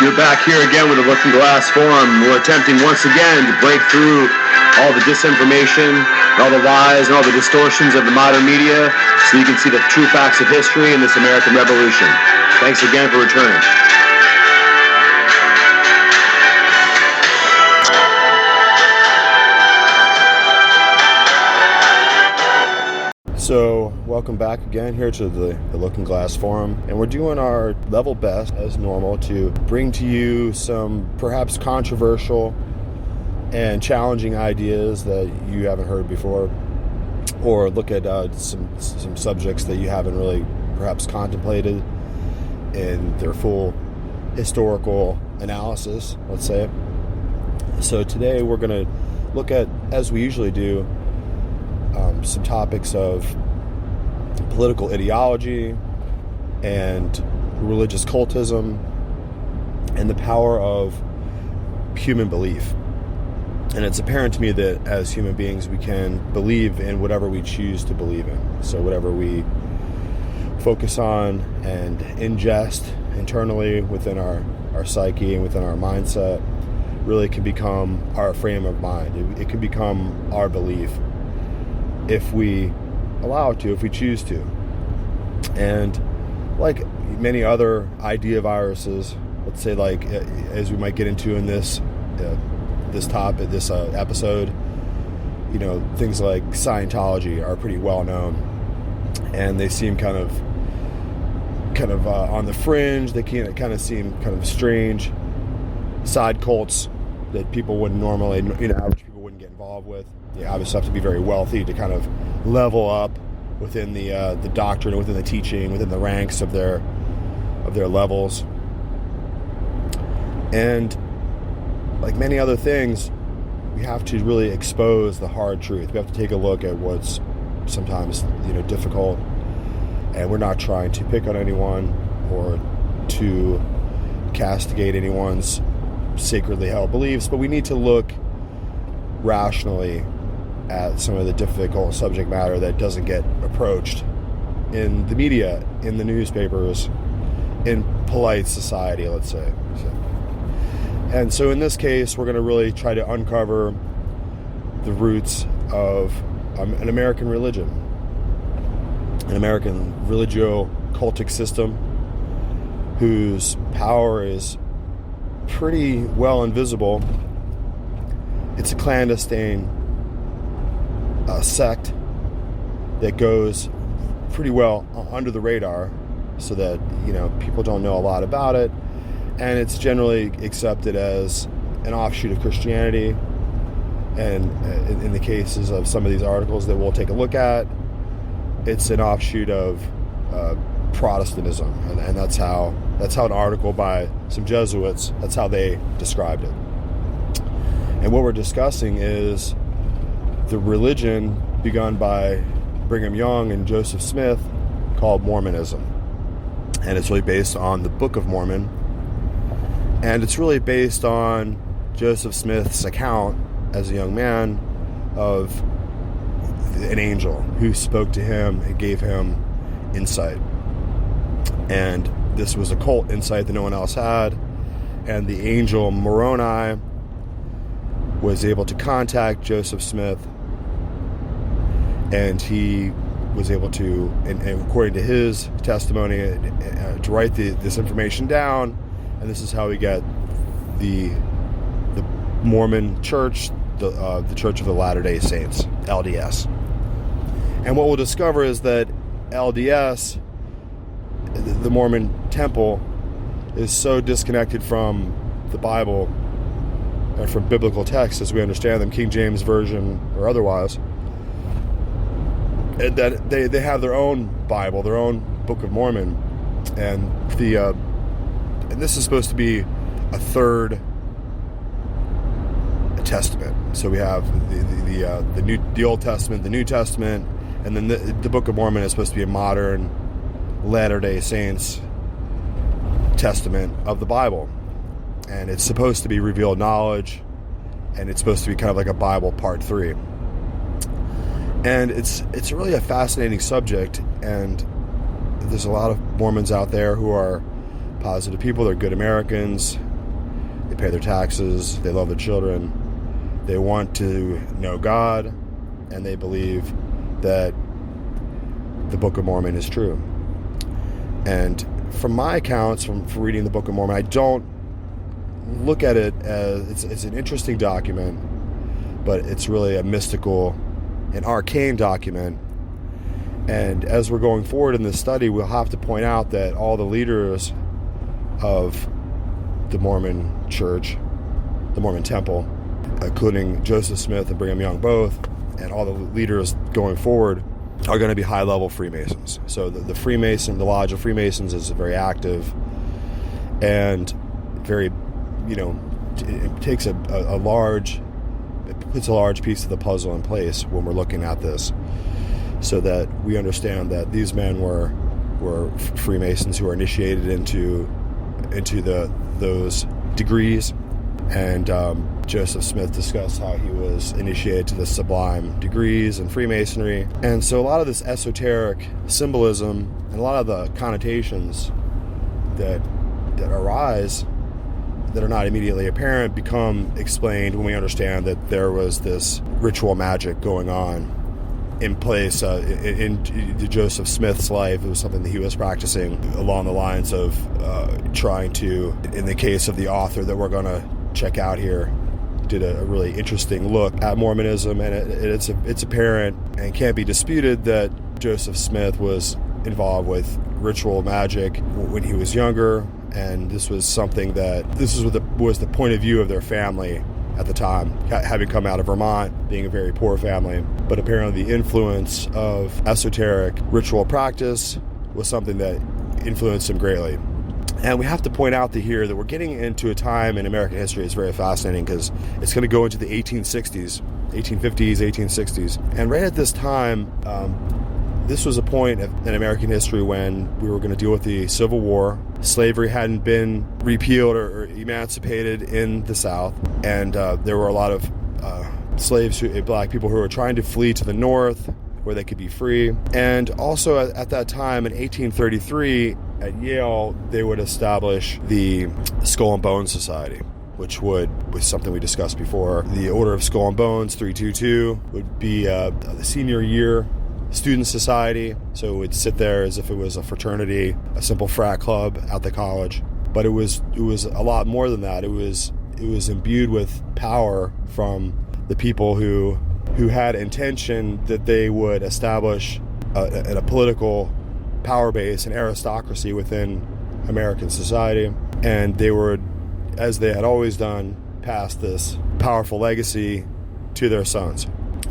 You're back here again with the Looking Glass Forum. We're attempting once again to break through all the disinformation, all the lies, and all the distortions of the modern media so you can see the true facts of history in this American Revolution. Thanks again for returning. So, welcome back again here to the Looking Glass Forum, and we're doing our level best as normal to bring to you some perhaps controversial and challenging ideas that you haven't heard before, or look at some subjects that you haven't really perhaps contemplated in their full historical analysis, let's say. So today we're going to look at, as we usually do, some topics of political ideology and religious cultism and the power of human belief. And it's apparent to me that as human beings we can believe in whatever we choose to believe in. So whatever we focus on and ingest internally within our psyche and within our mindset really can become our frame of mind. It can become our belief if we allow it to, if we choose to. And like many other idea viruses, let's say, like as we might get into in this episode, you know, things like Scientology are pretty well known, and they seem kind of on the fringe. They can kind of seem kind of strange side cults that people wouldn't normally, average people wouldn't get involved with. You obviously have to be very wealthy to kind of level up within the doctrine, within the teaching, within the ranks of their levels. And like many other things, we have to really expose the hard truth. We have to take a look at what's sometimes difficult, and we're not trying to pick on anyone or to castigate anyone's sacredly held beliefs, but we need to look rationally at some of the difficult subject matter that doesn't get approached in the media, in the newspapers, in polite society, let's say. And so in this case, we're going to really try to uncover the roots of an American religion, an American religio-cultic system whose power is pretty well invisible. It's a clandestine sect that goes pretty well under the radar, so that people don't know a lot about it, and it's generally accepted as an offshoot of Christianity. And in the cases of some of these articles that we'll take a look at, it's an offshoot of Protestantism, and that's how an article by some Jesuits, that's how they described it. And what we're discussing is the religion begun by Brigham Young and Joseph Smith called Mormonism. And it's really based on the Book of Mormon. And it's really based on Joseph Smith's account as a young man of an angel who spoke to him and gave him insight. And this was occult insight that no one else had. And the angel Moroni was able to contact Joseph Smith, and he was able to, and according to his testimony, to write this information down. And this is how we get the Mormon Church, the Church of the Latter-day Saints, LDS. And what we'll discover is that LDS, the Mormon temple, is so disconnected from the Bible and from biblical texts as we understand them, King James Version or otherwise, and that they have their own Bible, their own Book of Mormon, and this is supposed to be a third testament. So we have the Old Testament, the New Testament, and then the Book of Mormon is supposed to be a modern Latter-day Saints testament of the Bible. And it's supposed to be revealed knowledge, and it's supposed to be kind of like a Bible part 3. And it's really a fascinating subject, and there's a lot of Mormons out there who are positive people. They're good Americans. they pay their taxes, they love their children, they want to know God, and they believe that the Book of Mormon is true. And from my accounts, from reading the Book of Mormon, I don't look at it as it's an interesting document, but it's really a mystical, an arcane document. And as we're going forward in this study, we'll have to point out that all the leaders of the Mormon Church, the Mormon Temple, including Joseph Smith and Brigham Young both, and all the leaders going forward, are going to be high-level Freemasons. So the Lodge of Freemasons is very active and very, it takes it puts a large piece of the puzzle in place when we're looking at this, so that we understand that these men were Freemasons who were initiated into those degrees. And Joseph Smith discussed how he was initiated to the sublime degrees in Freemasonry. And so a lot of this esoteric symbolism and a lot of the connotations that arise that are not immediately apparent become explained when we understand that there was this ritual magic going on in place in Joseph Smith's life. It was something that he was practicing along the lines of trying to, in the case of the author that we're going to check out here, did a really interesting look at Mormonism, and it's apparent and can't be disputed that Joseph Smith was involved with ritual magic when he was younger, and this was something that was the point of view of their family at the time, having come out of Vermont, being a very poor family. But apparently the influence of esoteric ritual practice was something that influenced him greatly. And we have to point out here that we're getting into a time in American history that's very fascinating, because it's going to go into the 1860s, 1850s, 1860s. And right at this time, this was a point in American history when we were going to deal with the Civil War. Slavery hadn't been repealed or emancipated in the South, and there were a lot of slaves, black people, who were trying to flee to the North where they could be free. And also at that time in 1833 at Yale, they would establish the Skull and Bones Society, which was something we discussed before. The Order of Skull and Bones 322 would be the senior year student society, so it would sit there as if it was a fraternity, a simple frat club at the college. But it was a lot more than that. It was imbued with power from the people who had intention that they would establish a political power base, an aristocracy within American society, and they would, as they had always done, pass this powerful legacy to their sons.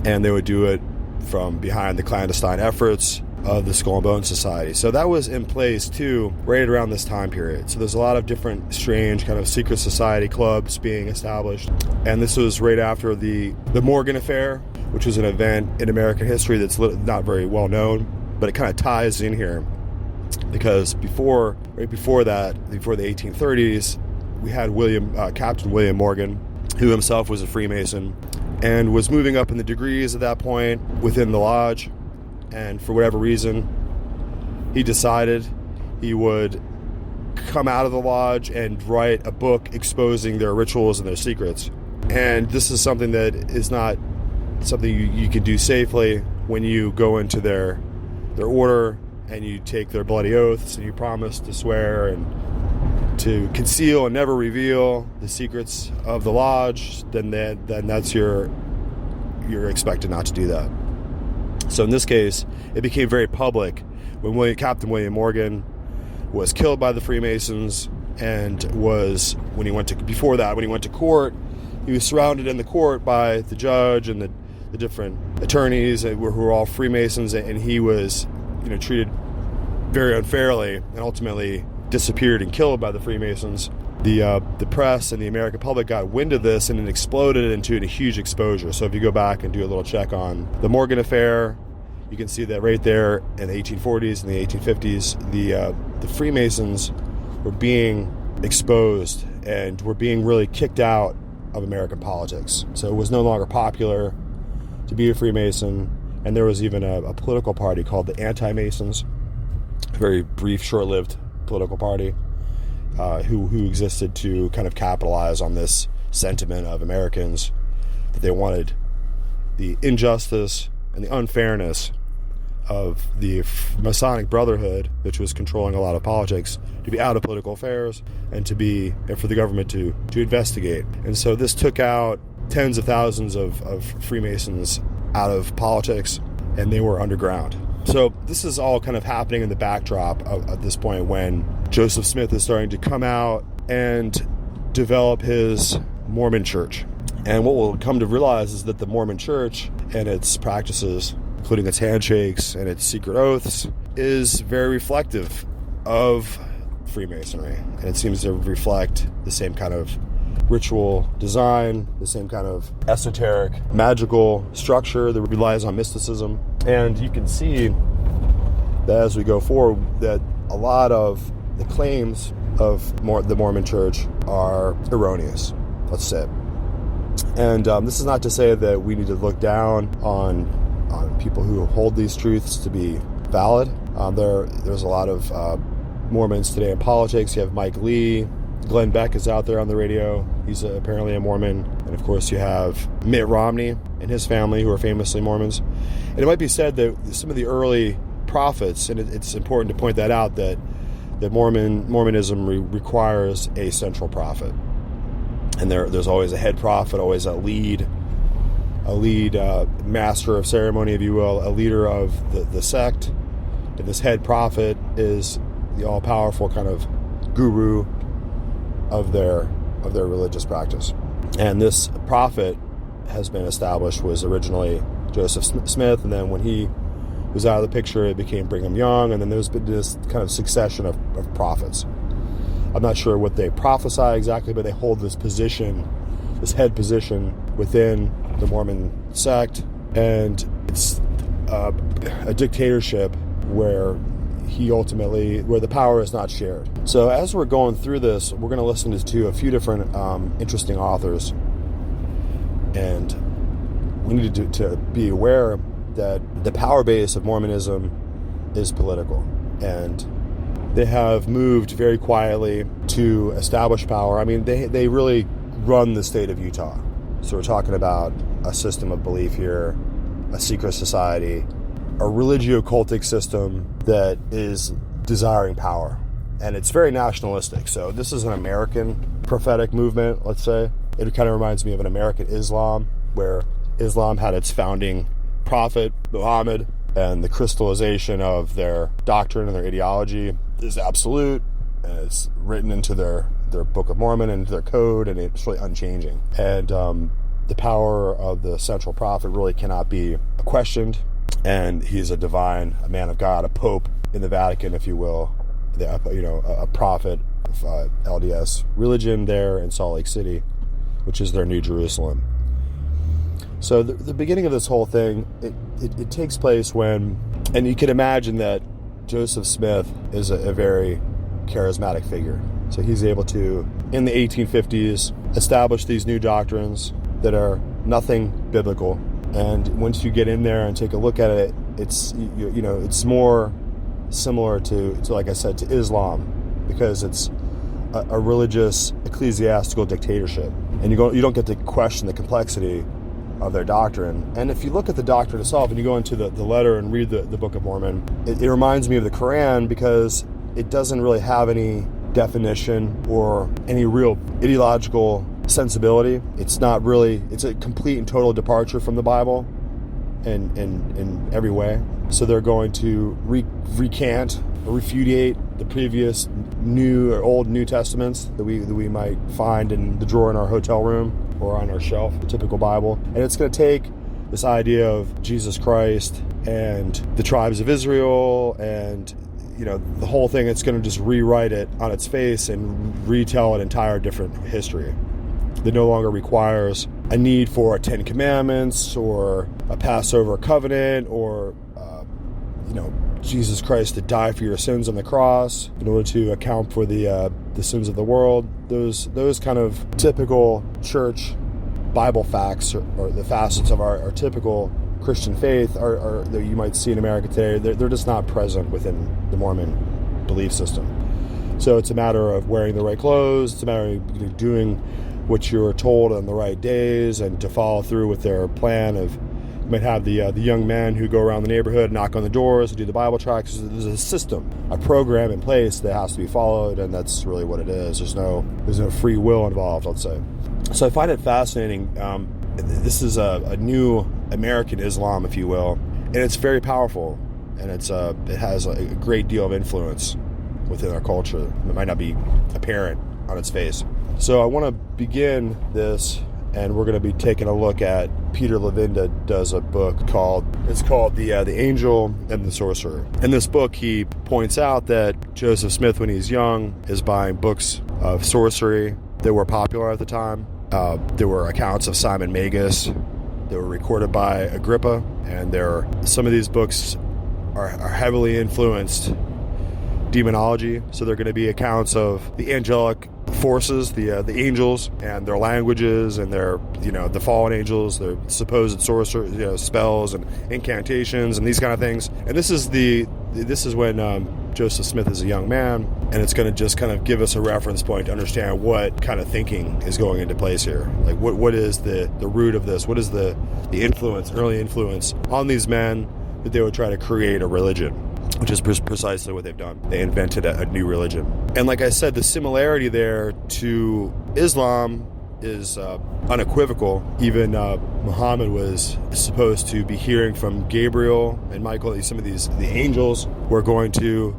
And they would do it from behind the clandestine efforts of the Skull and Bones Society. So that was in place too, right around this time period. So there's a lot of different strange kind of secret society clubs being established. And this was right after the Morgan Affair, which was an event in American history that's not very well known, but it kind of ties in here, because right before that, before the 1830s, we had Captain William Morgan, who himself was a Freemason and was moving up in the degrees at that point within the lodge. And for whatever reason, he decided he would come out of the lodge and write a book exposing their rituals and their secrets. And this is something that is not something you can do safely when you go into their order and you take their bloody oaths and you promise to swear and to conceal and never reveal the secrets of the lodge. Then that's you're expected not to do that. So in this case, it became very public when Captain William Morgan was killed by the Freemasons, and when he went to court, he was surrounded in the court by the judge and the different attorneys who were all Freemasons, and he was treated very unfairly and ultimately disappeared and killed by the Freemasons. The press and the American public got wind of this, and it exploded into a huge exposure. So if you go back and do a little check on the Morgan Affair, you can see that right there in the 1840s and the 1850s, the Freemasons were being exposed and were being really kicked out of American politics. So it was no longer popular to be a Freemason, and there was even a political party called the Anti-Masons, a very brief, short-lived political party. who existed to kind of capitalize on this sentiment of Americans that they wanted the injustice and the unfairness of the Masonic Brotherhood, which was controlling a lot of politics, to be out of political affairs and for the government to investigate. And so this took out tens of thousands of Freemasons out of politics, and they were underground. So this is all kind of happening in the backdrop at this point when Joseph Smith is starting to come out and develop his Mormon church. And what we'll come to realize is that the Mormon church and its practices, including its handshakes and its secret oaths, is very reflective of Freemasonry. And it seems to reflect the same kind of ritual design, the same kind of esoteric, magical structure that relies on mysticism. And you can see that as we go forward, that a lot of the claims of the Mormon Church are erroneous, let's say. And this is not to say that we need to look down on people who hold these truths to be valid. There's a lot of Mormons today in politics. You have Mike Lee. Glenn Beck is out there on the radio. He's apparently a Mormon. And of course you have Mitt Romney and his family, who are famously Mormons. And it might be said that some of the early prophets, and it's important to point that out, that Mormonism requires a central prophet. And there's always a head prophet, always a lead master of ceremony, if you will, a leader of the sect. And this head prophet is the all-powerful kind of guru of their religious practice. And this prophet has been established was originally Joseph Smith, and then when he was out of the picture, it became Brigham Young, and then there's been this kind of succession of prophets. I'm not sure what they prophesy exactly, but they hold this position, this head position within the Mormon sect, and it's a dictatorship where the power is not shared. So as we're going through this, we're going to listen to a few different interesting authors, and we need to be aware that the power base of Mormonism is political, and they have moved very quietly to establish power. I mean, they really run the state of Utah. So we're talking about a system of belief here, a secret society, a religio-cultic system that is desiring power. And it's very nationalistic. So this is an American prophetic movement, let's say. It kind of reminds me of an American Islam, where Islam had its founding prophet, Muhammad, and the crystallization of their doctrine and their ideology is absolute, and it's written into their Book of Mormon and their code, and it's really unchanging. And the power of the central prophet really cannot be questioned, and he's a man of God, a pope in the Vatican, if you will, a prophet of LDS religion there in Salt Lake City, which is their New Jerusalem. So the beginning of this whole thing, it takes place when, and you can imagine that Joseph Smith is a very charismatic figure. So he's able to, in the 1850s, establish these new doctrines that are nothing biblical. And once you get in there and take a look at it, it's more similar to like I said, to Islam, because it's a religious ecclesiastical dictatorship, and you don't get to question the complexity of their doctrine. And if you look at the doctrine itself and you go into the letter and read the Book of Mormon, it reminds me of the Quran, because it doesn't really have any definition or any real ideological sensibility. It's a complete and total departure from the Bible in every way. So they're going to recant or repudiate the previous New or Old New Testaments that we might find in the drawer in our hotel room or on our shelf, the typical Bible. And it's going to take this idea of Jesus Christ and the tribes of Israel and the whole thing. It's going to just rewrite it on its face and retell an entire different history that no longer requires a need for a Ten Commandments or a Passover covenant or Jesus Christ to die for your sins on the cross in order to account for the sins of the world. Those kind of typical church Bible facts or the facets of our typical Christian faith are that you might see in America today. They're just not present within the Mormon belief system. So it's a matter of wearing the right clothes. It's a matter of doing what you're told on the right days, and to follow through with their plan of, you might have the young men who go around the neighborhood, knock on the doors, and do the Bible tracts. There's a system, a program in place that has to be followed, and that's really what it is. There's no free will involved, let's say. So I find it fascinating. This is a new American Islam, if you will, and it's very powerful, and it has a great deal of influence within our culture. It might not be apparent on its face. So I want to begin this, and we're going to be taking a look at Peter Levinda does a book called the Angel and the Sorcerer. In this book, he points out that Joseph Smith, when he's young, is buying books of sorcery that were popular at the time. There were accounts of Simon Magus that were recorded by Agrippa, and some of these books are heavily influenced demonology. So they're going to be accounts of the angelic forces, the angels, and their languages, and their the fallen angels, their supposed sorcerer spells and incantations and these kind of things. And this is when Joseph Smith is a young man, and it's going to just kind of give us a reference point to understand what kind of thinking is going into place here. Like what is the root of this? What is the early influence on these men that they would try to create a religion, which is precisely what they've done. They invented a new religion. And like I said, the similarity there to Islam is unequivocal. Even Muhammad was supposed to be hearing from Gabriel and Michael. Some of the angels were going to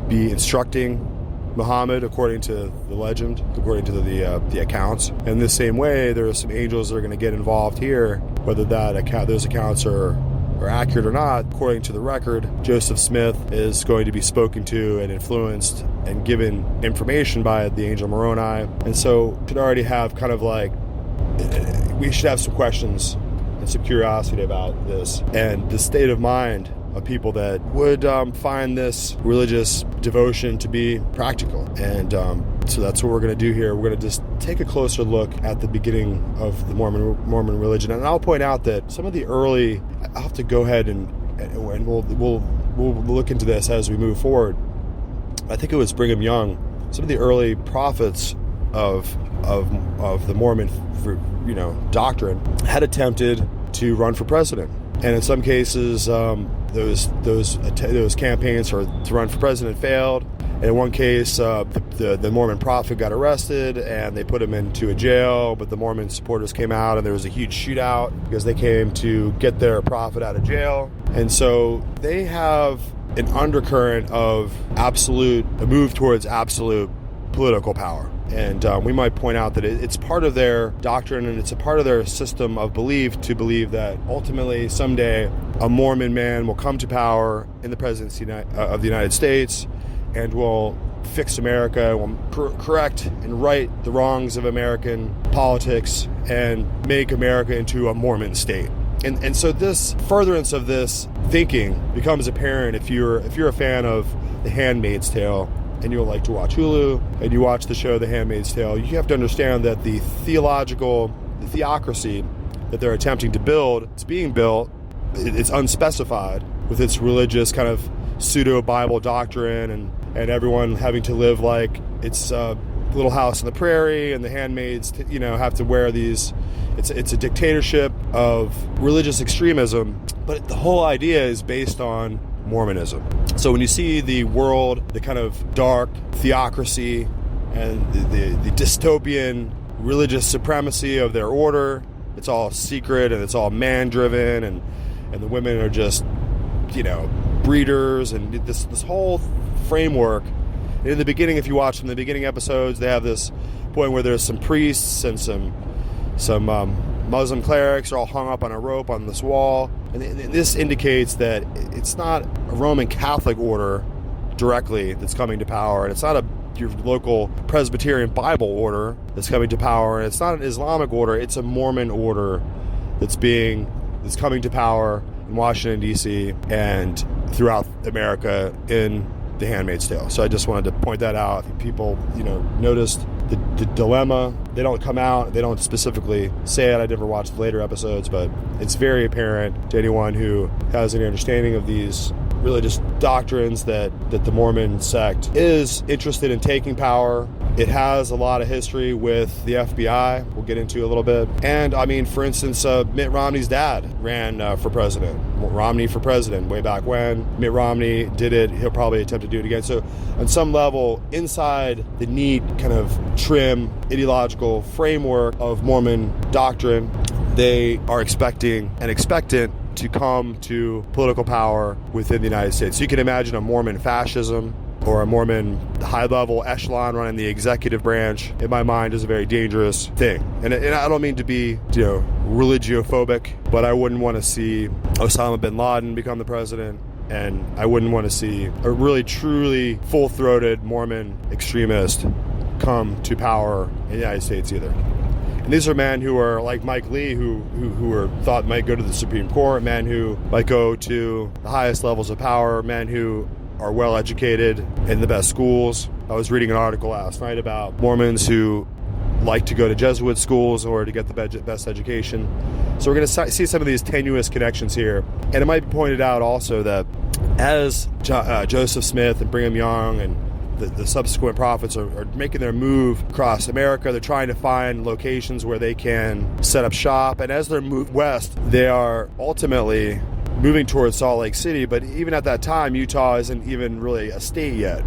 be instructing Muhammad according to the legend, according to the accounts. In the same way, there are some angels that are going to get involved here, whether those accounts are accurate or not. According to the record, Joseph Smith is going to be spoken to and influenced and given information by the angel Moroni. And so should already have kind of like, we should have some questions and some curiosity about this, and the state of mind of people that would find this religious devotion to be practical. And so that's what we're going to do here. We're going to just take a closer look at the beginning of the Mormon religion. And I'll point out that some of the early, I'll have to go ahead and we'll look into this as we move forward. I think it was Brigham Young. Some of the early prophets of the Mormon doctrine had attempted to run for president. And in some cases, those campaigns to run for president failed. And in one case, the Mormon prophet got arrested, and they put him into a jail. But the Mormon supporters came out, and there was a huge shootout because they came to get their prophet out of jail. And so they have an undercurrent of a move towards absolute political power. And we might point out that it's part of their doctrine, and it's a part of their system of belief to believe that ultimately someday a Mormon man will come to power in the presidency of the United States and will fix America, will correct and right the wrongs of American politics and make America into a Mormon state. And so this furtherance of this thinking becomes apparent if you're a fan of The Handmaid's Tale, and you like to watch Hulu, and you watch the show The Handmaid's Tale. You have to understand that the theocracy that they're attempting to build, it's being built, it's unspecified, with its religious kind of pseudo-Bible doctrine, and everyone having to live like it's a little house on the prairie, and the handmaids have to wear these. It's a dictatorship of religious extremism, but the whole idea is based on Mormonism. So when you see the world, the kind of dark theocracy and the dystopian religious supremacy of their order, it's all secret and it's all man-driven, and the women are just, breeders, and this whole framework. In the beginning, if you watch from the beginning episodes, they have this point where there's some priests and some Muslim clerics are all hung up on a rope on this wall. And this indicates that it's not a Roman Catholic order directly that's coming to power, and it's not your local Presbyterian Bible order that's coming to power, and it's not an Islamic order. It's a Mormon order that's coming to power in Washington, D.C. and throughout America in The Handmaid's Tale. So I just wanted to point that out. If people, noticed the dilemma. They don't come out, they don't specifically say it. I never watched the later episodes, but it's very apparent to anyone who has any understanding of these really just doctrines that the Mormon sect is interested in taking power. It has a lot of history with the FBI, we'll get into a little bit. And I mean, for instance, Mitt Romney's dad ran for president. Romney for president way back when. Mitt Romney did it, he'll probably attempt to do it again. So on some level, inside the neat kind of trim ideological framework of Mormon doctrine, they are expecting and expectant to come to political power within the United States. So you can imagine a Mormon fascism or a Mormon high-level echelon running the executive branch, in my mind, is a very dangerous thing. And I don't mean to be, religiophobic, but I wouldn't want to see Osama bin Laden become the president, and I wouldn't want to see a really, truly full-throated Mormon extremist come to power in the United States either. And these are men who are like Mike Lee, who are thought might go to the Supreme Court, men who might go to the highest levels of power, men who are well educated in the best schools. I was reading an article last night about Mormons who like to go to Jesuit schools in order to get the best education. So we're going to see some of these tenuous connections here. And it might be pointed out also that as Joseph Smith and Brigham Young and the subsequent prophets are making their move across America, they're trying to find locations where they can set up shop. And as they're moved west, they are ultimately moving towards Salt Lake City, but even at that time, Utah isn't even really a state yet.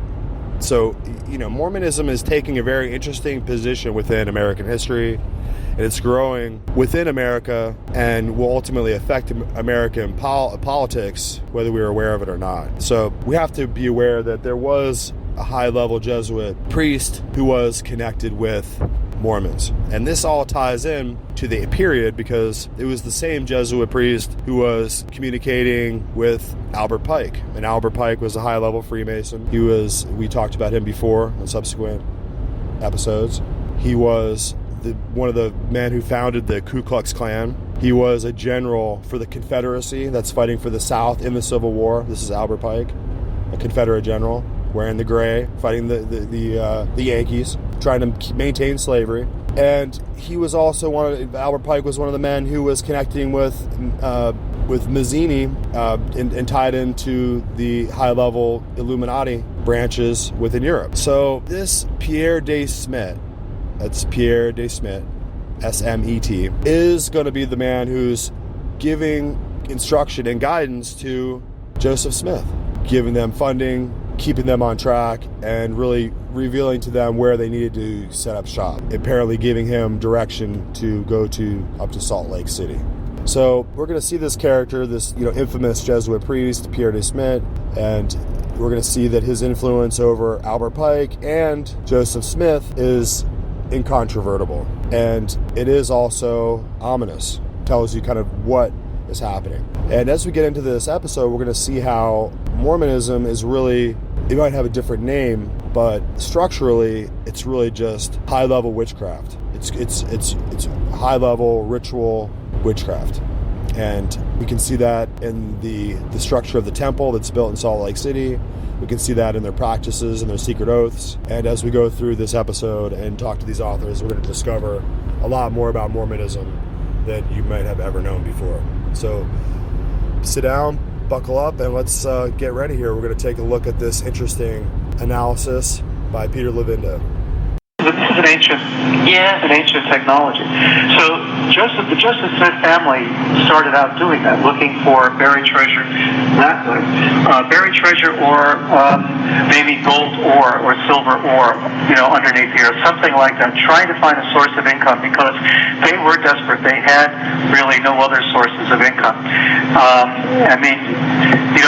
So, Mormonism is taking a very interesting position within American history, and it's growing within America and will ultimately affect American politics, whether we're aware of it or not. So we have to be aware that there was a high-level Jesuit priest who was connected with Mormons. And this all ties in to the period because it was the same Jesuit priest who was communicating with Albert Pike. And Albert Pike was a high-level Freemason. We talked about him before in subsequent episodes. He was one of the men who founded the Ku Klux Klan. He was a general for the Confederacy that's fighting for the South in the Civil War. This is Albert Pike, a Confederate general, wearing the gray, fighting the Yankees, trying to maintain slavery. And he was also Albert Pike was one of the men who was connecting with Mazzini and tied into the high-level Illuminati branches within Europe. So this Pierre De Smet, that's Pierre De Smet S.J, is going to be the man who's giving instruction and guidance to Joseph Smith, giving them funding, keeping them on track, and really revealing to them where they needed to set up shop. Apparently giving him direction to go up to Salt Lake City. So we're going to see this character, this infamous Jesuit priest, Pierre De Smet, and we're going to see that his influence over Albert Pike and Joseph Smith is incontrovertible. And it is also ominous. Tells you kind of what is happening. And as we get into this episode, we're going to see how Mormonism is really, it might have a different name, but structurally, it's really just high-level witchcraft. It's high-level ritual witchcraft. And we can see that in the structure of the temple that's built in Salt Lake City. We can see that in their practices and their secret oaths. And as we go through this episode and talk to these authors, we're going to discover a lot more about Mormonism than you might have ever known before. So sit down, buckle up, and let's get ready here. We're going to take a look at this interesting analysis by Peter Levinda. This is an ancient technology. So the Joseph Smith family started out doing that, looking for buried treasure that way. Buried treasure or maybe gold ore or silver ore, underneath here, something like that, trying to find a source of income because they were desperate. They had really no other sources of income.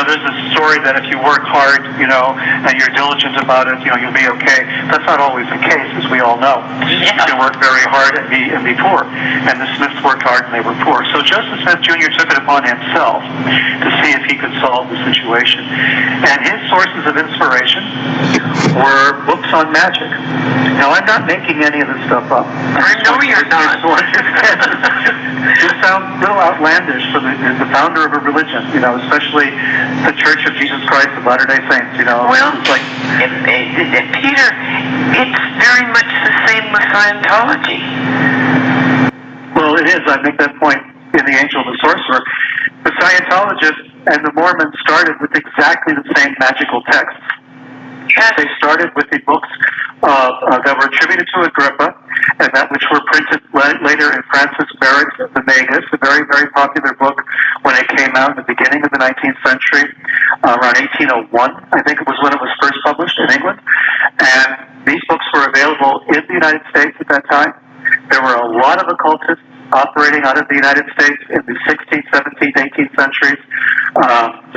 There's a story that if you work hard, and you're diligent about it, you'll be okay. That's not always the case, as we all know. You can work very hard and be poor. And the Smiths worked hard and they were poor. So Joseph Smith Jr. took it upon himself to see if he could solve the situation. And his sources of inspiration were books on magic. Now, I'm not making any of this stuff up. I know you're not. This sounds a little outlandish for the founder of a religion, especially the Church of Jesus Christ of Latter-day Saints, Well, it's like... Peter, it's very much the same with Scientology. Well, it is. I make that point in The Angel and the Sorcerer. The Scientologists And the Mormons started with exactly the same magical texts. They started with the books that were attributed to Agrippa, and that which were printed later in Francis Barrett's The Magus, a very, very popular book when it came out in the beginning of the 19th century, around 1801, I think it was when it was first published in England. And these books were available in the United States at that time. There were a lot of occultists operating out of the United States in the 16th, 17th, 18th centuries.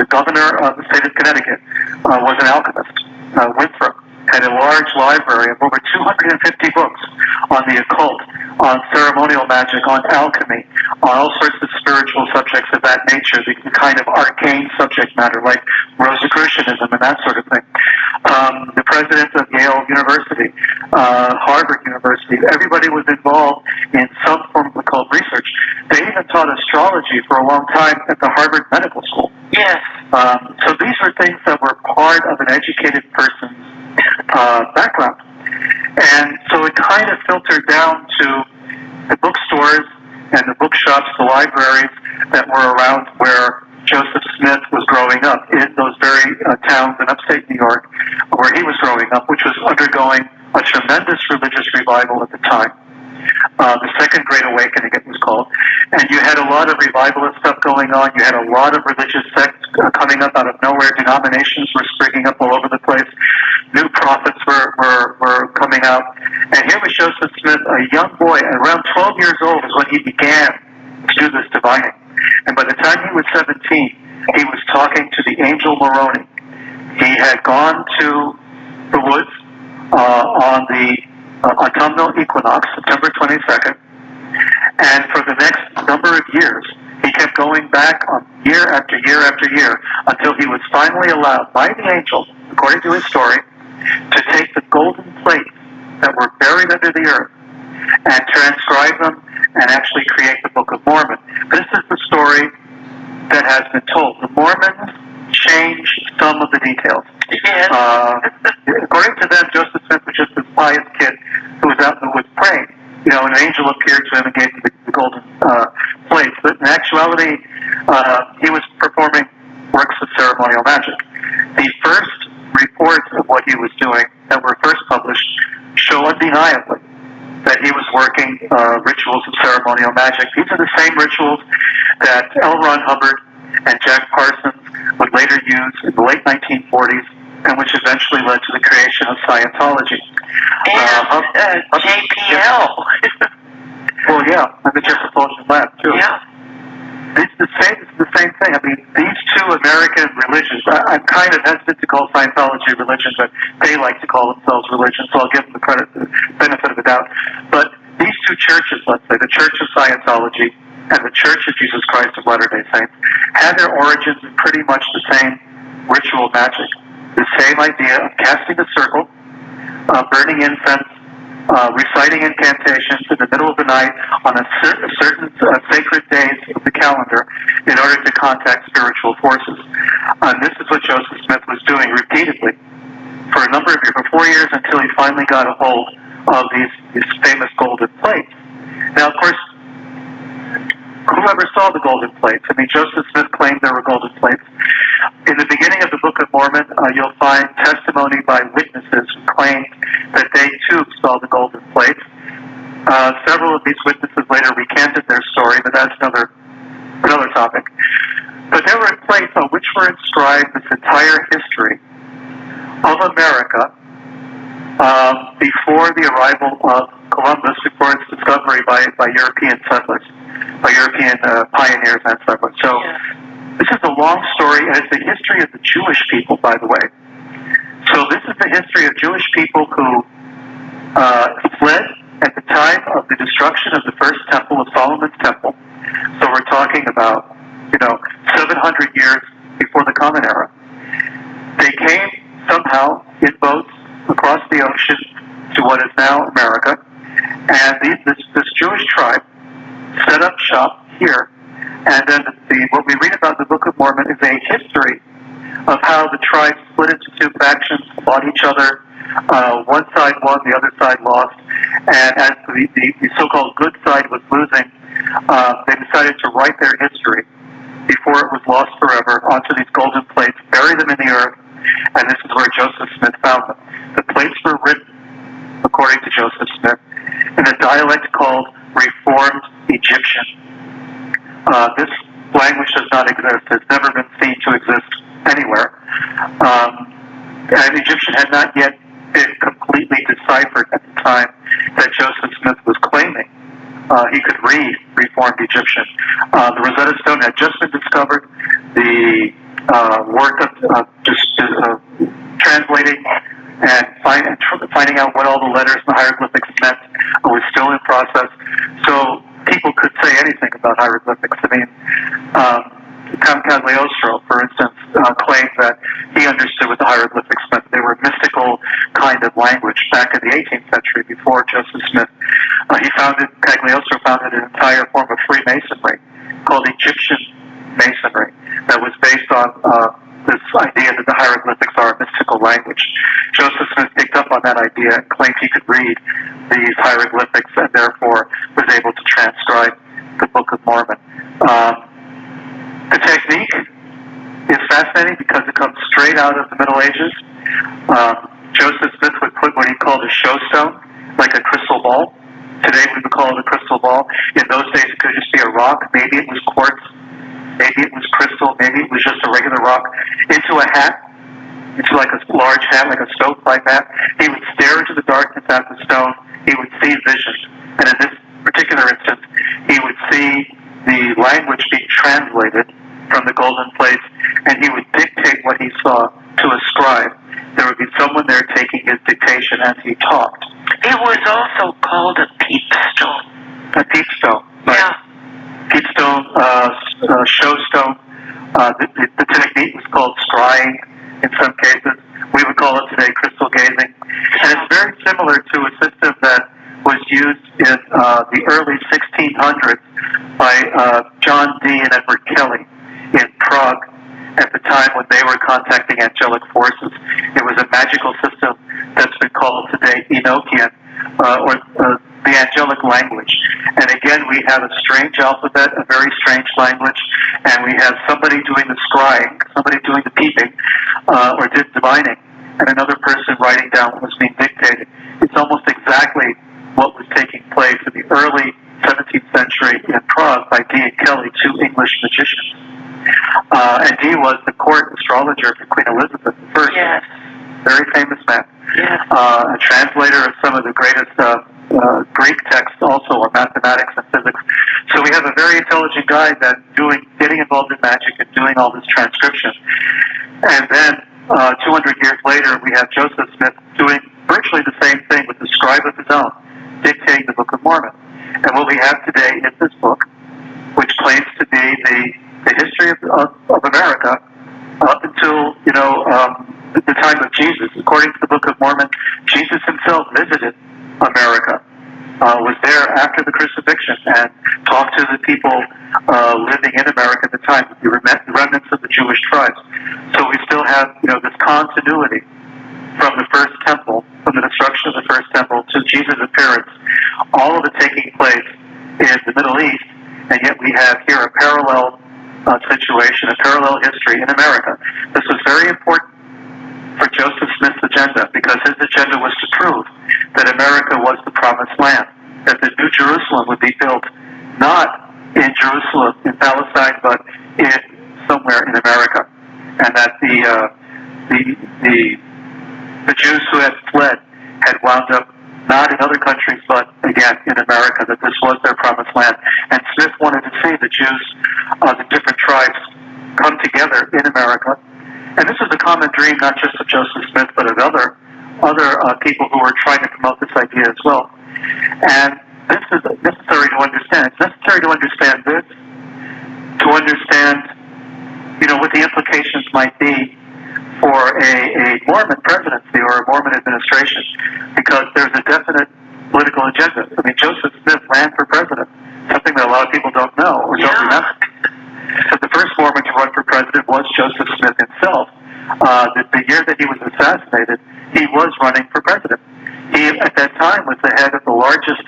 The governor of the state of Connecticut was an alchemist. Winthrop had a large library of over 250 books on the occult, on ceremonial magic, on alchemy, on all sorts of spiritual subjects of that nature, the kind of arcane subject matter like Rosicrucianism and that sort of thing. The president of Yale University, Harvard University, everybody was involved in some form of occult research. They even taught astrology for a long time at the Harvard Medical School. Yes. So these were things that were part of an educated person's background. And so it kind of filtered down to the bookstores and the bookshops, the libraries that were around where Joseph Smith was growing up, in those very towns in upstate New York where he was growing up, which was undergoing a tremendous religious revival at the time. The Second Great Awakening, it was called. And you had a lot of revivalist stuff going on. You had a lot of religious sects coming up out of nowhere. Denominations were springing up all over the place. New prophets were coming out. And here was Joseph Smith, a young boy, around 12 years old is when he began to do this divining. And by the time he was 17, he was talking to the angel Moroni. He had gone to the woods on the autumnal equinox, September 22nd, and for the next number of years, he kept going back on year after year after year until he was finally allowed by the angel, according to his story, to take the golden plates that were buried under the earth and transcribe them and actually create the Book of Mormon. This is the story that has been told. The Mormons changed some of the details. Yes. According to them, Joseph Smith was just this pious kid who was out in the woods praying. You know, an angel appeared to him and gave him the golden plates. But in actuality, he was performing works of ceremonial magic. The first reports of what he was doing that were first published show undeniably that he was working rituals of ceremonial magic. These are the same rituals that L. Ron Hubbard and Jack Parsons would later use in the late 1940s, and which eventually led to the creation of Scientology. And JPL. Well, yeah, and the Jet Propulsion Lab, too. Yeah. It's the same thing. I mean, these two American religions, I'm kind of hesitant to call Scientology religion, but they like to call themselves religion, so I'll give them the benefit of the doubt. But these two churches, let's say, the Church of Scientology and the Church of Jesus Christ of Latter-day Saints, had their origins in pretty much the same ritual magic. The same idea of casting a circle, burning incense, reciting incantations in the middle of the night on a certain sacred days of the calendar in order to contact spiritual forces. And this is what Joseph Smith was doing repeatedly for a number of years, for 4 years, until he finally got a hold of these famous golden plates. Now, of course, whoever saw the golden plates, I mean, Joseph Smith claimed there were golden plates. In the beginning of the Book of Mormon, you'll find testimony by witnesses who claimed that they too saw the golden plates. Several of these witnesses later recanted their story, but that's another topic. But there were plates on which were inscribed this entire history of America before the arrival of Columbus, before its discovery by European settlers, by European pioneers and settlers. So this is a long story, and it's the history of the Jewish people, by the way. So this is the history of Jewish people who fled at the time of the destruction of the first temple, of Solomon's temple. So we're talking about, 700 years before the Common Era. They came somehow in boats across the ocean to what is now America, and this Jewish tribe set up shop here. And then what we read about in the Book of Mormon is a history of how the tribe split into two factions, fought each other. One side won, the other side lost. And as the so-called good side was losing, they decided to write their history before it was lost forever, onto these golden plates, bury them in the earth, and this is where Joseph Smith found them. The plates were written, according to Joseph Smith, in a dialect called Reformed Egyptian. This language does not exist. It's never been seen to exist anywhere. And Egyptian had not yet been completely deciphered at the time that Joseph Smith was claiming he could read Reformed Egyptian. The Rosetta Stone had just been discovered. The work of translating and finding out what all the letters and the hieroglyphics meant was still in process. So people could say anything about hieroglyphics. I mean, Cagliostro, for instance, claimed that he understood what the hieroglyphics meant. They were mystical kind of language back in the 18th century before Joseph Smith. Cagliostro founded an entire form of Freemasonry called Egyptian Masonry that was based on this idea that the hieroglyphics are a mystical language. Joseph Smith picked up on that idea and claimed he could read these hieroglyphics and therefore was able to transcribe the Book of Mormon. The technique is fascinating because it comes straight out of the Middle Ages. Joseph Smith would put what he called a show stone, like a crystal ball. Today we would call it a crystal ball. In those days it could just be a rock. Maybe it was quartz. Maybe it was crystal. Maybe it was just a regular rock. Into a hat. Into like a large hat, like a stovepipe hat. He would stare into the darkness at the stone. He would see visions. And in this particular instance, he would see the language being translated from the golden plates, and he would dictate what he saw to a scribe. There would be someone there taking his dictation as he talked. It was also called a peepstone. A peepstone, right? Yeah. Peepstone, showstone. The technique was called scrying in some cases. We would call it today crystal gazing. And it's very similar to a system that was used in the early 1600s by John Dee and Edward Kelly in Prague at the time when they were contacting angelic forces. It was a magical system that's been called today Enochian, or the angelic language. And again, we have a strange alphabet, a very strange language, and we have somebody doing the scrying, somebody doing the peeping, or divining, and another person writing down what was being dictated. It's almost exactly what was taking place in the early 17th century in Prague by Dee and Kelly, two English magicians. And Dee was the court astrologer for Queen Elizabeth I. Yes. Very famous man. Yes. A translator of some of the greatest Greek texts also, or mathematics and physics. So we have a very intelligent guy that's getting involved in magic and doing all this transcription. And then 200 years later, we have Joseph Smith doing virtually the same thing with a scribe of his own, dictating the Book of Mormon. And what we have today is this book, which claims to be the history of America up until, the time of Jesus. According to the Book of Mormon, Jesus himself visited America, was there after the crucifixion and talked to the people living in America at the time, the remnants of the Jewish tribes. So we still have, this continuity from the first temple, from the destruction of the first temple to Jesus' appearance, all of it taking place in the Middle East, and yet we have here a parallel situation, a parallel history in America. This was very important for Joseph Smith's agenda, because his agenda was to prove that America was the promised land, that the New Jerusalem would be built not in Jerusalem, in Palestine, but in somewhere in America, and that the Jews who had fled had wound up not in other countries, but again in America, that this was their promised land. And Smith wanted to see the Jews, the different tribes, come together in America. And this is a common dream, not just of Joseph Smith, but of other people who were trying to promote this idea as well. And this is necessary to understand. It's necessary to understand this, to understand, what the implications might be for a Mormon presidency or a Mormon administration, because there's a definite political agenda. I mean, Joseph Smith ran for president, something that a lot of people don't know or don't remember. But the first Mormon to run for president was Joseph Smith himself. The year that he was assassinated, he was running for president. He, at that time, was the head of the largest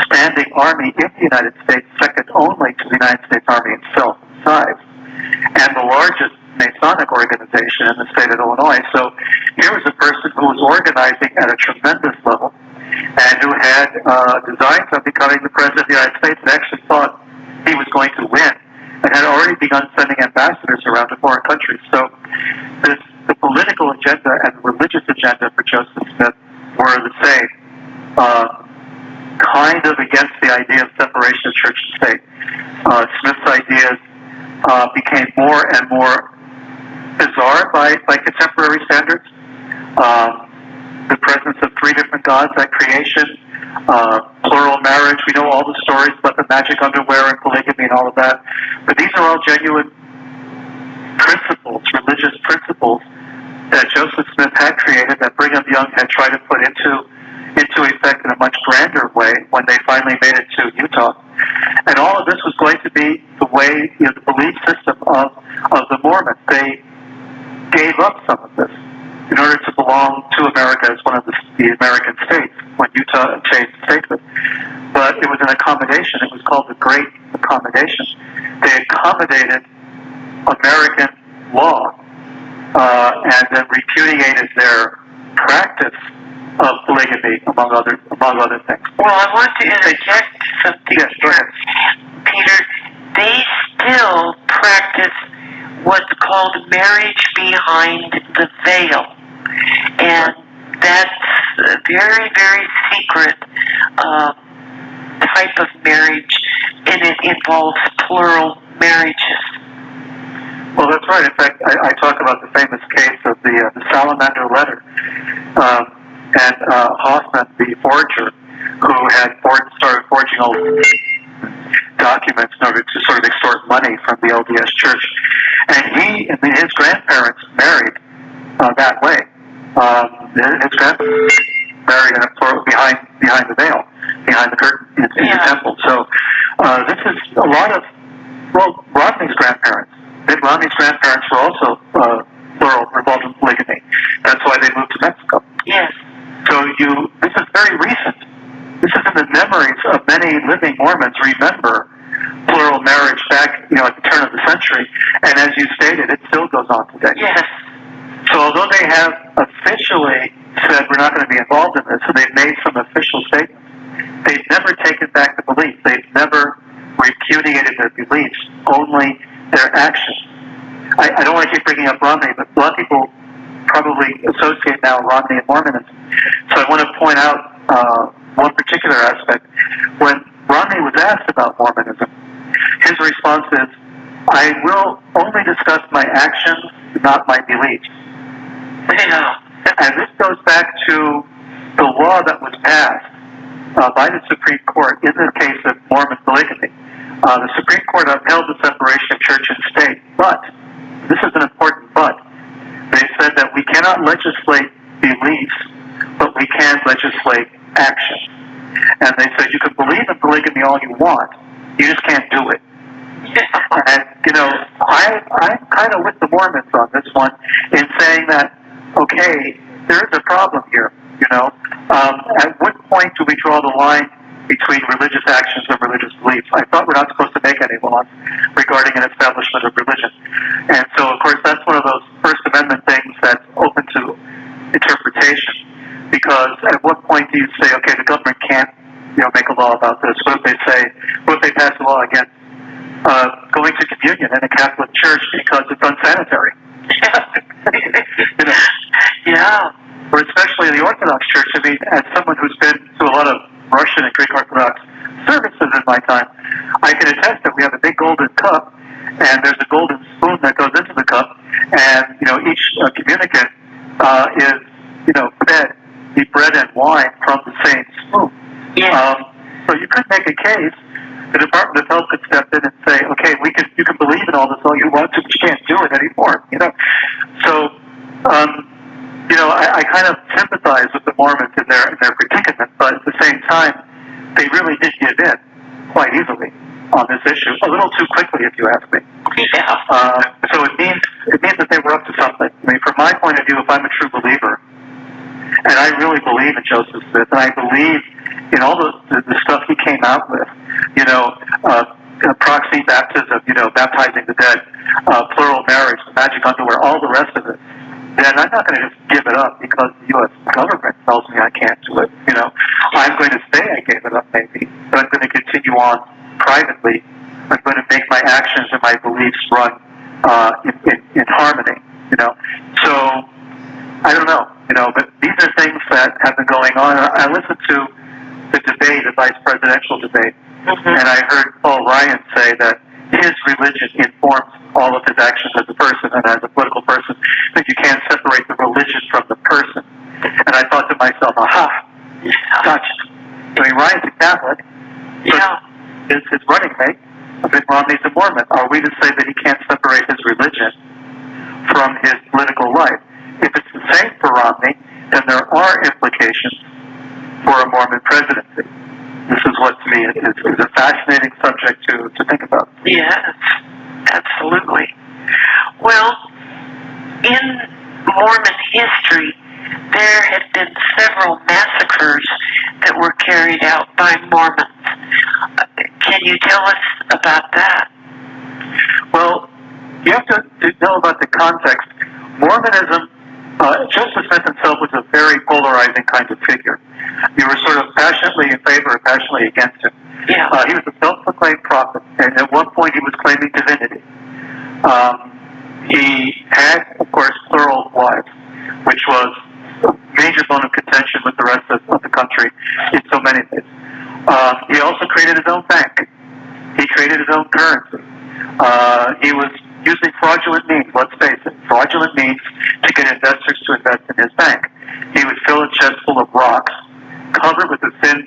standing army in the United States, second only to the United States Army itself in size. and the largest Masonic organization in the state of Illinois. So here was a person who was organizing at a tremendous level and who had designs on becoming the President of the United States and actually thought he was going to win and had already begun sending ambassadors around to foreign countries. So the political agenda and the religious agenda for Joseph Smith were the same, kind of against the idea of separation of church and state. Smith's ideas became more and more bizarre by contemporary standards. The presence of three different gods at creation, plural marriage. We know all the stories about the magic underwear and polygamy and all of that. But these are all genuine principles, religious principles that Joseph Smith had created, that Brigham Young had tried to put into effect in a much grander way when they finally made it to Utah. And all of this was going to be the way, the belief system of the Mormons. They gave up some of this in order to belong to America as one of the American states when Utah changed statehood. But it was an accommodation. It was called the Great Accommodation. They accommodated American law and then repudiated their practice of polygamy, among other things. Well, I want to interject something here, Peter. They still practice what's called marriage behind the veil, and that's a very, very secret type of marriage, and it involves plural marriages. Well, that's right. In fact, I talk about the famous case of the Salamander letter. And Hoffman, the forger, who had started forging all documents in order to sort of extort money from the LDS Church. And his grandparents married that way. His grandparents married in a plural behind the veil, behind the curtain in the temple. So this is a lot of, Romney's grandparents. Mitt Romney's grandparents were also plural, revolved in polygamy. That's why they moved to Mexico. Yes. So this is very recent. This is in the memories of many living Mormons. Remember plural marriage back, at the turn of the century. And as you stated, it still goes on today. Yes. So although they have officially said we're not going to be involved in this, so they've made some official statements, they've never taken back the belief. They've never repudiated their beliefs, only their actions. I don't want to keep bringing up Romney, but a lot of people probably associate now Romney and Mormonism. So I want to point out one particular aspect. When Romney was asked about Mormonism, his response is, I will only discuss my actions, not my beliefs. And this goes back to the law that was passed by the Supreme Court in the case of Mormon polygamy. The Supreme Court upheld the separation of church and state, but, this is an important but, they said that we cannot legislate beliefs, but we can legislate action. And they said you can believe in polygamy all you want, you just can't do it. And, I'm kind of with the Mormons on this one in saying that, okay, there is a problem here, At what point do we draw the line between religious actions and religious beliefs? I thought we're not supposed to make any laws regarding an establishment of religion. And so, of course, that's one of those First Amendment things that's open to interpretation. Because at what point do you say, okay, the government can't, make a law about this? What if they pass a law against going to communion in a Catholic church because it's unsanitary? Yeah. Or especially the Orthodox Church. I mean, as someone who's been to a lot of Russian and Greek Orthodox services in my time, I can attest that we have a big golden cup, and there's a golden spoon that goes into the cup, and each communicant is fed the bread and wine from the same spoon. Yeah. So you could make a case. The Department of Health could step in and say, okay, you can believe in all this all you want to, but you can't do it anymore. So. I kind of sympathize with the Mormons in their predicament, but at the same time, they really did give in quite easily on this issue, a little too quickly, if you ask me. Yeah. So it means that they were up to something. I mean, from my point of view, if I'm a true believer, and I really believe in Joseph Smith, and I believe in all the stuff he came out with, proxy baptism, baptizing the dead, plural marriage, magic underwear, all the rest of it, then I'm not going to just give it up because the U.S. government tells me I can't do it. I'm going to say I gave it up maybe, but I'm going to continue on privately. I'm going to make my actions and my beliefs run in harmony. So I don't know. But these are things that have been going on. I listened to the debate, the vice presidential debate, and I heard Paul Ryan say that his religion informs all of his actions as a person and as a political person, that you can't separate the religion from the person. And I thought to myself, aha, gotcha. Ryan's a Catholic, so his running mate, Mitt Romney's a Mormon. Are we to say that he can't separate his religion from his political life? If it's the same for Romney, then there are implications for a Mormon presidency. This is what, to me, is a fascinating subject to think about. Yes, absolutely. Well, in Mormon history, there have been several massacres that were carried out by Mormons. Can you tell us about that? Well, you have to know about the context. Mormonism, Joseph Smith himself was a very polarizing kind of figure. You were sort of passionately in favor or passionately against him. Yeah. He was a self-proclaimed prophet, and at one point he was claiming divinity. He had, of course, plural wives, which was a major bone of contention with the rest of the country in so many ways. He also created his own bank. He created his own currency. He was using fraudulent means, let's face it, fraudulent means to get investors to invest in his bank. He would fill a chest full of rocks, cover it with a thin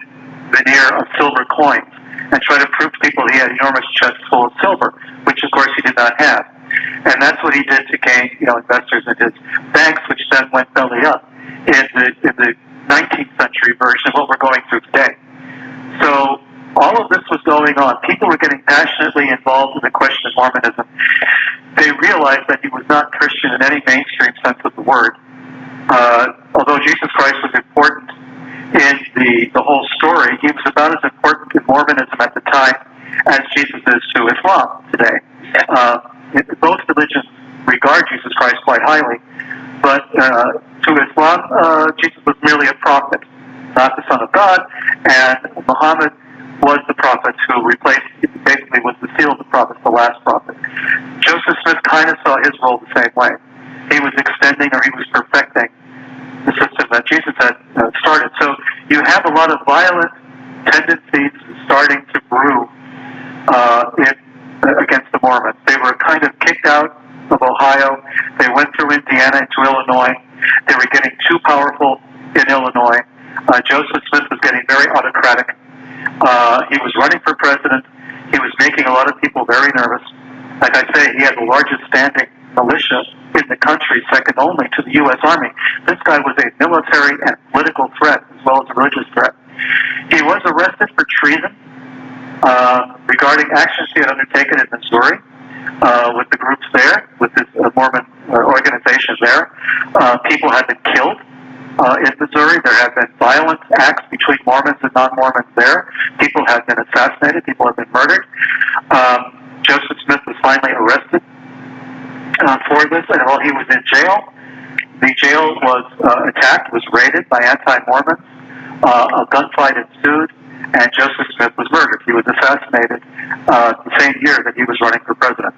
veneer of silver coins, and try to prove to people he had enormous chests full of silver, which of course he did not have. And that's what he did to gain, investors in his banks, which then went belly up in the 19th century version of what we're going through today. So all of this was going on. People were getting passionately involved in the question of Mormonism. They realized that he was not Christian in any mainstream sense of the word. Although Jesus Christ was important in the whole story, he was about as important in Mormonism at the time as Jesus is to Islam today. Both religions regard Jesus Christ quite highly, but to Islam, Jesus was merely a prophet, not the Son of God, and Muhammad was the prophet who basically was the seal of the prophets, the last prophet. Joseph Smith kind of saw his role the same way. He was extending, or he was perfecting the system that Jesus had started. So you have a lot of violent tendencies starting to brew against the Mormons. They were kind of kicked out of Ohio. They went through Indiana into Illinois. They were getting too powerful in Illinois. Joseph Smith was getting very autocratic. He was running for president. He was making a lot of people very nervous. Like I say, he had the largest standing militia in the country, second only to the U.S. Army. This guy was a military and political threat as well as a religious threat. He was arrested for treason regarding actions he had undertaken in Missouri with the groups there, with this Mormon organization there. People had been killed in Missouri. There have been violent acts between Mormons and non-Mormons there. People have been assassinated. People have been murdered. Joseph Smith was finally arrested for this, and while he was in jail, the jail was attacked, was raided by anti-Mormons. A gunfight ensued, and Joseph Smith was murdered. He was assassinated the same year that he was running for president.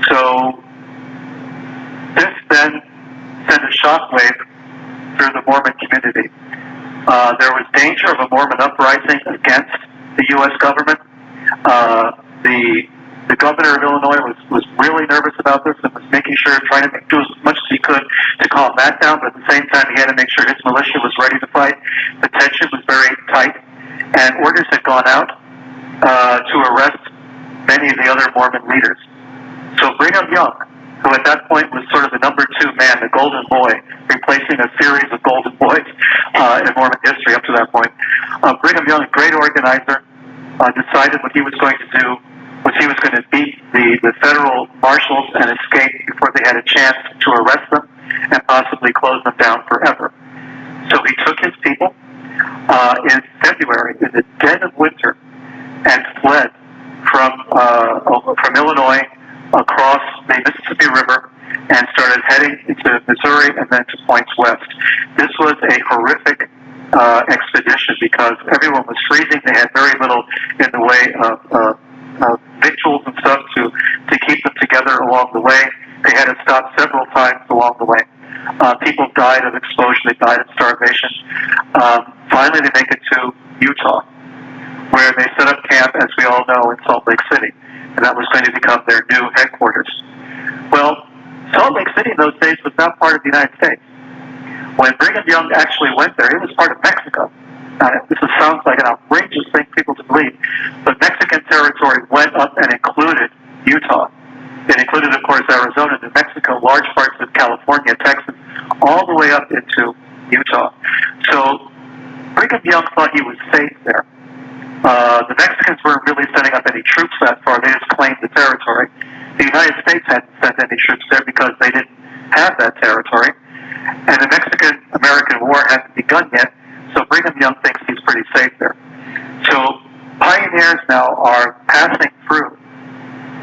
So this then sent a shockwave through the Mormon community. There was danger of a Mormon uprising against the U.S. government. The governor of Illinois was really nervous about this and was making sure, trying to do as much as he could to calm that down, but at the same time he had to make sure his militia was ready to fight. The tension was very tight, and orders had gone out to arrest many of the other Mormon leaders. So Brigham Young, who at that point was sort of the number 2 man, the golden boy, replacing a series of golden boys in Mormon history up to that point. Brigham Young, a great organizer, decided what he was going to do was he was going to beat the federal marshals and escape before they had a chance to arrest them and possibly close them down forever. So he took his people in February, in the dead of winter, and fled from from Illinois across the Mississippi River and started heading into Missouri and then to points west. This was a horrific expedition because everyone was freezing. They had very little in the way of victuals and stuff to keep them together along the way. They had to stop several times along the way. People died of exposure. They died of starvation. Finally, they make it to Utah, where they set up camp, as we all know, in Salt Lake City, and that was going to become their new headquarters. Well, Salt Lake City in those days was not part of the United States. When Brigham Young actually went there, it was part of Mexico. This sounds like an outrageous thing for people to believe, but Mexican territory went up and included Utah. It included, of course, Arizona, New Mexico, large parts of California, Texas, all the way up into Utah. So Brigham Young thought he was safe there. The Mexicans weren't really sending up any troops that far. They just claimed the territory. The United States hadn't sent any troops there because they didn't have that territory. And the Mexican-American War hadn't begun yet, so Brigham Young thinks he's pretty safe there. So pioneers now are passing through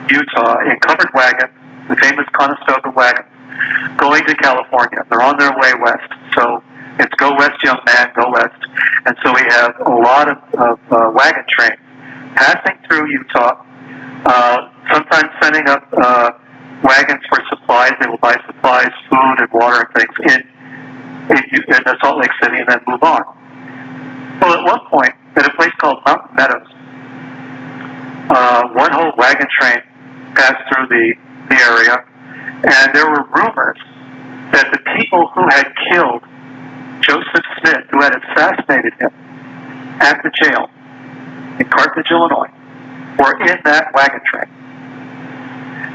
Utah in covered wagons, the famous Conestoga wagons, going to California. They're on their way west. So it's go west, young man, go west. And so we have a lot of wagon trains passing through Utah, sometimes sending up wagons for supplies. They will buy supplies, food and water and things in Salt Lake City and then move on. Well, at one point, at a place called Mountain Meadows, one whole wagon train passed through the area, and there were rumors that the people who had killed Joseph Smith, who had assassinated him at the jail in Carthage, Illinois, were in that wagon train.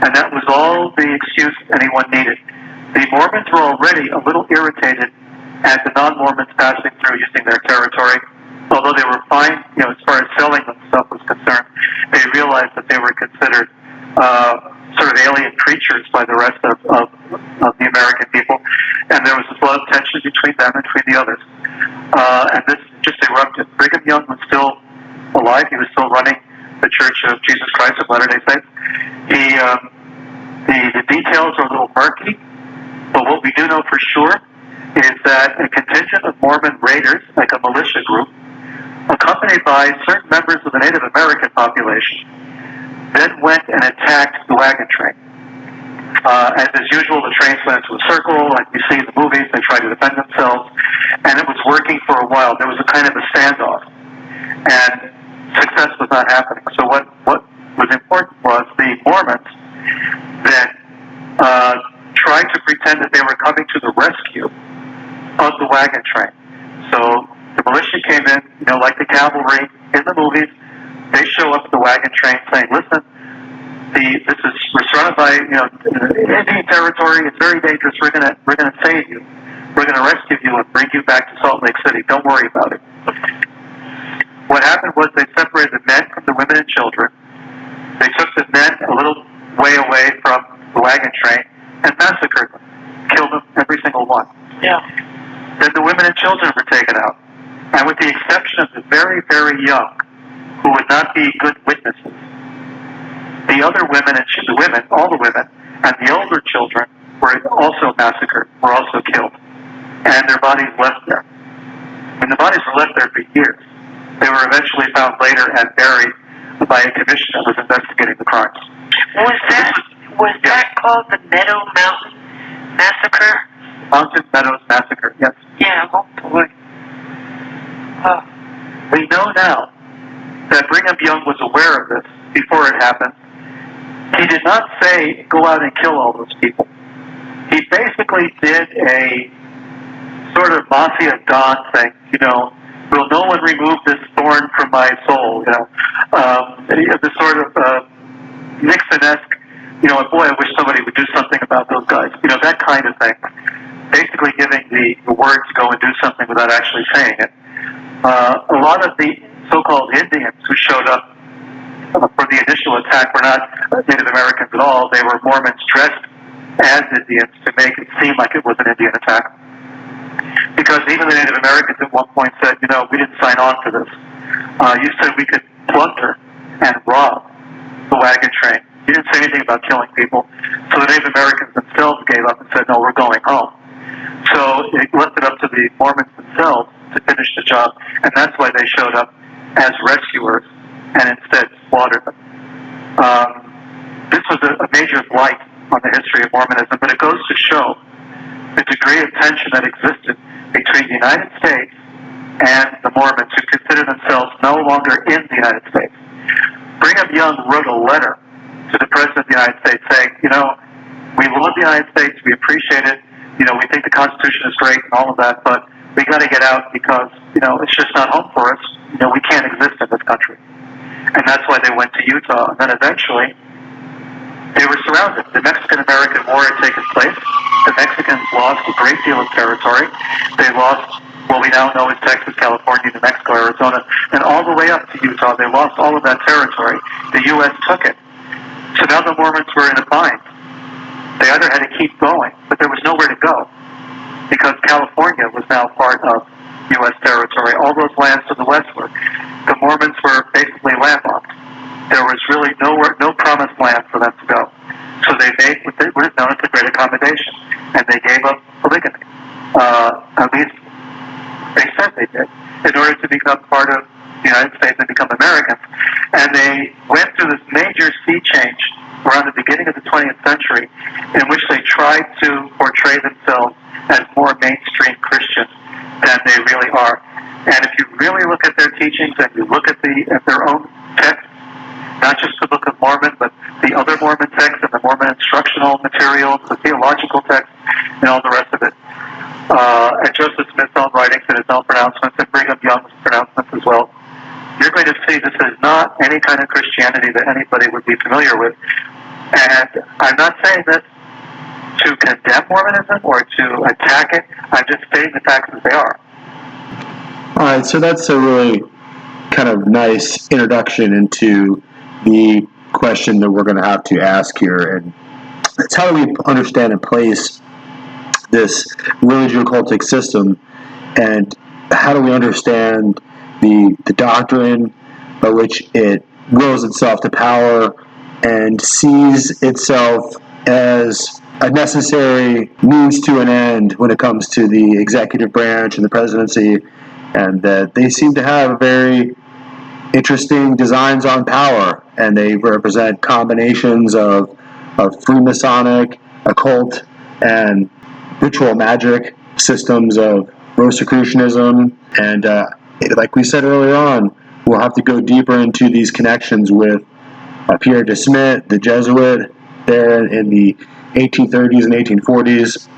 And that was all the excuse anyone needed. The Mormons were already a little irritated at the non-Mormons passing through using their territory. Although they were fine, as far as selling them stuff was concerned, they realized that they were considered sort of alien creatures by the rest of the American people, and there was a lot of tension between them and between the others. And this just erupted. Brigham Young was still alive. He was still running the Church of Jesus Christ of Latter-day Saints. The details are a little murky, but what we do know for sure is that a contingent of Mormon raiders, like a militia group, accompanied by certain members of the Native American population, then went and attacked the wagon train. As is usual, the trains went into a circle, like you see in the movies. They tried to defend themselves, and it was working for a while. There was a kind of a standoff, and success was not happening. So what was important was the Mormons then tried to pretend that they were coming to the rescue of the wagon train. So the militia came in, like the cavalry in the movies. They show up at the wagon train saying, "Listen, we're surrounded by Indian territory. It's very dangerous. We're gonna save you. We're gonna rescue you and bring you back to Salt Lake City. Don't worry about it." What happened was they separated the men from the women and children. They took the men a little way away from the wagon train and massacred them, killed them, every single one. Yeah. Then the women and children were taken out, and with the exception of the very, very young, who would not be good witnesses, the other women and all the women, and the older children were also massacred, were also killed, and their bodies left there. And the bodies were left there for years. They were eventually found later and buried by a commission that was investigating the crimes. Was that called the Meadow Mountain Massacre? Mountain Meadows Massacre, yes. Yeah, oh boy. Oh. We know now that Brigham Young was aware of this before it happened. He did not say, go out and kill all those people. He basically did a sort of Mafia Don thing, will no one remove this thorn from my soul, the sort of Nixon-esque, boy, I wish somebody would do something about those guys, that kind of thing. Basically giving the word to go and do something without actually saying it. A lot of the so-called Indians who showed up for the initial attack were not Native Americans at all. They were Mormons dressed as Indians to make it seem like it was an Indian attack. Because even the Native Americans at one point said, we didn't sign on for this. You said we could plunder and rob the wagon train. He didn't say anything about killing people. So the Native Americans themselves gave up and said, no, we're going home. So it left it up to the Mormons themselves to finish the job, and that's why they showed up as rescuers and instead slaughtered them. This was a major blight on the history of Mormonism, but it goes to show the degree of tension that existed between the United States and the Mormons, who consider themselves no longer in the United States. Brigham Young wrote a letter to the President of the United States saying, we love the United States, we appreciate it, we think the Constitution is great and all of that, but we got to get out because, it's just not home for us. We can't exist in this country. And that's why they went to Utah. And then eventually, they were surrounded. The Mexican-American War had taken place. The Mexicans lost a great deal of territory. They lost what we now know as Texas, California, New Mexico, Arizona, and all the way up to Utah. They lost all of that territory. The U.S. took it. So now the Mormons were in a bind. They either had to keep going, but there was nowhere to go because California was now part of U.S. territory. All those lands to the westward, the Mormons were basically landlocked. There was really no promised land for them to go. So they made what is known as the Great Accommodation, and they gave up polygamy. At least they said they did, in order to become part of the United States and become Americans. And they went through this major sea change around the beginning of the 20th century, in which they tried to portray themselves as more mainstream Christians than they really are. And if you really look at their teachings and you look at their own texts, not just the Book of Mormon, but the other Mormon texts and the Mormon instructional materials, the theological texts, and all the rest of it, and Joseph Smith's own writings and his own pronouncements, and Brigham Young's pronouncements as well, you're going to see this is not any kind of Christianity that anybody would be familiar with. And I'm not saying this to condemn Mormonism or to attack it. I'm just stating the facts as they are. All right, so that's a really kind of nice introduction into the question that we're going to have to ask here, and it's how do we understand and place this religious occultic system, and how do we understand the doctrine by which it wills itself to power and sees itself as a necessary means to an end when it comes to the executive branch and the presidency, and that they seem to have very interesting designs on power, and they represent combinations of Freemasonic, occult, and ritual magic systems of Rosicrucianism, and like we said earlier on, we'll have to go deeper into these connections with Pierre De Smet, the Jesuit, there in the 1830s and 1840s,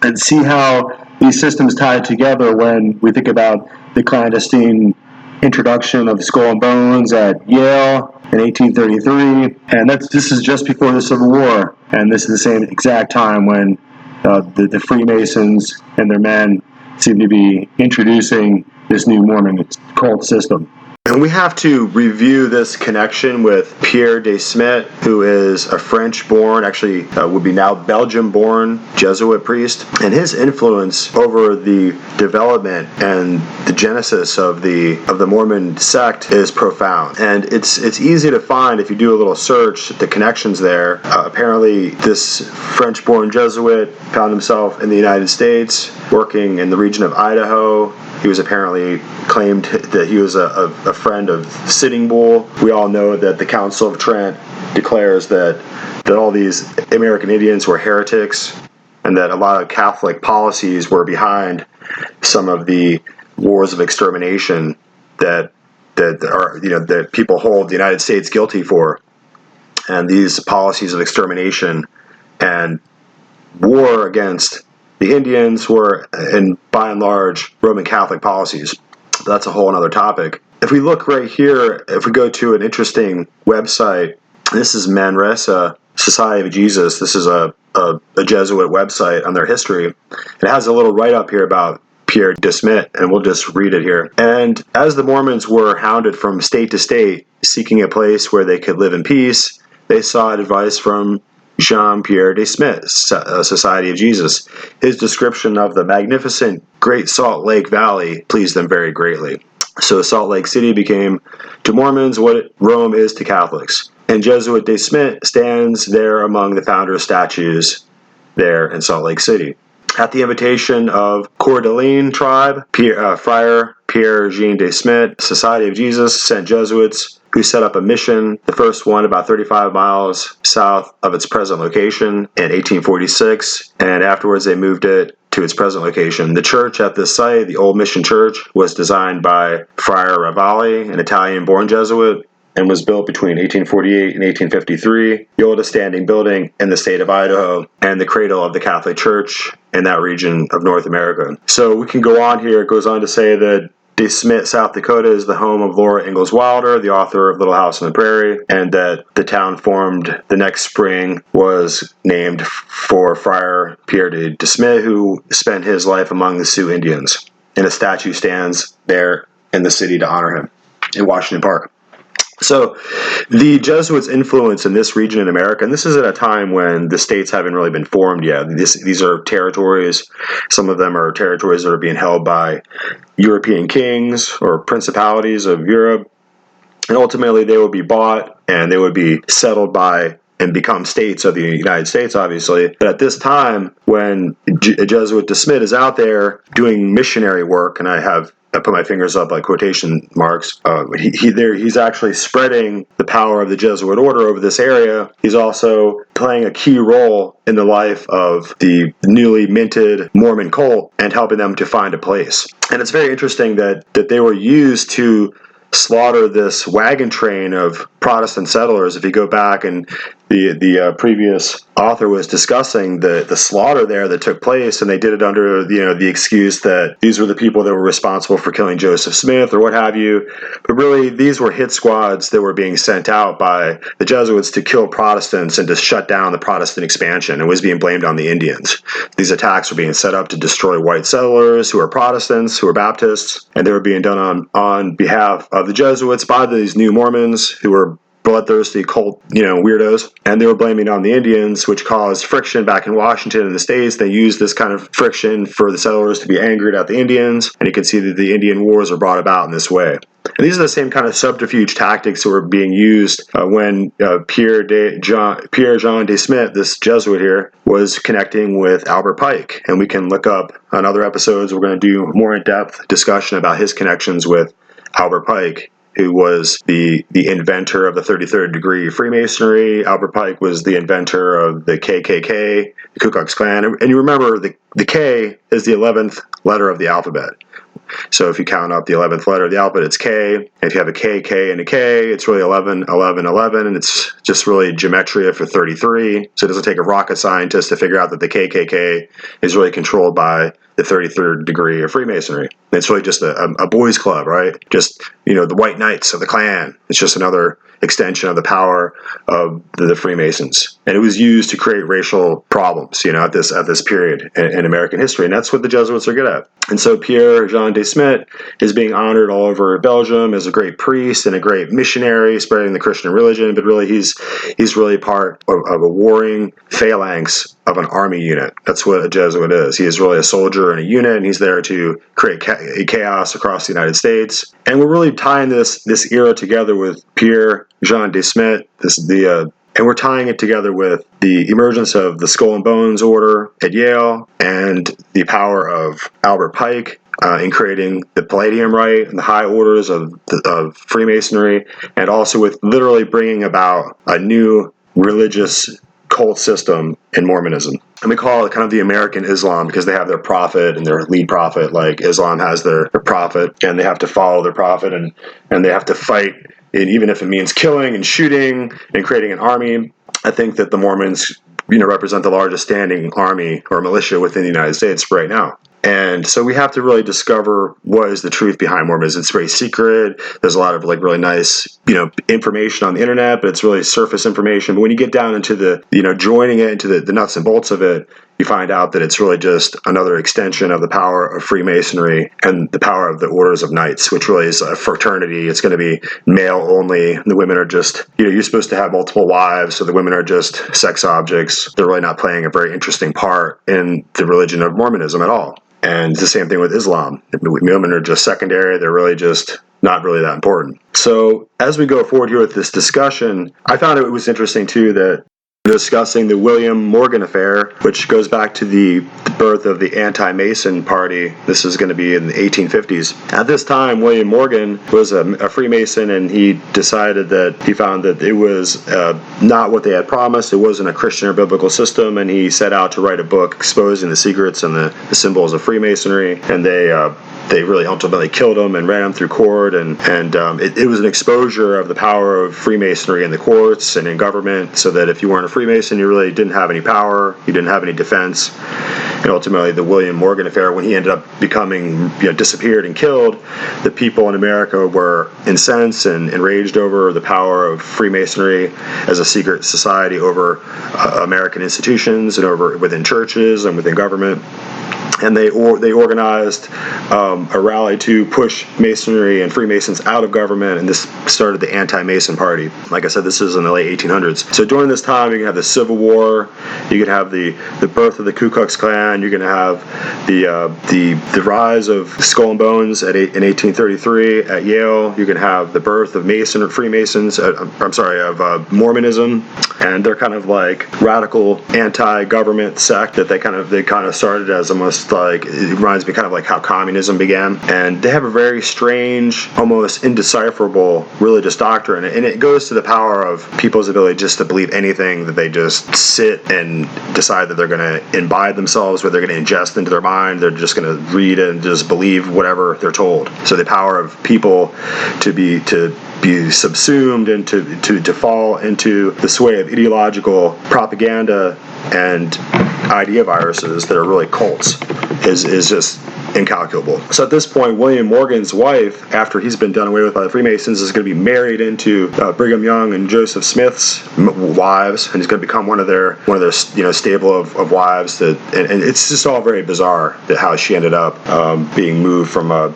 and see how these systems tied together when we think about the clandestine introduction of Skull and Bones at Yale in 1833, and this is just before the Civil War, and this is the same exact time when the Freemasons and their men seem to be introducing this new Mormon cult system. And we have to review this connection with Pierre De Smet, who is a French-born, actually would be now Belgium-born Jesuit priest, and his influence over the development and the genesis of the Mormon sect is profound. And it's easy to find if you do a little search the connections there. Apparently, this French-born Jesuit found himself in the United States, working in the region of Idaho. He was apparently claimed that he was a friend of Sitting Bull. We all know that the Council of Trent declares that all these American Indians were heretics, and that a lot of Catholic policies were behind some of the wars of extermination that people hold the United States guilty for. And these policies of extermination and war against the Indians were, by and large, Roman Catholic policies. That's a whole other topic. If we look right here, if we go to an interesting website, this is Manresa Society of Jesus. This is a Jesuit website on their history. It has a little write-up here about Pierre De Smet, and we'll just read it here. And as the Mormons were hounded from state to state, seeking a place where they could live in peace, they sought advice from Jean-Pierre De Smet, Society of Jesus. His description of the magnificent Great Salt Lake Valley pleased them very greatly. So Salt Lake City became to Mormons what Rome is to Catholics. And Jesuit De Smet stands there among the founder statues there in Salt Lake City. At the invitation of Coeur d'Alene tribe, Friar Pierre De Smet, Society of Jesus, sent Jesuits who set up a mission, the first one about 35 miles south of its present location in 1846, and afterwards they moved it to its present location. The church at this site, the Old Mission Church, was designed by Friar Ravalli, an Italian-born Jesuit, and was built between 1848 and 1853, the oldest standing building in the state of Idaho, and the cradle of the Catholic Church in that region of North America. So we can go on here. It goes on to say that De Smet, South Dakota, is the home of Laura Ingalls Wilder, the author of Little House on the Prairie, and that the town formed the next spring was named for Friar Pierre De Smet, who spent his life among the Sioux Indians. And a statue stands there in the city to honor him in Washington Park. So the Jesuits' influence in this region in America, and this is at a time when the states haven't really been formed yet. These are territories. Some of them are territories that are being held by European kings or principalities of Europe. And ultimately they would be bought and they would be settled by and become states of the United States, obviously. But at this time, when Jesuit De Smet is out there doing missionary work, and I put my fingers up like quotation marks. He's actually spreading the power of the Jesuit order over this area. He's also playing a key role in the life of the newly minted Mormon cult and helping them to find a place. And it's very interesting that they were used to slaughter this wagon train of Protestant settlers. If you go back and the previous author was discussing the slaughter there that took place, and they did it under the excuse that these were the people that were responsible for killing Joseph Smith or what have you. But really, these were hit squads that were being sent out by the Jesuits to kill Protestants and to shut down the Protestant expansion, and was being blamed on the Indians. These attacks were being set up to destroy white settlers who were Protestants, who were Baptists, and they were being done on behalf of the Jesuits by these new Mormons who were bloodthirsty cult, weirdos, and they were blaming it on the Indians, which caused friction back in Washington and the States. They used this kind of friction for the settlers to be angered at the Indians, and you can see that the Indian Wars are brought about in this way. And these are the same kind of subterfuge tactics that were being used when Pierre Jean De Smet, this Jesuit here, was connecting with Albert Pike. And we can look up on other episodes. We're going to do more in-depth discussion about his connections with Albert Pike, who was the inventor of the 33rd degree Freemasonry. Albert Pike was the inventor of the KKK, the Ku Klux Klan. And you remember the K is the 11th letter of the alphabet. So if you count up the 11th letter of the alphabet, it's K. And if you have a K, K, and a K, it's really 11, 11, 11, and it's just really gematria for 33. So it doesn't take a rocket scientist to figure out that the KKK is really controlled by the 33rd degree of Freemasonry. It's really just a boys' club, right? Just, the White Knights of the Klan. It's just another extension of the power of the Freemasons. And it was used to create racial problems, at this period in American history. And that's what the Jesuits are good at. And so Pierre Jean De Smet is being honored all over Belgium as a great priest and a great missionary spreading the Christian religion. But really, he's really part of a warring phalanx of an army unit. That's what a Jesuit is. He is really a soldier in a unit, and he's there to create chaos across the United States. And we're really tying this era together with Pierre Jean De Smet, and we're tying it together with the emergence of the Skull and Bones Order at Yale and the power of Albert Pike in creating the Palladium Rite and the high orders of Freemasonry, and also with literally bringing about a new religious cult system in Mormonism. And we call it kind of the American Islam because they have their prophet and their lead prophet, like Islam has their prophet, and they have to follow their prophet, and they have to fight, and even if it means killing and shooting and creating an army. I think that the Mormons, represent the largest standing army or militia within the United States right now. And so we have to really discover what is the truth behind Mormonism. It's very secret. There's a lot of really nice, information on the internet, but it's really surface information. But when you get down into the, joining it into the nuts and bolts of it, you find out that it's really just another extension of the power of Freemasonry and the power of the Orders of Knights, which really is a fraternity. It's going to be male only. The women are just, you're supposed to have multiple wives, so the women are just sex objects. They're really not playing a very interesting part in the religion of Mormonism at all. And it's the same thing with Islam. Women are just secondary. They're really just not really that important. So as we go forward here with this discussion, I found it was interesting too that discussing the William Morgan affair, which goes back to the birth of the anti-Mason party. This is going to be in the 1850s. At this time, William Morgan was a Freemason, and he decided that he found that it was not what they had promised. It wasn't a Christian or biblical system, and he set out to write a book exposing the secrets and the symbols of Freemasonry, and they really ultimately killed him and ran him through court, and it was an exposure of the power of Freemasonry in the courts and in government, so that if you weren't a Freemason, you really didn't have any power, you didn't have any defense. And ultimately, the William Morgan affair, when he ended up becoming, disappeared and killed, the people in America were incensed and enraged over the power of Freemasonry as a secret society over American institutions and over within churches and within government. And they organized a rally to push Masonry and Freemasons out of government, and this started the anti-Mason party. Like I said, this is in the late 1800s. So during this time, you can have the Civil War, you can have the birth of the Ku Klux Klan, you're going to have the rise of Skull and Bones in 1833 at Yale. You can have the birth of Freemasons. Of Mormonism, and they're kind of like radical anti-government sect that they kind of started as almost like, it reminds me kind of like how communism began, and they have a very strange, almost indecipherable religious doctrine, and it goes to the power of people's ability just to believe anything that they just sit and decide that they're going to imbibe themselves, where they're going to ingest into their mind. They're just going to read and just believe whatever they're told. So the power of people to be subsumed and to fall into the sway of ideological propaganda and idea viruses that are really cults is just incalculable. So at this point, William Morgan's wife, after he's been done away with by the Freemasons, is going to be married into Brigham Young and Joseph Smith's wives, and he's going to become one of their stable of wives. And it's just all very bizarre that how she ended up being moved from a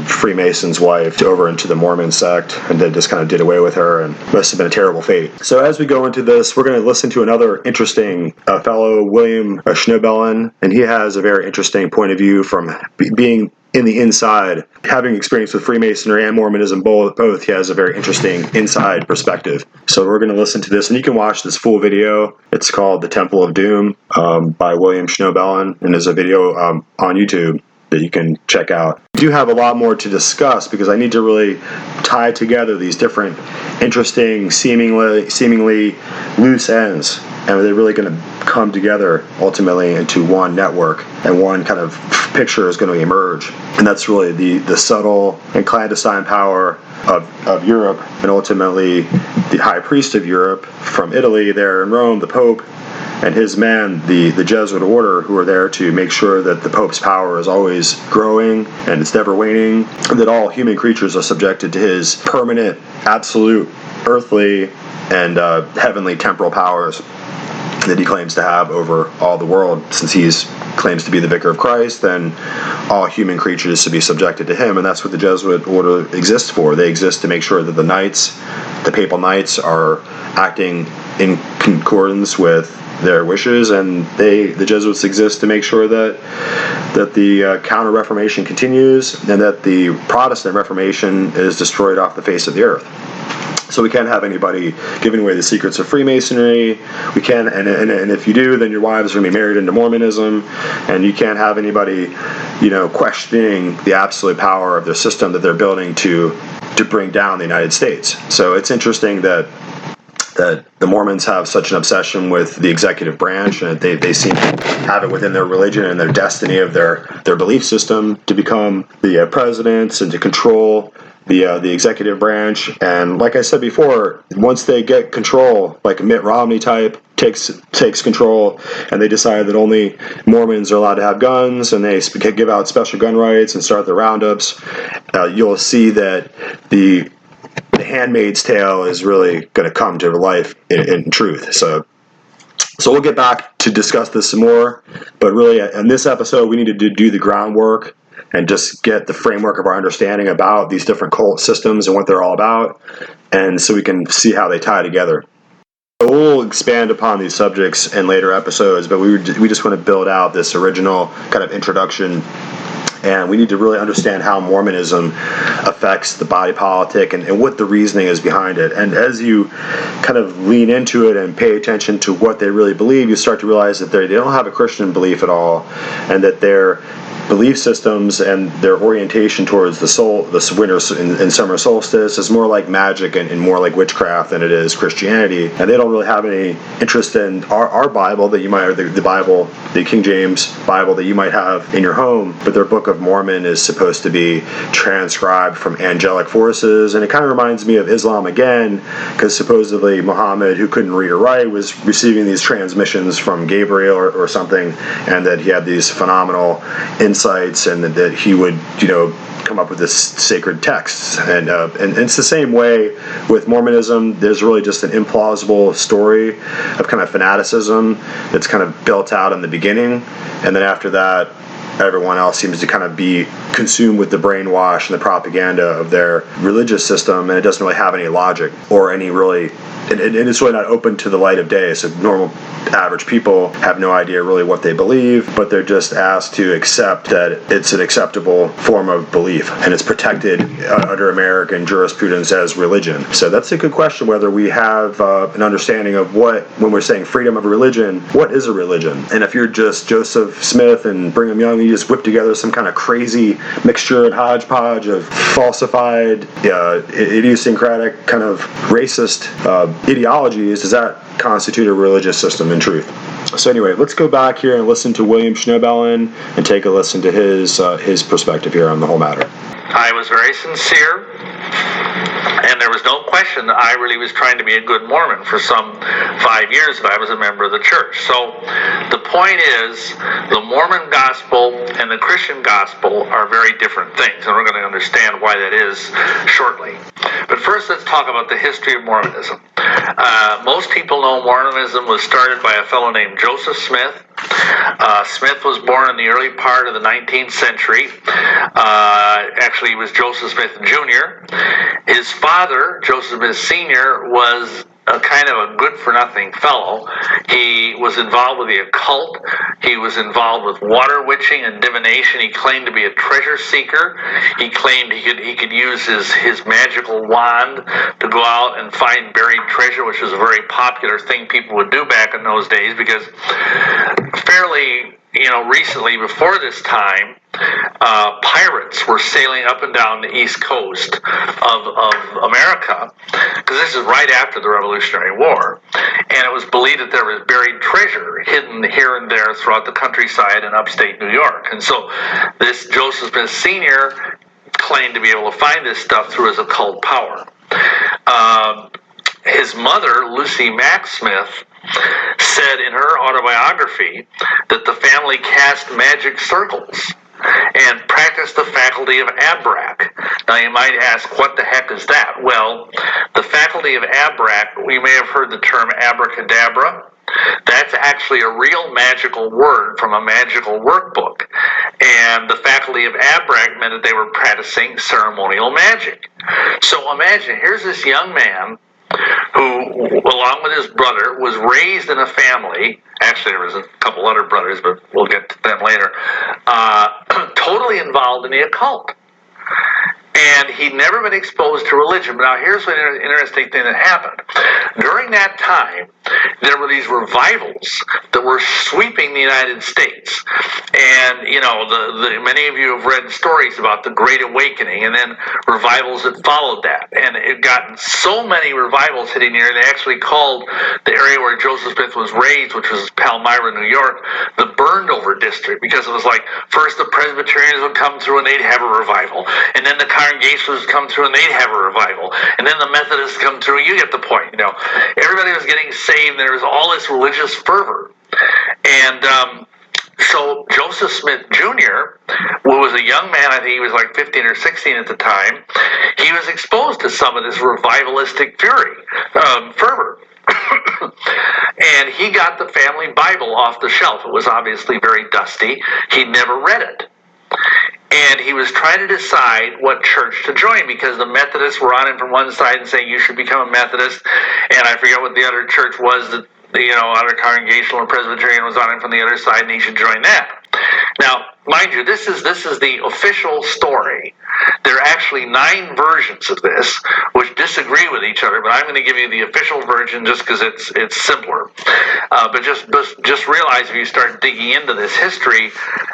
Freemason's wife over into the Mormon sect, and they just kind of did away with her, and must have been a terrible fate. So as we go into this, we're going to listen to another interesting fellow, William Schnobelen, and he has a very interesting point of view from being in the inside, having experience with Freemasonry and Mormonism both. He has a very interesting inside perspective. So we're going to listen to this, and you can watch this full video. It's called The Temple of Doom by William Schnobelen, and there's a video on YouTube that you can check out. I do have a lot more to discuss because I need to really tie together these different interesting, seemingly loose ends, and they're really going to come together ultimately into one network, and one kind of picture is going to emerge. And that's really the subtle and clandestine power of Europe, and ultimately the high priest of Europe from Italy there in Rome, the Pope, and his men, the Jesuit order, who are there to make sure that the Pope's power is always growing and it's never waning, and that all human creatures are subjected to his permanent, absolute, earthly, and heavenly temporal powers that he claims to have over all the world. Since he claims to be the vicar of Christ, then all human creatures should be subjected to him, and that's what the Jesuit order exists for. They exist to make sure that the papal knights, are acting in concordance with their wishes, and the Jesuits exist to make sure that the Counter-Reformation continues, and that the Protestant Reformation is destroyed off the face of the earth. So we can't have anybody giving away the secrets of Freemasonry. We can, and if you do, then your wives are going to be married into Mormonism, and you can't have anybody, questioning the absolute power of their system that they're building to bring down the United States. So it's interesting that the Mormons have such an obsession with the executive branch, and they seem to have it within their religion and their destiny of their belief system to become the presidents and to control the executive branch. And like I said before, once they get control, like a Mitt Romney type takes control, and they decide that only Mormons are allowed to have guns, and they give out special gun rights and start the roundups, you'll see that the Handmaid's Tale is really going to come to life in truth. So we'll get back to discuss this some more, but really in this episode we need to do the groundwork and just get the framework of our understanding about these different cult systems and what they're all about, and so we can see how they tie together. We'll expand upon these subjects in later episodes, but we just want to build out this original kind of introduction And we need to really understand how Mormonism affects the body politic and what the reasoning is behind it. And as you kind of lean into it and pay attention to what they really believe, you start to realize that they don't have a Christian belief at all, and that their belief systems and their orientation towards the winter and summer solstice is more like magic and more like witchcraft than it is Christianity. And they don't really have any interest in our Bible that you might, or the Bible, the King James Bible that you might have in your home. But their Book of Mormon is supposed to be transcribed from angelic forces, and it kind of reminds me of Islam again, because supposedly Muhammad, who couldn't read or write, was receiving these transmissions from Gabriel or something, and that he had these phenomenal insights, and that he would, come up with this sacred text. And it's the same way with Mormonism. There's really just an implausible story of kind of fanaticism that's kind of built out in the beginning, and then after that, everyone else seems to kind of be consumed with the brainwash and the propaganda of their religious system, and it doesn't really have any logic or any really, and it's really not open to the light of day. So normal, average people have no idea really what they believe, but they're just asked to accept that it's an acceptable form of belief, and it's protected under American jurisprudence as religion. So that's a good question, whether we have an understanding of when we're saying freedom of religion, what is a religion? And if you're just Joseph Smith and Brigham Young, you just whip together some kind of crazy mixture and hodgepodge of falsified, idiosyncratic, kind of racist ideologies, does that constitute a religious system in truth? So anyway, let's go back here and listen to William Schnobelen and take a listen to his perspective here on the whole matter. I was very sincere, and there was no question that I really was trying to be a good Mormon for some 5 years that I was a member of the church. So the point is, the Mormon gospel and the Christian gospel are very different things, and we're going to understand why that is shortly. But first, let's talk about the history of Mormonism. Most people know Mormonism was started by a fellow named Joseph Smith. Smith was born in the early part of the 19th century. Actually, he was Joseph Smith Jr. His father, Joseph Smith Sr., was a kind of a good-for-nothing fellow. He was involved with the occult. He was involved with water witching and divination. He claimed to be a treasure seeker. He claimed he could use his magical wand to go out and find buried treasure, which was a very popular thing people would do back in those days, because fairly recently, before this time, pirates were sailing up and down the east coast of America, because this is right after the Revolutionary War, and it was believed that there was buried treasure hidden here and there throughout the countryside in upstate New York. And so this Joseph Smith Sr. claimed to be able to find this stuff through his occult power. His mother, Lucy Mack Smith, said in her autobiography that the family cast magic circles and practiced the faculty of abrac. Now you might ask, what the heck is that? Well, the faculty of abrac, we may have heard the term abracadabra. That's actually a real magical word from a magical workbook. And the faculty of abrac meant that they were practicing ceremonial magic. So imagine, here's this young man who, along with his brother, was raised in a family. Actually, there was a couple other brothers, but we'll get to them later. Totally involved in the occult. And he'd never been exposed to religion. But now here's an interesting thing that happened. During that time, there were these revivals that were sweeping the United States. And, many of you have read stories about the Great Awakening and then revivals that followed that. And it got so many revivals hitting here, they actually called the area where Joseph Smith was raised, which was Palmyra, New York, the burned over district, because it was like, first the Presbyterians would come through and they'd have a revival. And then the Congregationalists would come through and they'd have a revival. And then the Methodists come through, you get the point, Everybody was getting saved, and there was all this religious fervor. And so Joseph Smith Jr., who was a young man, I think he was like 15 or 16 at the time, he was exposed to some of this revivalistic fervor. And he got the family Bible off the shelf. It was obviously very dusty. He'd never read it. And he was trying to decide what church to join, because the Methodists were on him from one side and saying, you should become a Methodist. And I forget what the other church was that, either Congregational or Presbyterian was on him from the other side, and he should join that. Now, mind you, this is the official story. There are actually 9 versions of this, which disagree with each other, but I'm going to give you the official version just because it's simpler. But just realize if you start digging into this history,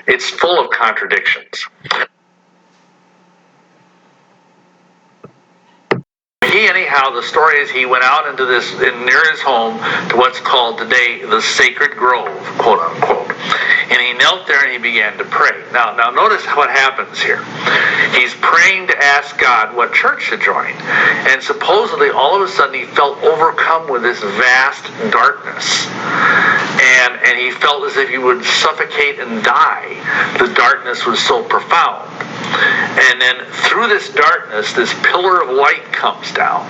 it's full of contradictions. Anyhow, the story is he went out into this, near his home, to what's called today the Sacred Grove, quote unquote. And he knelt there and he began to pray. Now notice what happens here. He's praying to ask God what church to join. And supposedly, all of a sudden, he felt overcome with this vast darkness. And he felt as if he would suffocate and die. The darkness was so profound. And then through this darkness, this pillar of light comes down.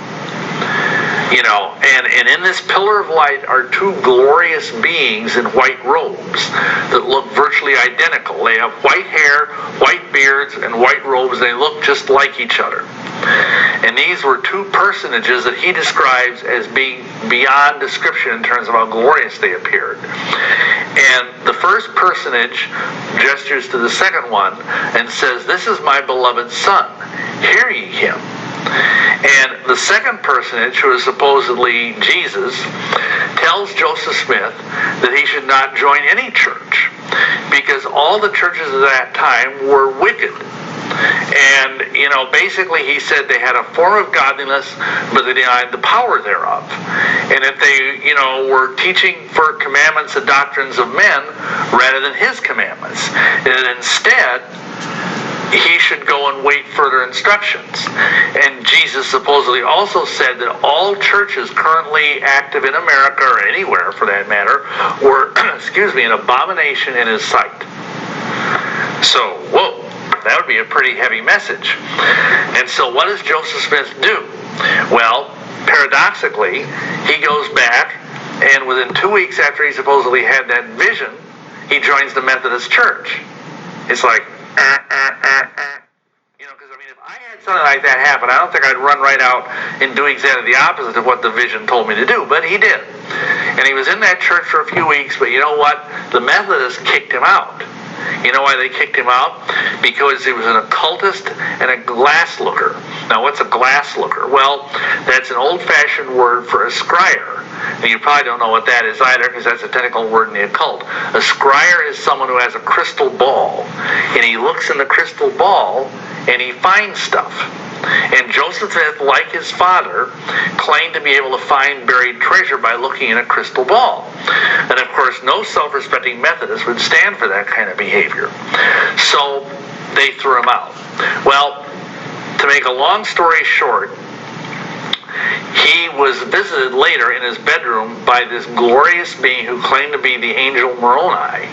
And in this pillar of light are 2 glorious beings in white robes that look virtually identical. They have white hair, white beards, and white robes. They look just like each other. And these were 2 personages that he describes as being beyond description in terms of how glorious they appeared. And the first personage gestures to the second one and says, "This is my beloved son. Hear ye him." And the second personage, who is supposedly Jesus, tells Joseph Smith that he should not join any church because all the churches of that time were wicked. And, basically he said they had a form of godliness, but they denied the power thereof. And that they, were teaching for commandments and doctrines of men rather than his commandments. And instead, he should go and wait further instructions. And Jesus supposedly also said that all churches currently active in America, or anywhere for that matter, were, an abomination in his sight. So, whoa, that would be a pretty heavy message. And so what does Joseph Smith do? Well, paradoxically, he goes back, and within 2 weeks after he supposedly had that vision, he joins the Methodist Church. It's like, because if I had something like that happen, I don't think I'd run right out and do exactly the opposite of what the vision told me to do, but he did. And he was in that church for a few weeks, but you know what? The Methodists kicked him out. You know why they kicked him out? Because he was an occultist and a glass looker. Now, what's a glass looker? Well, that's an old-fashioned word for a scryer. And you probably don't know what that is either, because that's a technical word in the occult. A scryer is someone who has a crystal ball, and he looks in the crystal ball, and he finds stuff. And Joseph Smith, like his father, claimed to be able to find buried treasure by looking in a crystal ball. And of course, no self-respecting Methodist would stand for that kind of behavior. So they threw him out. Well, to make a long story short, he was visited later in his bedroom by this glorious being who claimed to be the angel Moroni.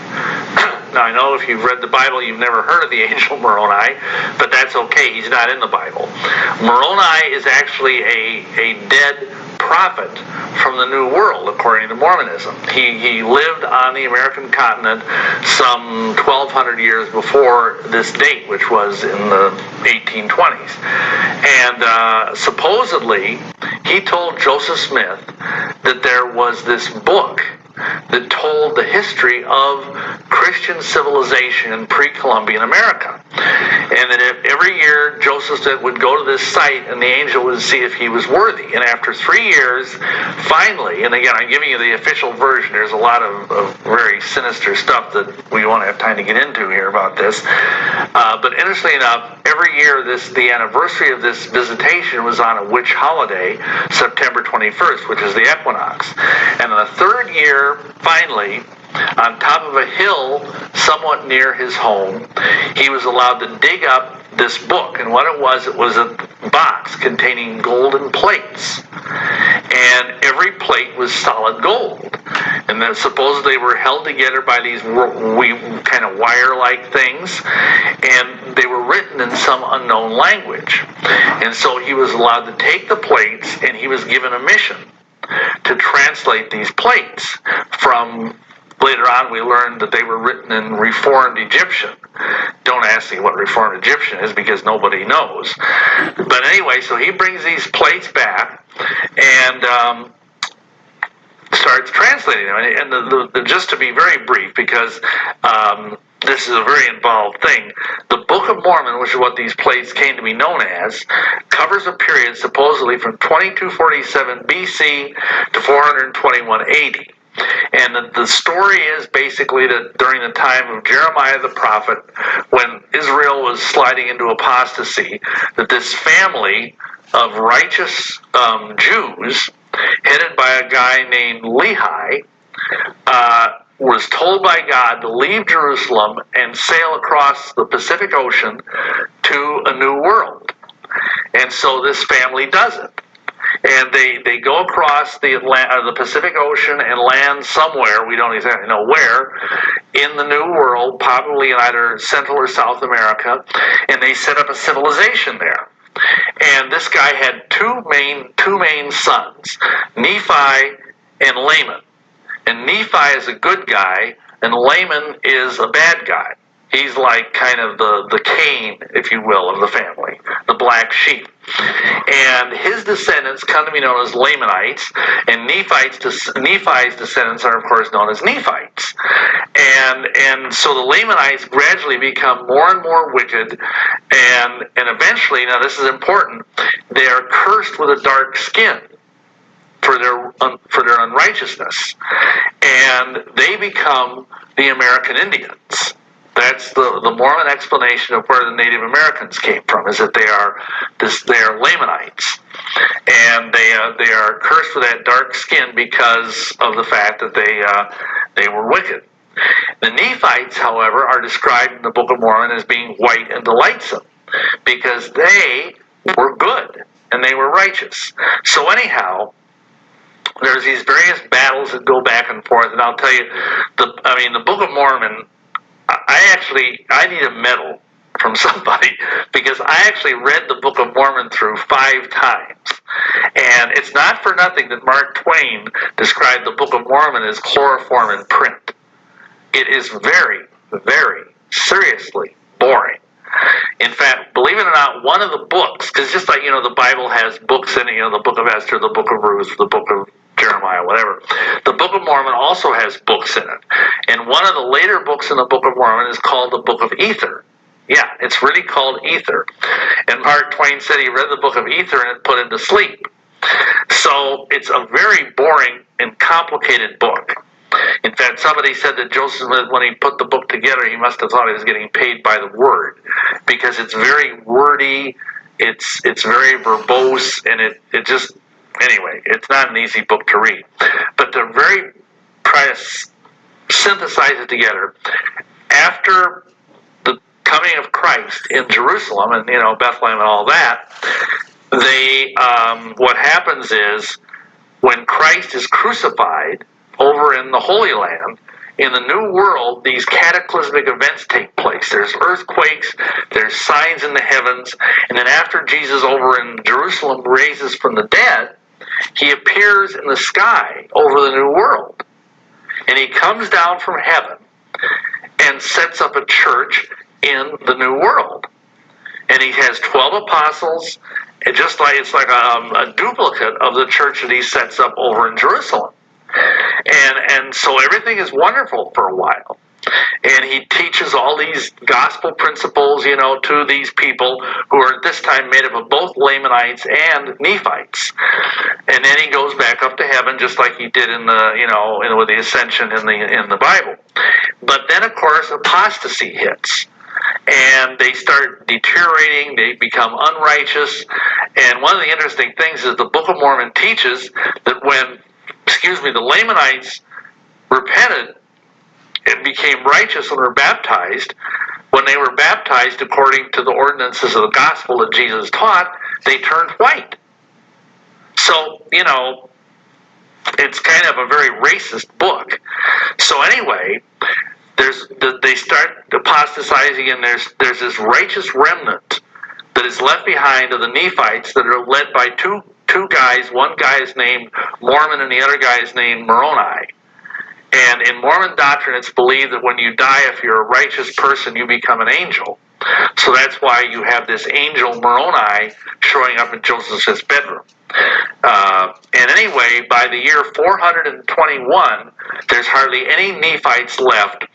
Now, I know if you've read the Bible, you've never heard of the angel Moroni, but that's okay. He's not in the Bible. Moroni is actually a dead prophet from the New World, according to Mormonism. He lived on the American continent some 1,200 years before this date, which was in the 1820s. And supposedly, he told Joseph Smith that there was this book that told the history of Christian civilization in pre-Columbian America. And that every year Joseph Smith would go to this site and the angel would see if he was worthy. And after 3 years, finally, and again, I'm giving you the official version, there's a lot of very sinister stuff that we won't have time to get into here about this. But interestingly enough, every year the anniversary of this visitation was on a witch holiday, September 21st, which is the equinox. And on the third year, finally, on top of a hill somewhat near his home, he was allowed to dig up this book. And what it was a box containing golden plates. And every plate was solid gold. And then supposedly they were held together by these kind of wire-like things. And they were written in some unknown language. And so he was allowed to take the plates, and he was given a mission to translate these plates from. Later on, we learned that they were written in Reformed Egyptian. Don't ask me what Reformed Egyptian is, because nobody knows. But anyway, so he brings these plates back and starts translating them. And just to be very brief, because this is a very involved thing. The Book of Mormon, which is what these plates came to be known as, covers a period supposedly from 2247 BC to 421 AD. And the story is basically that during the time of Jeremiah the prophet, when Israel was sliding into apostasy, that this family of righteous Jews, headed by a guy named Lehi, was told by God to leave Jerusalem and sail across the Pacific Ocean to a new world. And so this family does it. And they go across the Pacific Ocean and land somewhere, we don't exactly know where, in the New World, probably in either Central or South America, and they set up a civilization there. And this guy had two main sons, Nephi and Laman. And Nephi is a good guy, and Laman is a bad guy. He's like kind of the Cain, if you will, of the family, the black sheep. And his descendants come to be known as Lamanites, and Nephi's descendants are, of course, known as Nephites. And so the Lamanites gradually become more and more wicked, and eventually, now this is important, they are cursed with a dark skin for their unrighteousness, and they become the American Indians. That's the Mormon explanation of where the Native Americans came from, is that they are Lamanites, and they are cursed with that dark skin because of the fact that they were wicked. The Nephites, however, are described in the Book of Mormon as being white and delightsome because they were good and they were righteous. So anyhow, there's these various battles that go back and forth, and I'll tell you, the Book of Mormon, I need a medal from somebody because I actually read the Book of Mormon through 5 times. And it's not for nothing that Mark Twain described the Book of Mormon as chloroform in print. It is very, very seriously boring. In fact, believe it or not, one of the books, because just like, the Bible has books in it, the Book of Esther, the Book of Ruth, the Book of Jeremiah, whatever. The Book of Mormon also has books in it. And one of the later books in the Book of Mormon is called the Book of Ether. Yeah, it's really called Ether. And Mark Twain said he read the Book of Ether and it put him to sleep. So it's a very boring and complicated book. In fact, somebody said that Joseph, when he put the book together, he must have thought he was getting paid by the word, because it's very wordy, it's very verbose, and it just, anyway, it's not an easy book to read. But to very try to synthesize it together, after the coming of Christ in Jerusalem and, Bethlehem and all that, what happens is when Christ is crucified over in the Holy Land, in the New World, these cataclysmic events take place. There's earthquakes, there's signs in the heavens, and then after Jesus over in Jerusalem raises from the dead, he appears in the sky over the New World. And he comes down from heaven and sets up a church in the New World. And he has 12 apostles, and it's like a duplicate of the church that he sets up over in Jerusalem. And so everything is wonderful for a while. And he teaches all these gospel principles, to these people who are at this time made up of both Lamanites and Nephites. And then he goes back up to heaven, just like he did with the ascension in the Bible. But then, of course, apostasy hits. And they start deteriorating, they become unrighteous. And one of the interesting things is the Book of Mormon teaches that when the Lamanites repented and became righteous and were baptized, when they were baptized according to the ordinances of the gospel that Jesus taught, they turned white. So, it's kind of a very racist book. So anyway, they start apostatizing, and there's this righteous remnant that is left behind of the Nephites that are led by two guys. One guy is named Mormon and the other guy is named Moroni. And in Mormon doctrine, it's believed that when you die, if you're a righteous person, you become an angel. So that's why you have this angel Moroni showing up in Joseph Smith's bedroom. And anyway, by the year 421, there's hardly any Nephites left,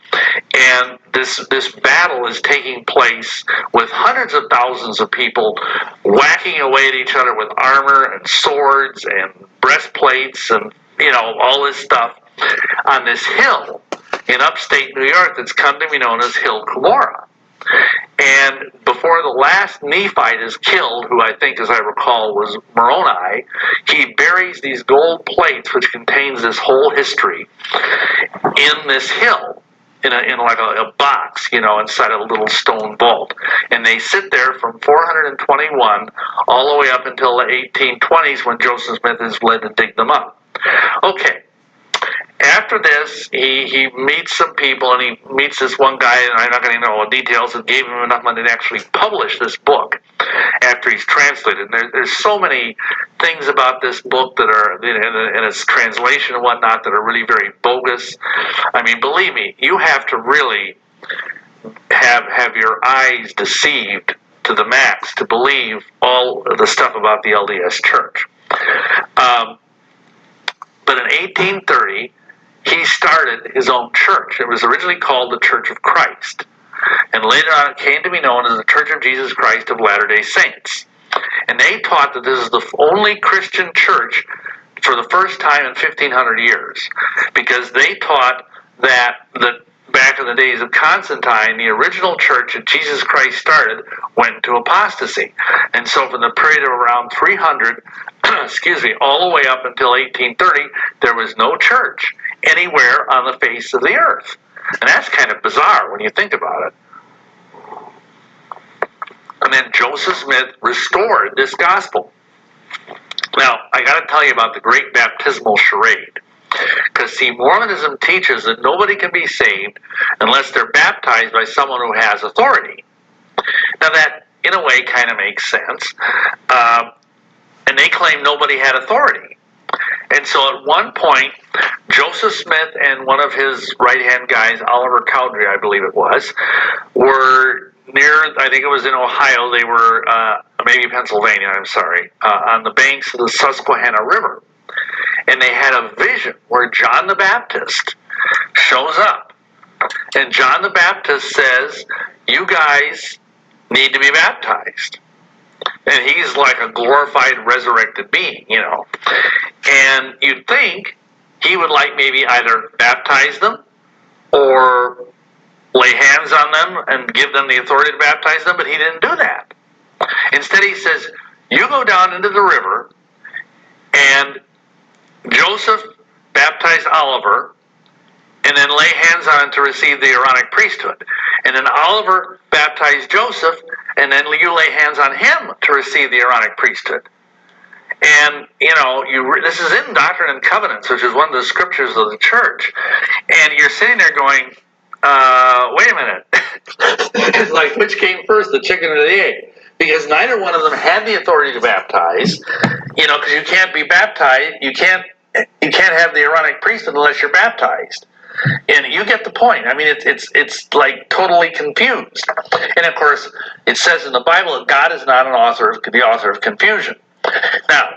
and this battle is taking place with hundreds of thousands of people whacking away at each other with armor and swords and breastplates and all this stuff on this hill in upstate New York that's come to be known as Hill Cumorah. And before the last Nephite is killed, who I think, as I recall, was Moroni, he buries these gold plates, which contains this whole history, in this hill, in like a box, inside a little stone vault. And they sit there from 421 all the way up until the 1820s, when Joseph Smith is led to dig them up. Okay. After this, he meets some people, and he meets this one guy, and I'm not going to know all the details, that gave him enough money to actually publish this book after he's translated. And there's so many things about this book that are, in its translation and whatnot, that are really very bogus. I mean, believe me, you have to really have your eyes deceived to the max to believe all the stuff about the LDS Church. But in 1830, he started his own church. It was originally called the Church of Christ. And later on, it came to be known as the Church of Jesus Christ of Latter-day Saints. And they taught that this is the only Christian church for the first time in 1,500 years. Because they taught that back in the days of Constantine, the original church that Jesus Christ started went into apostasy. And so from the period of around 300, all the way up until 1830, there was no church anywhere on the face of the earth. And that's kind of bizarre when you think about it. And then Joseph Smith restored this gospel. Now, I got to tell you about the great baptismal charade. Because, see, Mormonism teaches that nobody can be saved unless they're baptized by someone who has authority. Now, that, in a way, kind of makes sense. And they claim nobody had authority. And so at one point, Joseph Smith and one of his right-hand guys, Oliver Cowdery, I believe it was, were near, I think it was in Ohio, they were, maybe Pennsylvania, I'm sorry, on the banks of the Susquehanna River. And they had a vision where John the Baptist shows up. And John the Baptist says, you guys need to be baptized. And he's like a glorified, resurrected being, And you'd think he would maybe either baptize them or lay hands on them and give them the authority to baptize them, but he didn't do that. Instead, he says, you go down into the river, and Joseph baptized Oliver, and then lay hands on him to receive the Aaronic priesthood. And then Oliver baptized Joseph, and then you lay hands on him to receive the Aaronic priesthood. And, this is in Doctrine and Covenants, which is one of the scriptures of the church. And you're sitting there going, wait a minute. It's like, which came first, the chicken or the egg? Because neither one of them had the authority to baptize, because you can't be baptized, you can't have the Aaronic priesthood unless you're baptized. And you get the point. I mean, it's like totally confused. And of course, it says in the Bible that God is not the author of confusion. Now,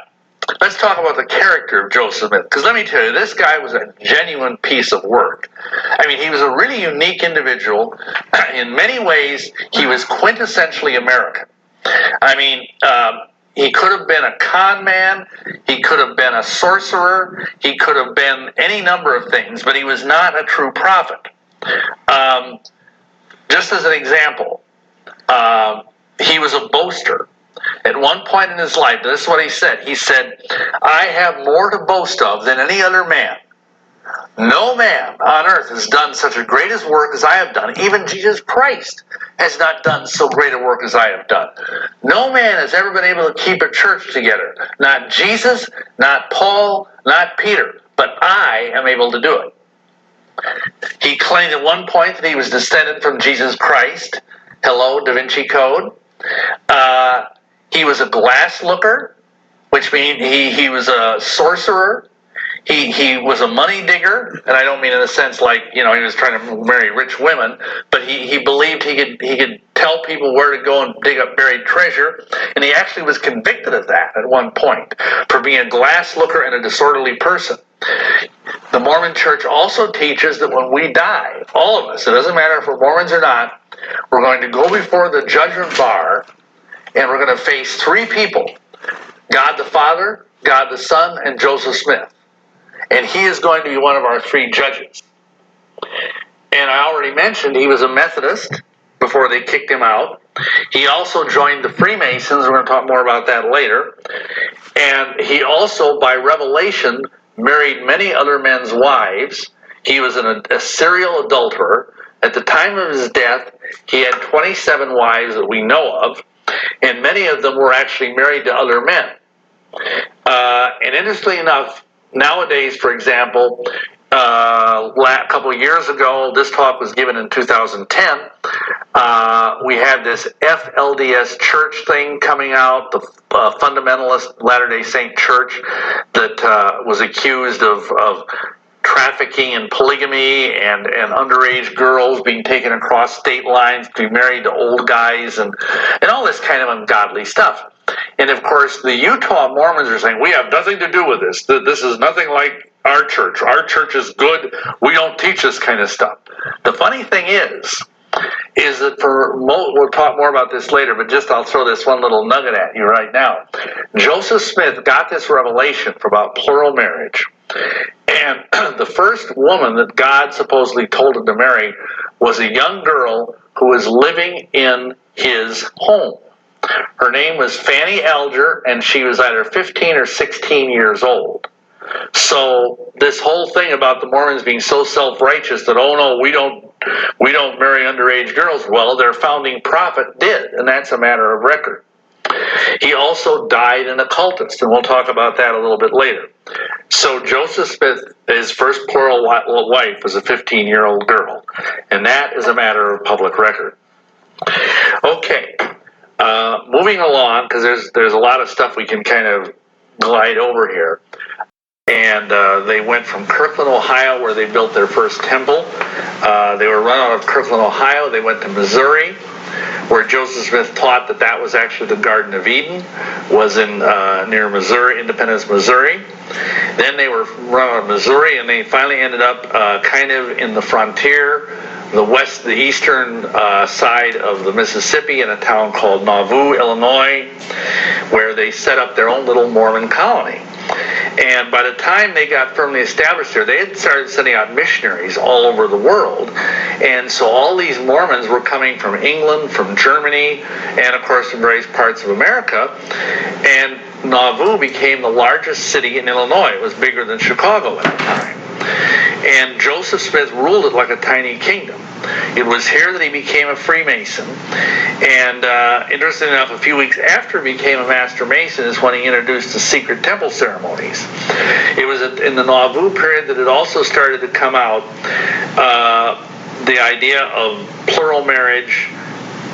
let's talk about the character of Joseph Smith. Because let me tell you, this guy was a genuine piece of work. I mean, he was a really unique individual. In many ways, he was quintessentially American. I mean, he could have been a con man, he could have been a sorcerer, he could have been any number of things, but he was not a true prophet. Just as an example, he was a boaster. At one point in his life, this is what he said. He said, I have more to boast of than any other man. No man on earth has done such a greatest work as I have done. Even Jesus Christ has not done so great a work as I have done. No man has ever been able to keep a church together. Not Jesus, not Paul, not Peter. But I am able to do it. He claimed at one point that he was descended from Jesus Christ. Hello, Da Vinci Code. He was a glass looker, which means he was a sorcerer. He was a money digger, and I don't mean in the sense like, he was trying to marry rich women, but he believed he could tell people where to go and dig up buried treasure, and he actually was convicted of that at one point for being a glass looker and a disorderly person. The Mormon Church also teaches that when we die, all of us, it doesn't matter if we're Mormons or not, we're going to go before the judgment bar, and we're going to face three people: God the Father, God the Son, and Joseph Smith. And he is going to be one of our three judges. And I already mentioned he was a Methodist before they kicked him out. He also joined the Freemasons. We're going to talk more about that later. And he also, by revelation, married many other men's wives. He was a serial adulterer. At the time of his death, he had 27 wives that we know of, and many of them were actually married to other men. And interestingly enough, nowadays, for example, a couple of years ago, this talk was given in 2010, we had this FLDS church thing coming out, the fundamentalist Latter-day Saint church that was accused of trafficking and polygamy and underage girls being taken across state lines to be married to old guys and all this kind of ungodly stuff. And of course, the Utah Mormons are saying, we have nothing to do with this. This is nothing like our church. Our church is good. We don't teach this kind of stuff. The funny thing is that we'll talk more about this later, but just I'll throw this one little nugget at you right now. Joseph Smith got this revelation about plural marriage. And the first woman that God supposedly told him to marry was a young girl who was living in his home. Her name was Fanny Alger, and she was either 15 or 16 years old. So this whole thing about the Mormons being so self-righteous that, oh no, we don't marry underage girls, well, their founding prophet did, and that's a matter of record. He also died an occultist, and we'll talk about that a little bit later. So Joseph Smith, his first plural wife was a 15-year-old girl, and that is a matter of public record. Okay. Moving along, because there's a lot of stuff we can kind of glide over here. And they went from Kirkland, Ohio, where they built their first temple. They were run out of Kirkland, Ohio. They went to Missouri, where Joseph Smith taught that was actually the Garden of Eden, was in near Missouri, Independence, Missouri. Then they were run out of Missouri, and they finally ended up kind of in the frontier, the eastern side of the Mississippi, in a town called Nauvoo, Illinois, where they set up their own little Mormon colony. And by the time they got firmly established there, they had started sending out missionaries all over the world. And so all these Mormons were coming from England, from Germany, and of course from various parts of America. And Nauvoo became the largest city in Illinois. It was bigger than Chicago at the time. And Joseph Smith ruled it like a tiny kingdom. It was here that he became a Freemason. And interestingly enough, a few weeks after he became a Master Mason is when he introduced the secret temple ceremonies. It was in the Nauvoo period that it also started to come out, the idea of plural marriage,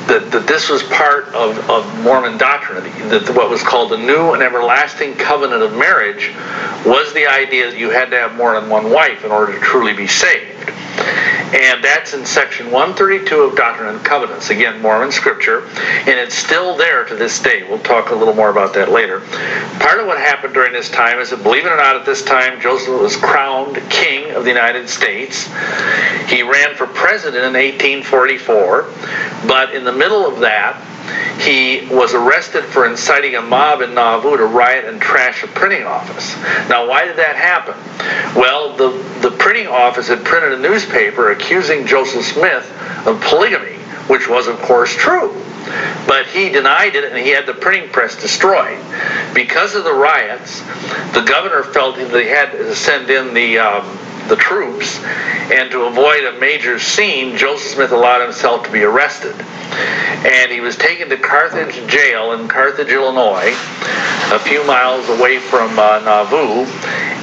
that this was part of Mormon doctrine, that what was called the New and Everlasting Covenant of Marriage was the idea that you had to have more than one wife in order to truly be saved. And that's in section 132 of Doctrine and Covenants, again, Mormon scripture, and it's still there to this day. We'll talk a little more about that later. Part of what happened during this time is that, believe it or not, at this time, Joseph was crowned King of the United States. He ran for president in 1844, but in the middle of that, he was arrested for inciting a mob in Nauvoo to riot and trash a printing office. Now, why did that happen? Well, the printing office had printed a newspaper accusing Joseph Smith of polygamy, which was, of course, true. But he denied it, and he had the printing press destroyed. Because of the riots, the governor felt that he had to send in the troops, and to avoid a major scene, Joseph Smith allowed himself to be arrested. And he was taken to Carthage jail in Carthage, Illinois, a few miles away from Nauvoo,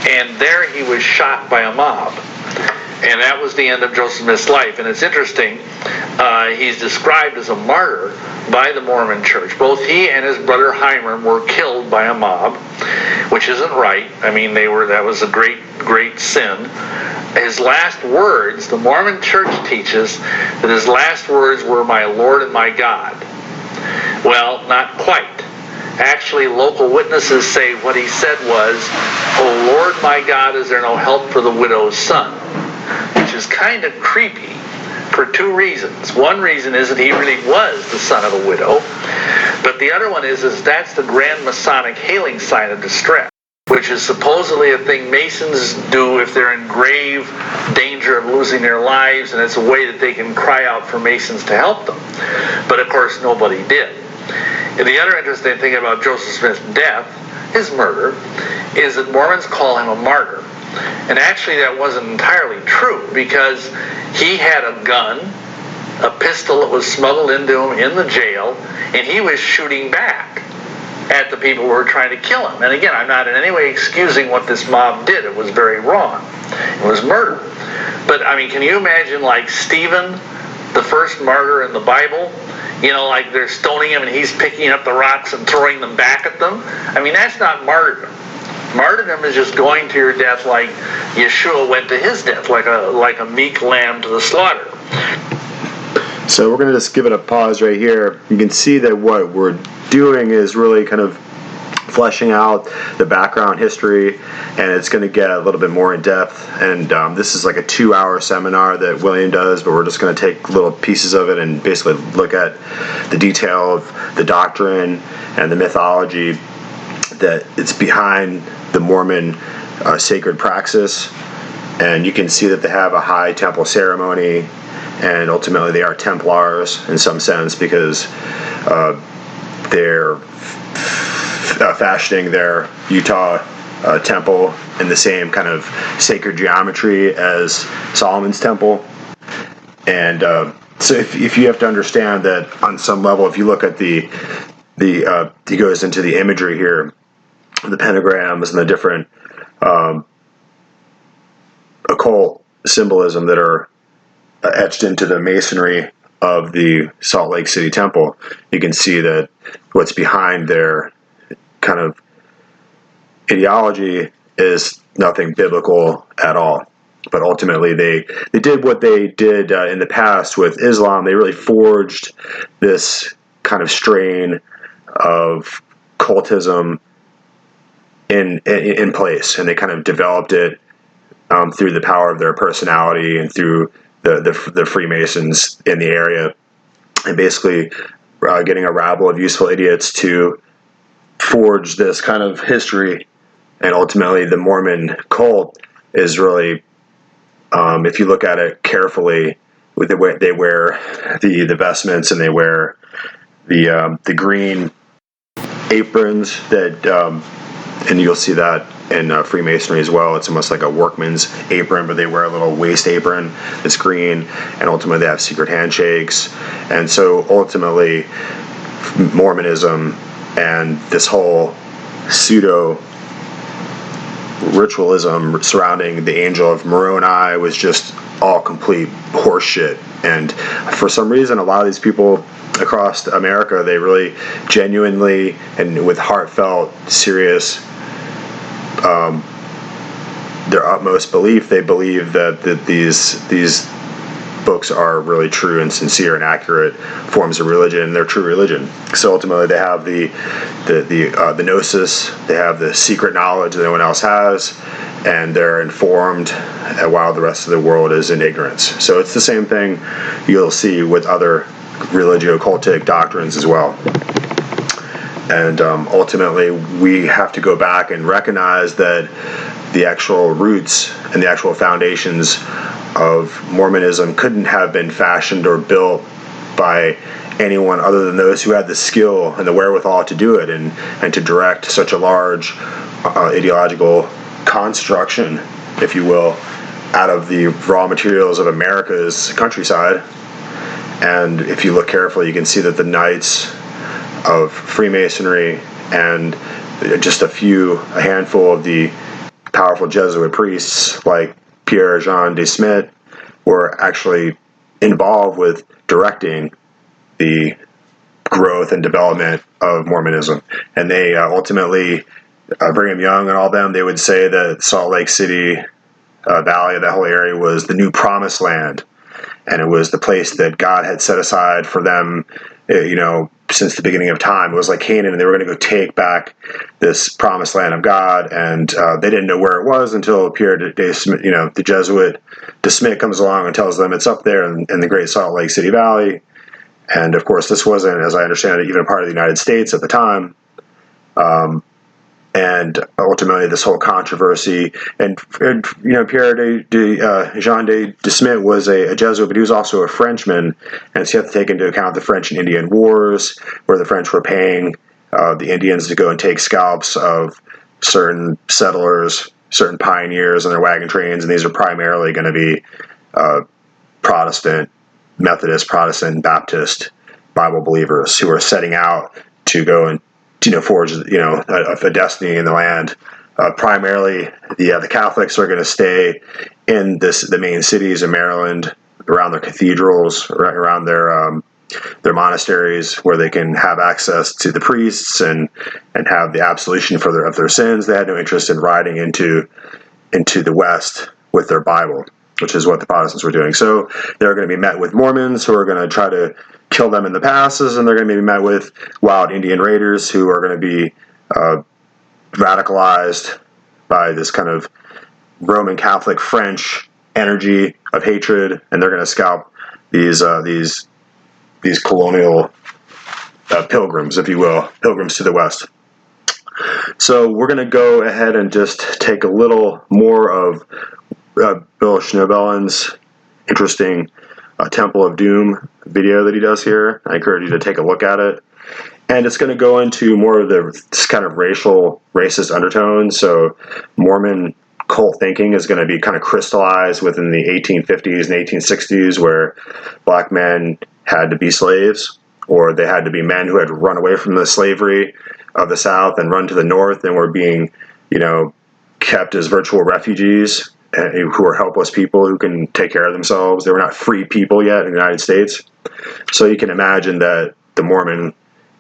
and there he was shot by a mob. And that was the end of Joseph Smith's life. And it's interesting, he's described as a martyr by the Mormon Church. Both he and his brother Hyman were killed by a mob. which isn't right. I mean, that was a great sin. His last words, the Mormon Church teaches that his last words were, "My Lord and my God." Well, not quite. Actually, local witnesses say what he said was, "O Lord my God, is there no help for the widow's son?" Which is kind of creepy for two reasons. One reason is that he really was the son of a widow. But the other one is that's the Grand Masonic hailing sign of distress, which is supposedly a thing Masons do if they're in grave danger of losing their lives, and it's a way that they can cry out for Masons to help them. But of course, nobody did. And the other interesting thing about Joseph Smith's death, his murder, is that Mormons call him a martyr. And actually that wasn't entirely true, because he had a gun, a pistol that was smuggled into him in the jail, and he was shooting back at the people who were trying to kill him. And again, I'm not in any way excusing what this mob did. It was very wrong. It was murder. But, I mean, can you imagine, like, Stephen, the first martyr in the Bible? You know, like they're stoning him and he's picking up the rocks and throwing them back at them? I mean, that's not martyrdom. Martyrdom is just going to your death like Yeshua went to his death, like a meek lamb to the slaughter. So we're going to just give it a pause right here. You can see that what we're doing is really kind of fleshing out the background history, and it's going to get a little bit more in depth. And this is like a 2-hour seminar that William does, but we're just going to take little pieces of it and basically look at the detail of the doctrine and the mythology that it's behind the Mormon sacred praxis. And you can see that they have a high temple ceremony, and ultimately they are Templars in some sense, because they're fashioning their Utah temple in the same kind of sacred geometry as Solomon's temple. And so if you have to understand that on some level, if you look at he goes into the imagery here, the pentagrams and the different occult symbolism that are etched into the masonry of the Salt Lake City temple, you can see that what's behind their kind of ideology is nothing biblical at all. But ultimately they did what they did in the past with Islam. They really forged this kind of strain of cultism in place, and they kind of developed it through the power of their personality and through the Freemasons in the area, and basically getting a rabble of useful idiots to forge this kind of history. And ultimately the Mormon cult is really, if you look at it carefully, with the way they wear the vestments, and they wear the green aprons that and you'll see that in Freemasonry as well. It's almost like a workman's apron, but they wear a little waist apron that's green, and ultimately they have secret handshakes. And so ultimately Mormonism and this whole pseudo ritualism surrounding the angel of Moroni was just all complete horseshit. And for some reason, a lot of these people across America, they really genuinely and with heartfelt, serious, their utmost belief, they believe that these books are really true and sincere and accurate forms of religion. They're true religion. So ultimately, they have the gnosis, they have the secret knowledge that no one else has, and they're informed while the rest of the world is in ignorance. So it's the same thing you'll see with other religio-cultic doctrines as well. And ultimately, we have to go back and recognize that the actual roots and the actual foundations of Mormonism couldn't have been fashioned or built by anyone other than those who had the skill and the wherewithal to do it, and to direct such a large ideological construction, if you will, out of the raw materials of America's countryside. And if you look carefully, you can see that the Knights of Freemasonry and just a handful of the powerful Jesuit priests like Pierre De Smet were actually involved with directing the growth and development of Mormonism. And they ultimately Brigham Young and all them, they would say that Salt Lake City Valley, that whole area, was the new promised land, and it was the place that God had set aside for them, since the beginning of time. It was like Canaan, and they were going to go take back this promised land of God, and they didn't know where it was until Pierre De Smet, the Jesuit De Smet, comes along and tells them it's up there in the Great Salt Lake City Valley. And of course, this wasn't, as I understand it, even a part of the United States at the time. And ultimately, this whole controversy, and Pierre Jean de Smet was a Jesuit, but he was also a Frenchman, and so you have to take into account the French and Indian Wars, where the French were paying the Indians to go and take scalps of certain settlers, certain pioneers on their wagon trains, and these are primarily going to be Protestant, Methodist, Protestant, Baptist, Bible believers who are setting out to go and forge a destiny in the land. Primarily, the Catholics are going to stay in the main cities of Maryland, around their cathedrals, around their monasteries, where they can have access to the priests and have the absolution of their sins. They had no interest in riding into the West with their Bible, which is what the Protestants were doing. So they're going to be met with Mormons who are going to try to kill them in the passes, and they're going to be met with wild Indian raiders who are going to be radicalized by this kind of Roman Catholic French energy of hatred, and they're going to scalp these colonial pilgrims, if you will, pilgrims to the West. So we're going to go ahead and just take a little more of Bill Schnoebellen's interesting Temple of Doom video that he does here. I encourage you to take a look at it. And it's going to go into more of this kind of racist undertones. So Mormon cult thinking is going to be kind of crystallized within the 1850s and 1860s, where black men had to be slaves, or they had to be men who had run away from the slavery of the South and run to the North and were being, kept as virtual refugees, who are helpless people who can take care of themselves. They were not free people yet in the United States. So you can imagine that the Mormon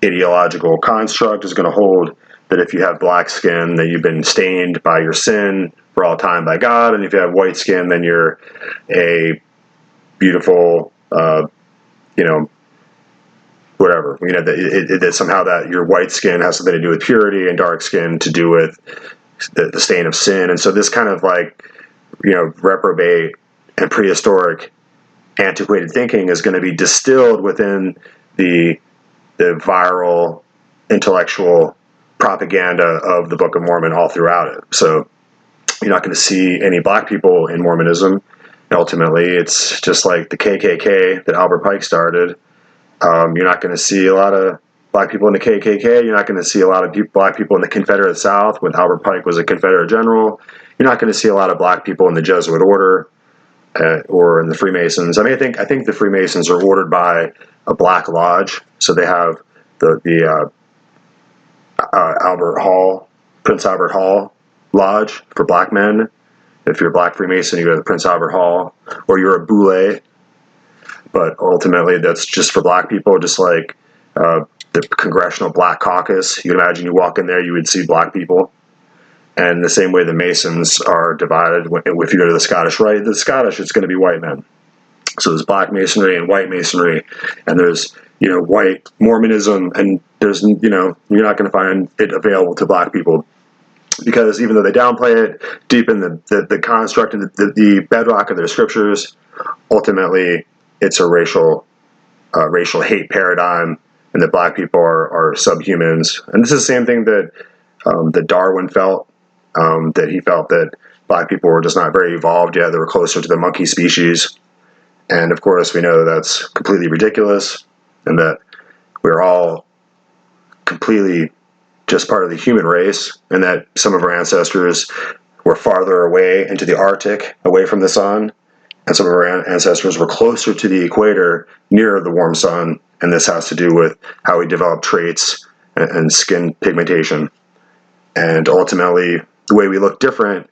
ideological construct is going to hold that if you have black skin, that you've been stained by your sin for all time by God, and if you have white skin, then you're a beautiful, whatever. That somehow that your white skin has something to do with purity, and dark skin to do with the stain of sin. And so this kind of reprobate and prehistoric antiquated thinking is going to be distilled within the viral intellectual propaganda of the Book of Mormon all throughout it. So you're not going to see any black people in Mormonism. Ultimately, it's just like the KKK that Albert Pike started. You're not going to see a lot of black people in the KKK. You're not going to see a lot of black people in the Confederate South when Albert Pike was a Confederate general. You're not going to see a lot of black people in the Jesuit order or in the Freemasons. I think the Freemasons are ordered by a black lodge, so they have the Prince Albert Hall Lodge for black men. If you're a black Freemason, you go to the Prince Albert Hall, or you're a boule. But ultimately, that's just for black people, just like the Congressional Black Caucus. You can imagine you walk in there, you would see black people. And the same way the Masons are divided, if you go to the Scottish Rite, the Scottish, it's going to be white men. So there's black Masonry and white Masonry, and there's, white Mormonism, and there's, you're not going to find it available to black people. Because even though they downplay it, deep in the construct and the bedrock of their scriptures, ultimately it's a racial hate paradigm, and that black people are subhumans. And this is the same thing that Darwin felt. That he felt that black people were just not very evolved yet. They were closer to the monkey species. And of course, we know that that's completely ridiculous, and that we're all completely just part of the human race, and that some of our ancestors were farther away into the Arctic, away from the sun, and some of our ancestors were closer to the equator, near the warm sun, and this has to do with how we develop traits and skin pigmentation. And ultimately, the way we look different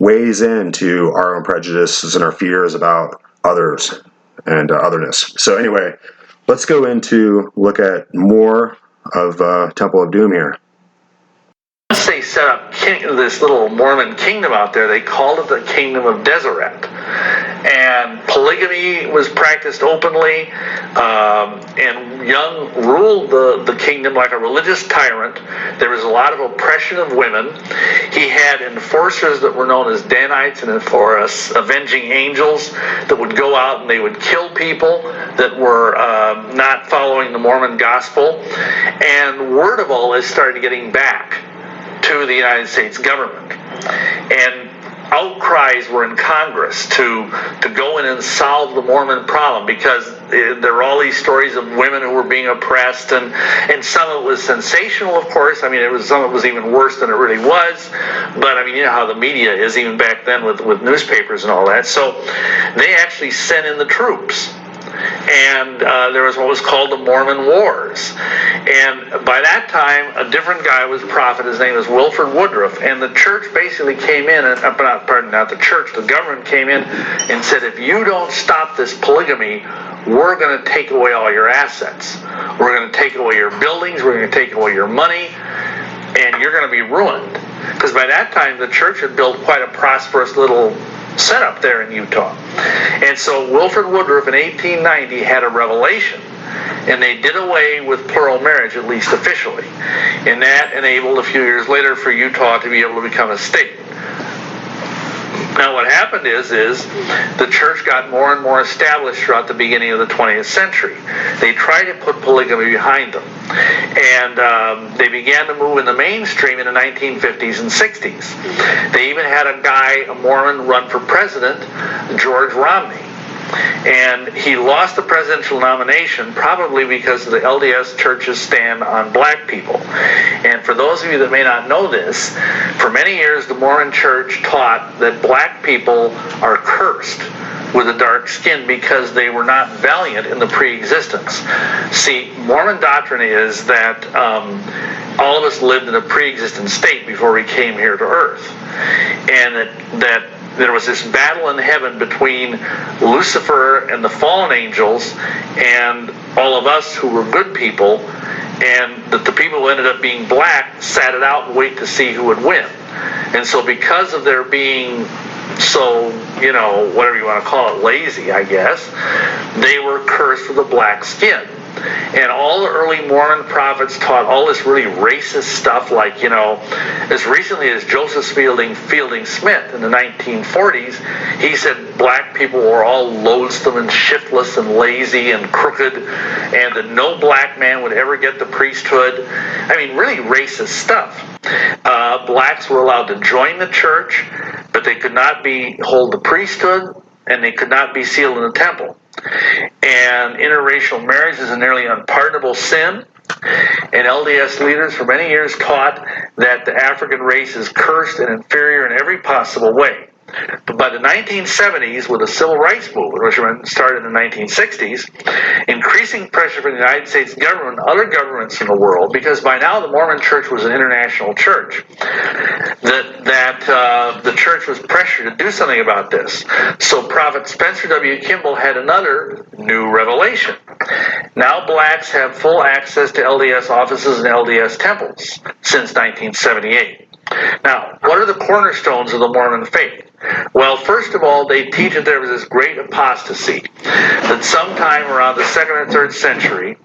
weighs into our own prejudices and our fears about others and otherness. So anyway, let's go into look at more of Temple of Doom here. Once they set up this little Mormon kingdom out there, they called it the Kingdom of Deseret. And polygamy was practiced openly, and Young ruled the kingdom like a religious tyrant. There was a lot of oppression of women. He had enforcers that were known as Danites and avenging angels that would go out and they would kill people that were not following the Mormon gospel. And word of all this started getting back to the United States government. And outcries were in Congress to go in and solve the Mormon problem, because there were all these stories of women who were being oppressed, and some of it was sensational, of course. I mean, some of it was even worse than it really was. But I mean, you know how the media is even back then with newspapers and all that. So they actually sent in the troops. And there was what was called the Mormon Wars. And by that time, a different guy was prophet. His name was Wilford Woodruff. And the church basically came in, not the church, the government came in and said, if you don't stop this polygamy, we're going to take away all your assets. We're going to take away your buildings. We're going to take away your money. And you're going to be ruined. Because by that time, the church had built quite a prosperous little setup there in Utah. And so Wilford Woodruff in 1890 had a revelation, and they did away with plural marriage, at least officially. And that enabled a few years later for Utah to be able to become a state. Now what happened is the church got more and more established throughout the beginning of the 20th century. They tried to put polygamy behind them. And they began to move in the mainstream in the 1950s and 60s. They even had a Mormon, run for president, George Romney. And he lost the presidential nomination probably because of the LDS Church's stand on black people. And for those of you that may not know this, for many years the Mormon Church taught that black people are cursed with a dark skin because they were not valiant in the pre-existence. See, Mormon doctrine is that all of us lived in a pre-existent state before we came here to earth. And that there was this battle in heaven between Lucifer and the fallen angels and all of us who were good people, and that the people who ended up being black sat it out and wait to see who would win. And so because of their being so, whatever you want to call it, lazy, I guess, they were cursed with a black skin. And all the early Mormon prophets taught all this really racist stuff, like, as recently as Joseph Fielding Smith in the 1940s, he said black people were all loathsome and shiftless and lazy and crooked, and that no black man would ever get the priesthood. I mean, really racist stuff. Blacks were allowed to join the church, but they could not hold the priesthood, and they could not be sealed in the temple. And interracial marriage is a nearly unpardonable sin. And LDS leaders for many years taught that the African race is cursed and inferior in every possible way. But by the 1970s, with the civil rights movement, which started in the 1960s, increasing pressure from the United States government and other governments in the world, because by now the Mormon Church was an international church, that the church was pressured to do something about this. So Prophet Spencer W. Kimball had another new revelation. Now blacks have full access to LDS offices and LDS temples since 1978. Now, what are the cornerstones of the Mormon faith? Well, first of all, they teach that there was this great apostasy, that sometime around the 2nd or 3rd century,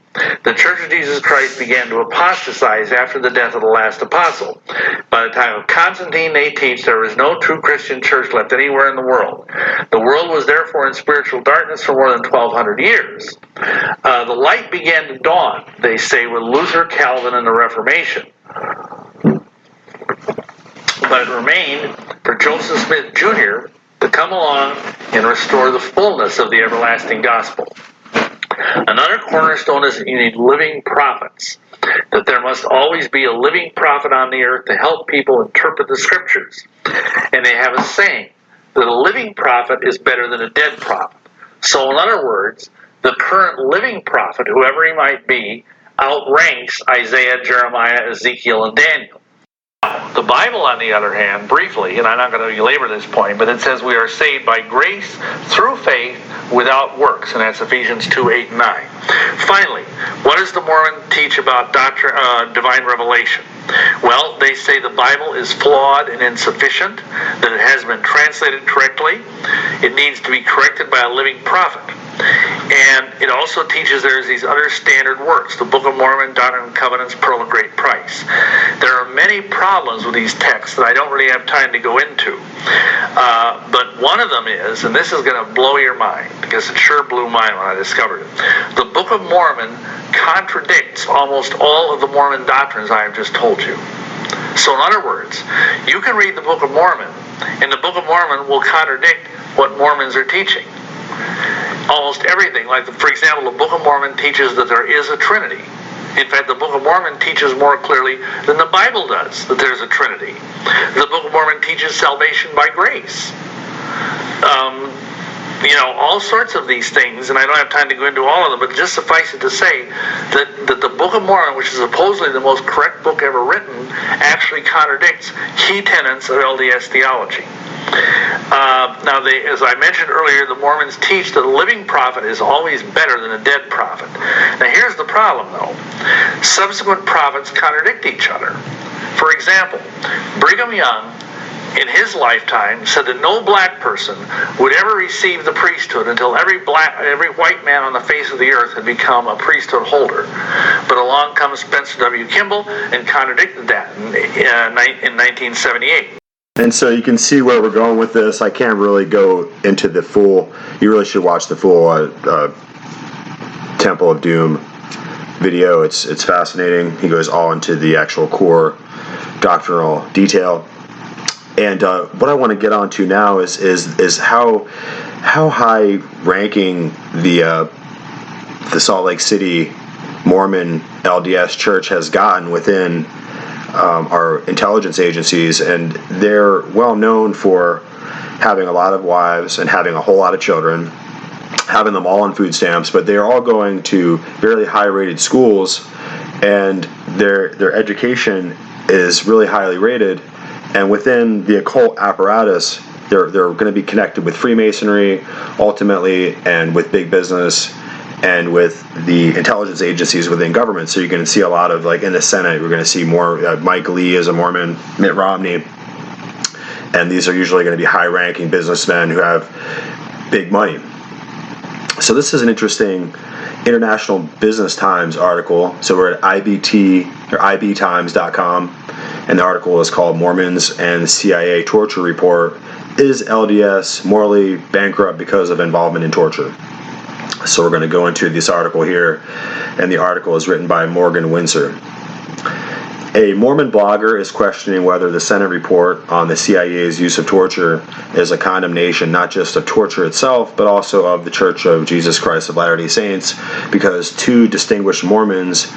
the Church of Jesus Christ began to apostatize after the death of the last apostle. By the time of Constantine, they teach there is no true Christian church left anywhere in the world. The world was therefore in spiritual darkness for more than 1,200 years. The light began to dawn, they say, with Luther, Calvin, and the Reformation. But it remained for Joseph Smith Jr. to come along and restore the fullness of the everlasting gospel. Another cornerstone is that you need living prophets, that there must always be a living prophet on the earth to help people interpret the scriptures. And they have a saying that a living prophet is better than a dead prophet. So in other words, the current living prophet, whoever he might be, outranks Isaiah, Jeremiah, Ezekiel, and Daniel. The Bible, on the other hand, briefly, and I'm not going to belabor this point, but it says we are saved by grace through faith without works, and that's Ephesians 2:8 and 9. Finally, what does the Mormon teach about divine revelation? Well, they say the Bible is flawed and insufficient, that it hasn't been translated correctly. It needs to be corrected by a living prophet. And it also teaches there's these other standard works, the Book of Mormon, Doctrine and Covenants, Pearl of Great Price. There are many problems with these texts that I don't really have time to go into. But one of them is, and this is going to blow your mind, because it sure blew mine when I discovered it. The Book of Mormon contradicts almost all of the Mormon doctrines I have just told you. So in other words, you can read the Book of Mormon, and the Book of Mormon will contradict what Mormons are teaching. Almost everything. Like, for example, the Book of Mormon teaches that there is a Trinity. In fact, the Book of Mormon teaches more clearly than the Bible does that there's a Trinity. The Book of Mormon teaches salvation by grace. All sorts of these things, and I don't have time to go into all of them, but just suffice it to say that the Book of Mormon, which is supposedly the most correct book ever written, actually contradicts key tenets of LDS theology. Now, as I mentioned earlier, the Mormons teach that a living prophet is always better than a dead prophet. Now, here's the problem, though. Subsequent prophets contradict each other. For example, Brigham Young, in his lifetime, said that no black person would ever receive the priesthood until every white man on the face of the earth had become a priesthood holder. But along comes Spencer W. Kimball and contradicted that in 1978. And so you can see where we're going with this. I can't really go into the full. You really should watch the full Temple of Doom video. It's fascinating. He goes all into the actual core doctrinal detail. And what I want to get onto now is how high ranking the Salt Lake City Mormon LDS Church has gotten within our intelligence agencies, and they're well known for having a lot of wives and having a whole lot of children, having them all on food stamps, but they're all going to very high rated schools, and their education is really highly rated. And within the occult apparatus, they're going to be connected with Freemasonry ultimately, and with big business, and with the intelligence agencies within government. So you're going to see a lot of, like in the Senate, we're going to see more Mike Lee as a Mormon, Mitt Romney, and these are usually going to be high-ranking businessmen who have big money. So this is an interesting International Business Times article. So we're at ibtimes.com, and the article is called "Mormons and CIA Torture Report: Is LDS Morally Bankrupt Because of Involvement in Torture?" So we're going to go into this article here, and the article is written by Morgan Windsor. A Mormon blogger is questioning whether the Senate report on the CIA's use of torture is a condemnation not just of torture itself, but also of the Church of Jesus Christ of Latter-day Saints, because two distinguished Mormons,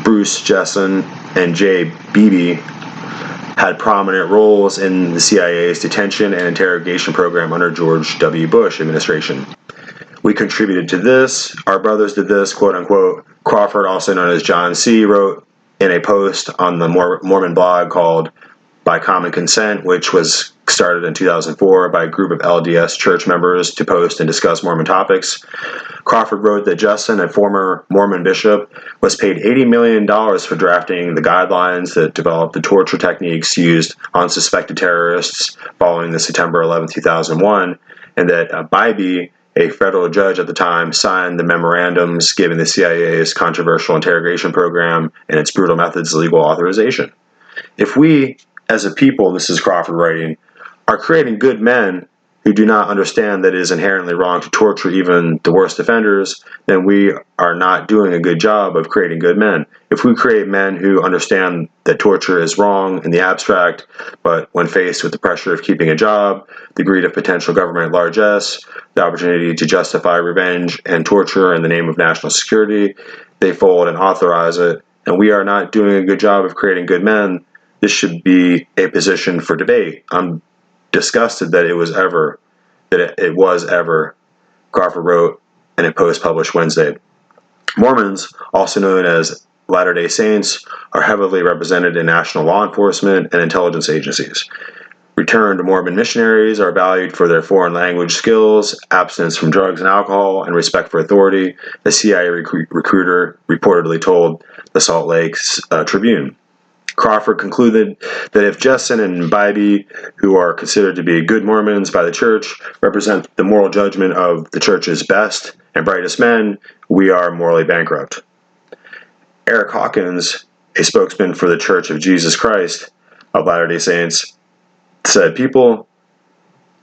Bruce Jessen and Jay Beebe, had prominent roles in the CIA's detention and interrogation program under George W. Bush administration. "We contributed to this. Our brothers did this," quote unquote. Crawford, also known as John C., wrote in a post on the Mormon blog called By Common Consent, which was started in 2004 by a group of LDS church members to post and discuss Mormon topics. Crawford wrote that Justin, a former Mormon bishop, was paid $80 million for drafting the guidelines that developed the torture techniques used on suspected terrorists following the September 11, 2001, and that Bybee, a federal judge at the time, signed the memorandums giving the CIA's controversial interrogation program and its brutal methods legal authorization. If we, as a people, this is Crawford writing, are creating good men who do not understand that it is inherently wrong to torture even the worst offenders, then we are not doing a good job of creating good men. If we create men who understand that torture is wrong in the abstract, but when faced with the pressure of keeping a job, the greed of potential government largesse, the opportunity to justify revenge and torture in the name of national security, they fold and authorize it, and we are not doing a good job of creating good men, this should be a position for debate. I'm disgusted that it was ever, Crawford wrote in a post published Wednesday. Mormons, also known as Latter-day Saints, are heavily represented in national law enforcement and intelligence agencies. Returned Mormon missionaries are valued for their foreign language skills, abstinence from drugs and alcohol, and respect for authority, a CIA recruiter reportedly told the Salt Lake Tribune. Crawford concluded that if Jessen and Bybee, who are considered to be good Mormons by the church, represent the moral judgment of the church's best and brightest men, we are morally bankrupt. Eric Hawkins, a spokesman for the Church of Jesus Christ of Latter-day Saints, said people,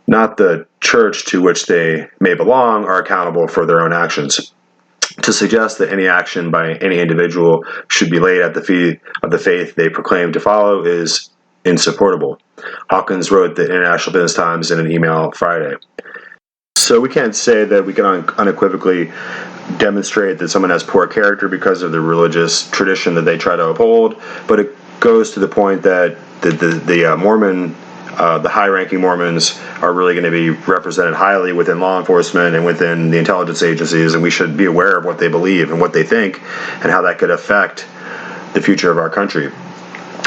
not the church to which they may belong, are accountable for their own actions. To suggest that any action by any individual should be laid at the feet of the faith they proclaim to follow is insupportable. Hawkins wrote the International Business Times in an email Friday. So we can't say that we can unequivocally demonstrate that someone has poor character because of the religious tradition that they try to uphold, but it goes to the point that the Mormon, the high-ranking Mormons are really going to be represented highly within law enforcement and within the intelligence agencies, and we should be aware of what they believe and what they think and how that could affect the future of our country.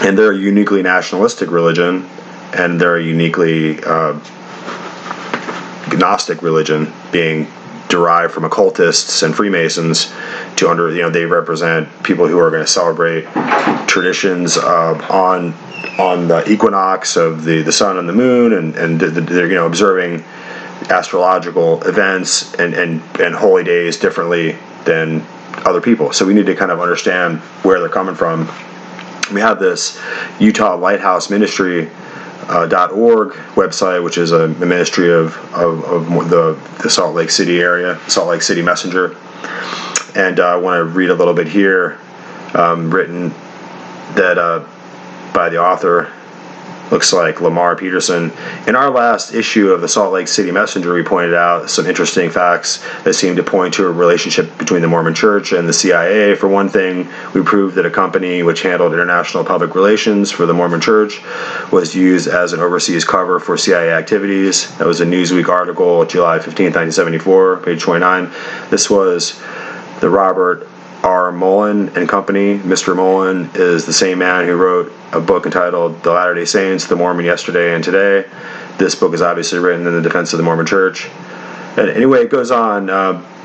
And they're a uniquely nationalistic religion, and they're a uniquely Gnostic religion, being derived from occultists and Freemasons. They represent people who are going to celebrate traditions on the equinox of the sun and the moon, and they're observing astrological events and holy days differently than other people. So we need to kind of understand where they're coming from. We have this Utah Lighthouse Ministry .org website, which is a ministry of the Salt Lake City area, Salt Lake City Messenger. And I want to read a little bit here, written that by the author, looks like Lamar Peterson. In our last issue of the Salt Lake City Messenger, we pointed out some interesting facts that seem to point to a relationship between the Mormon Church and the CIA. For one thing, we proved that a company which handled international public relations for the Mormon Church was used as an overseas cover for CIA activities. That was a Newsweek article, July 15, 1974, page 29. This was the Robert R. Mullen and Company. Mr. Mullen is the same man who wrote a book entitled The Latter-day Saints, The Mormon Yesterday and Today. This book is obviously written in the defense of the Mormon Church. And anyway, it goes on.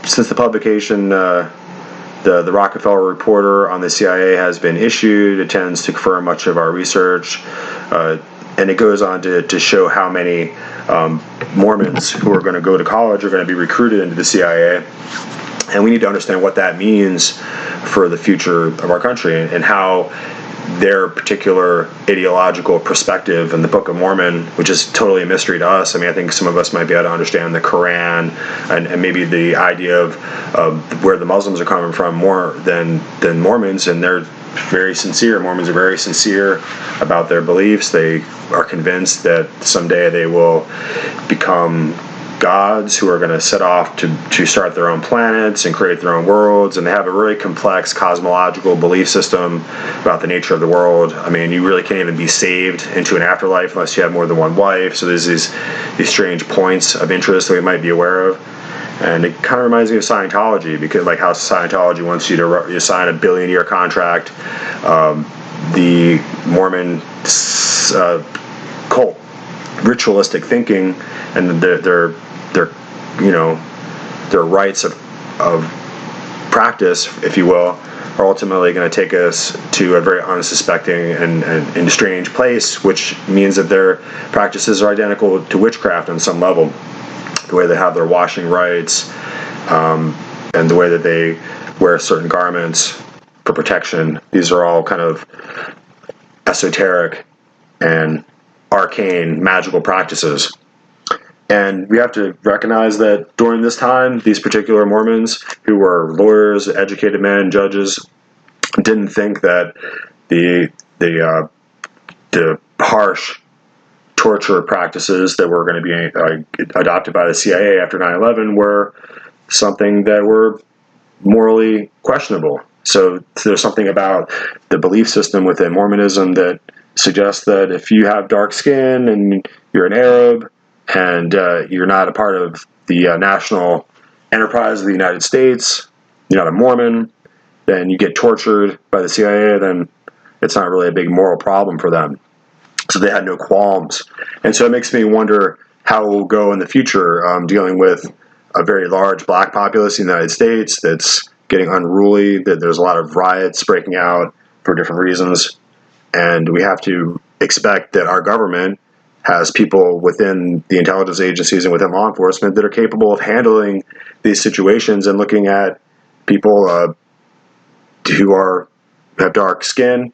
Since the publication, the Rockefeller Reporter on the CIA has been issued. It tends to confirm much of our research. And it goes on to show how many Mormons who are going to go to college are going to be recruited into the CIA. And we need to understand what that means for the future of our country and how their particular ideological perspective in the Book of Mormon, which is totally a mystery to us. I mean, I think some of us might be able to understand the Quran and maybe the idea of where the Muslims are coming from more than Mormons, and they're very sincere. Mormons are very sincere about their beliefs. They are convinced that someday they will become gods who are going to set off to start their own planets and create their own worlds, and they have a really complex cosmological belief system about the nature of the world. I mean, you really can't even be saved into an afterlife unless you have more than one wife. So there's these strange points of interest that we might be aware of. And it kind of reminds me of Scientology, because like how Scientology wants you to sign a billion-year contract. The Mormon cult, ritualistic thinking, and their rites of practice, if you will, are ultimately going to take us to a very unsuspecting and strange place, which means that their practices are identical to witchcraft on some level. The way they have their washing rites, and the way that they wear certain garments for protection. These are all kind of esoteric and arcane magical practices. And we have to recognize that during this time, these particular Mormons, who were lawyers, educated men, judges, didn't think that the harsh torture practices that were going to be adopted by the CIA after 9/11 were something that were morally questionable. So there's something about the belief system within Mormonism that suggests that if you have dark skin and you're an Arab and you're not a part of the national enterprise of the United States, you're not a Mormon, then you get tortured by the CIA, then it's not really a big moral problem for them. So they had no qualms. And so it makes me wonder how it will go in the future, dealing with a very large black populace in the United States that's getting unruly, that there's a lot of riots breaking out for different reasons. And we have to expect that our government has people within the intelligence agencies and within law enforcement that are capable of handling these situations and looking at people who have dark skin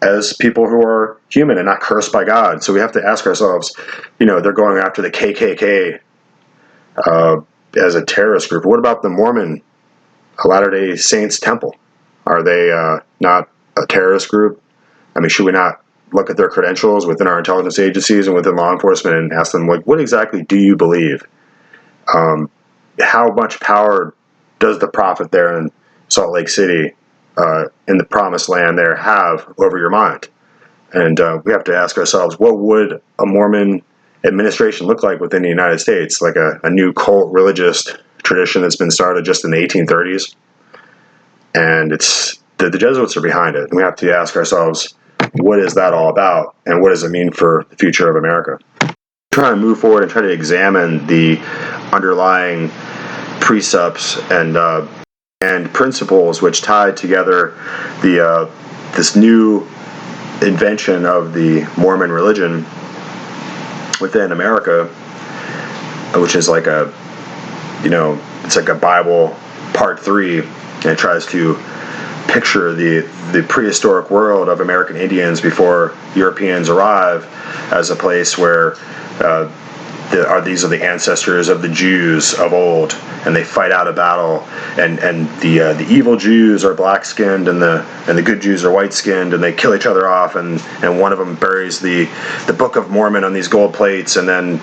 as people who are human and not cursed by God. So we have to ask ourselves, they're going after the KKK as a terrorist group. What about the Mormon Latter-day Saints Temple? Are they not a terrorist group? I mean, should we not look at their credentials within our intelligence agencies and within law enforcement and ask them, what exactly do you believe? How much power does the prophet there in Salt Lake City, in the promised land there, have over your mind? And we have to ask ourselves, what would a Mormon administration look like within the United States? Like a new cult religious tradition that's been started just in the 1830s. And it's the Jesuits are behind it. And we have to ask ourselves, what is that all about? And what does it mean for the future of America? Try to move forward and try to examine the underlying precepts and principles which tied together this new invention of the Mormon religion within America, which is like it's like a Bible part 3, and it tries to picture the prehistoric world of American Indians before Europeans arrive as a place where these are the ancestors of the Jews of old, and they fight out a battle, and the evil Jews are black skinned and the good Jews are white skinned, and they kill each other off, and one of them buries the Book of Mormon on these gold plates, and then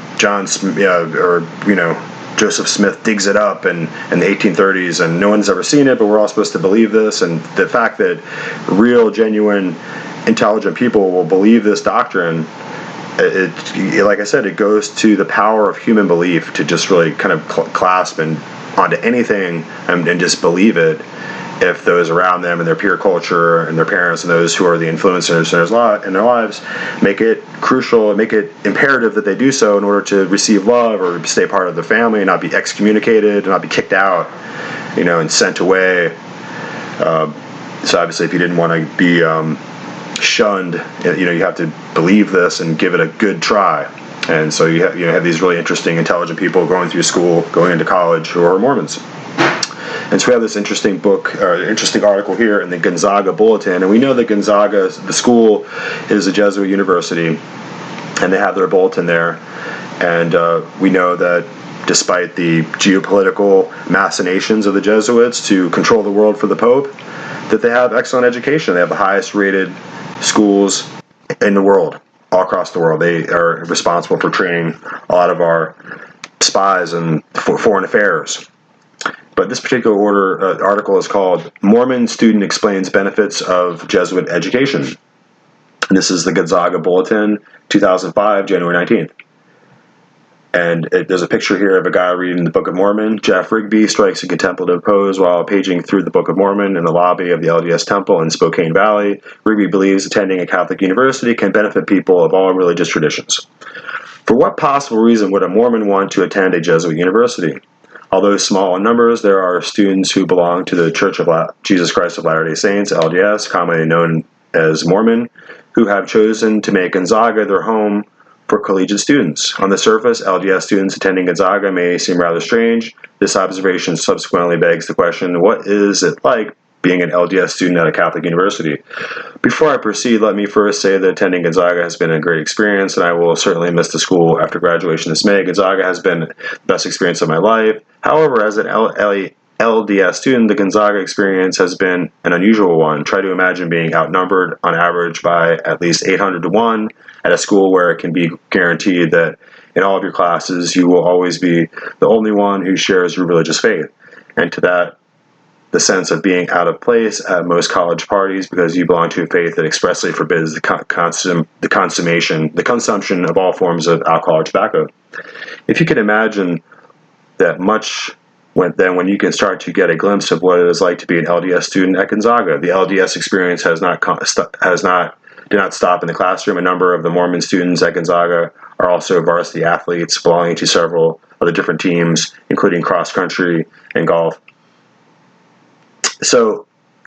Joseph Smith digs it up in the 1830s, and no one's ever seen it, but we're all supposed to believe this. And the fact that real, genuine, intelligent people will believe this doctrine, like I said, it goes to the power of human belief to just really kind of clasp and onto anything and just believe it, if those around them and their peer culture and their parents and those who are the influencers in their lives make it crucial, make it imperative that they do so in order to receive love or stay part of the family and not be excommunicated and not be kicked out, and sent away. So obviously, if you didn't want to be shunned, you have to believe this and give it a good try. And so you have these really interesting, intelligent people going through school, going into college, who are Mormons. And so we have this interesting article here in the Gonzaga Bulletin, and we know that Gonzaga, the school, is a Jesuit university, and they have their bulletin there. And we know that despite the geopolitical machinations of the Jesuits to control the world for the Pope, that they have excellent education. They have the highest rated schools in the world, all across the world. They are responsible for training a lot of our spies and foreign affairs. But this particular article is called "Mormon Student Explains Benefits of Jesuit Education." And this is the Gonzaga Bulletin, 2005, January 19th. And there's a picture here of a guy reading the Book of Mormon. Jeff Rigby strikes a contemplative pose while paging through the Book of Mormon in the lobby of the LDS Temple in Spokane Valley. Rigby believes attending a Catholic university can benefit people of all religious traditions. For what possible reason would a Mormon want to attend a Jesuit university? Although small in numbers, there are students who belong to the Church of Jesus Christ of Latter-day Saints, LDS, commonly known as Mormon, who have chosen to make Gonzaga their home for collegiate students. On the surface, LDS students attending Gonzaga may seem rather strange. This observation subsequently begs the question, what is it like being an LDS student at a Catholic university? Before I proceed, let me first say that attending Gonzaga has been a great experience, and I will certainly miss the school after graduation this May. Gonzaga has been the best experience of my life. However, as an LDS student, the Gonzaga experience has been an unusual one. Try to imagine being outnumbered on average by at least 800 to 1 at a school where it can be guaranteed that in all of your classes you will always be the only one who shares your religious faith. And to that, the sense of being out of place at most college parties because you belong to a faith that expressly forbids the consumption of all forms of alcohol or tobacco. If you can imagine that much, when you can start to get a glimpse of what it is like to be an LDS student at Gonzaga. The LDS experience did not stop in the classroom. A number of the Mormon students at Gonzaga are also varsity athletes belonging to several of the different teams, including cross country and golf. So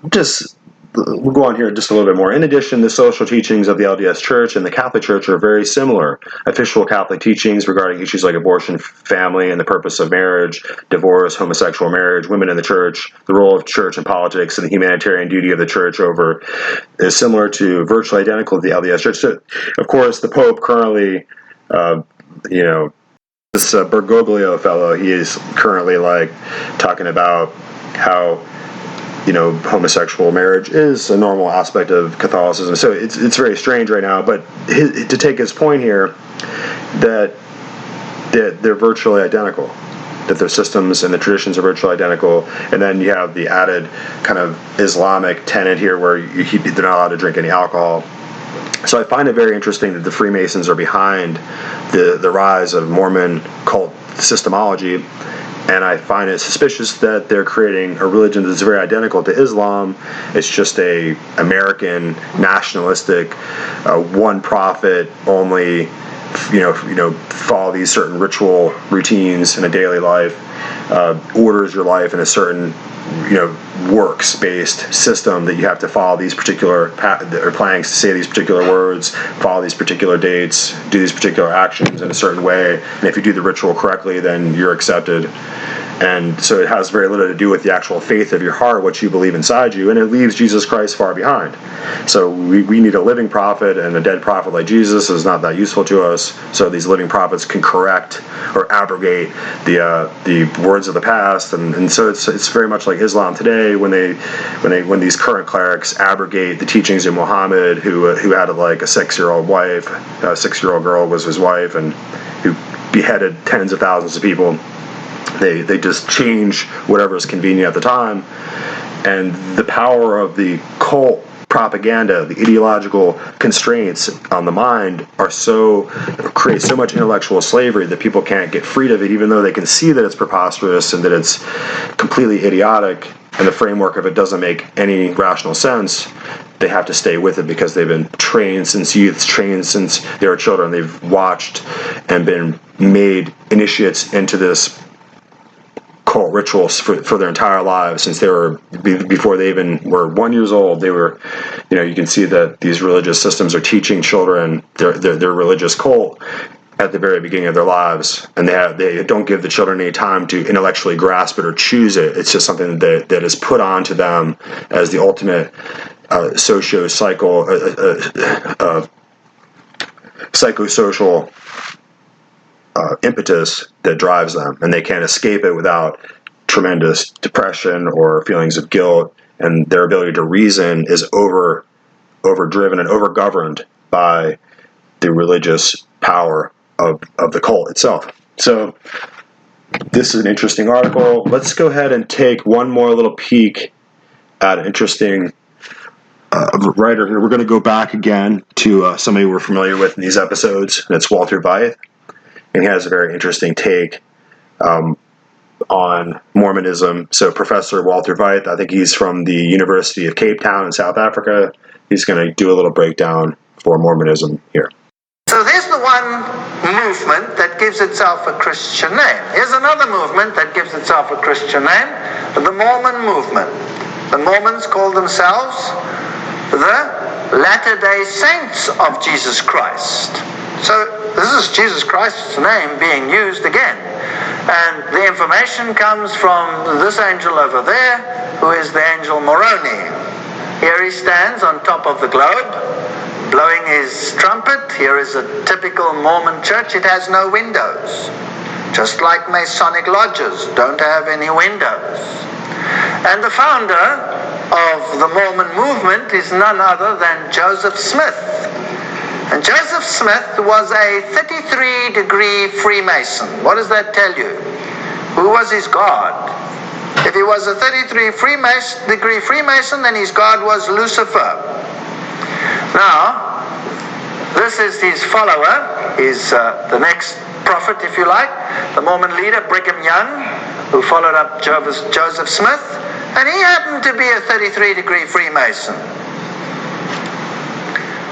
just we'll go on here just a little bit more. In addition, the social teachings of the LDS Church and the Catholic Church are very similar. Official Catholic teachings regarding issues like abortion, family, and the purpose of marriage, divorce, homosexual marriage, women in the church, the role of church in politics, and the humanitarian duty of the church is similar to virtually identical to the LDS Church. So, of course, the Pope currently, this Bergoglio fellow, he is currently talking about how homosexual marriage is a normal aspect of Catholicism. So it's very strange right now. But to take his point here, that they're virtually identical, that their systems and the traditions are virtually identical, and then you have the added kind of Islamic tenet here where they're not allowed to drink any alcohol. So I find it very interesting that the Freemasons are behind the rise of Mormon cult systemology. And I find it suspicious that they're creating a religion that's very identical to Islam. It's just a American nationalistic, one prophet only, follow these certain ritual routines in a daily life, orders your life in a certain, works-based system that you have to follow these particular or planning to say these particular words, follow these particular dates, do these particular actions in a certain way, and if you do the ritual correctly, then you're accepted. And so it has very little to do with the actual faith of your heart, what you believe inside you, and it leaves Jesus Christ far behind. So we need a living prophet, and a dead prophet like Jesus is not that useful to us. So these living prophets can correct or abrogate the words of the past, and so it's very much like Islam today when these current clerics abrogate the teachings of Muhammad, who had a 6-year-old wife, a 6-year-old girl was his wife, and who beheaded tens of thousands of people. They just change whatever is convenient at the time. And the power of the cult propaganda, the ideological constraints on the mind create so much intellectual slavery that people can't get freed of it, even though they can see that it's preposterous and that it's completely idiotic and the framework of it doesn't make any rational sense. They have to stay with it because they've been trained since youth, trained since they were children. They've watched and been made initiates into this cult rituals for their entire lives since they were before they even were 1 year old. They were, you can see that these religious systems are teaching children their religious cult at the very beginning of their lives, and they don't give the children any time to intellectually grasp it or choose it. It's just something that is put onto them as the ultimate psychosocial impetus that drives them, and they can't escape it without tremendous depression or feelings of guilt, and their ability to reason is overdriven and overgoverned by the religious power of the cult itself. So this is an interesting article. Let's go ahead and take one more little peek at an interesting writer here. We're going to go back again to somebody we're familiar with in these episodes, and it's Walter Veith. And he has a very interesting take on Mormonism. So Professor Walter Veith, I think he's from the University of Cape Town in South Africa. He's going to do a little breakdown for Mormonism here. So there's the one movement that gives itself a Christian name. Here's another movement that gives itself a Christian name, the Mormon movement. The Mormons call themselves the Latter-day Saints of Jesus Christ. So this is Jesus Christ's name being used again. And the information comes from this angel over there, who is the angel Moroni. Here he stands on top of the globe, blowing his trumpet. Here is a typical Mormon church. It has no windows. Just like Masonic lodges don't have any windows. And the founder of the Mormon movement is none other than Joseph Smith. And Joseph Smith was a 33-degree Freemason. What does that tell you? Who was his God? If he was a 33-degree Freemason, then his God was Lucifer. Now, this is his follower, the next prophet, if you like, the Mormon leader, Brigham Young, who followed up Joseph Smith, and he happened to be a 33-degree Freemason.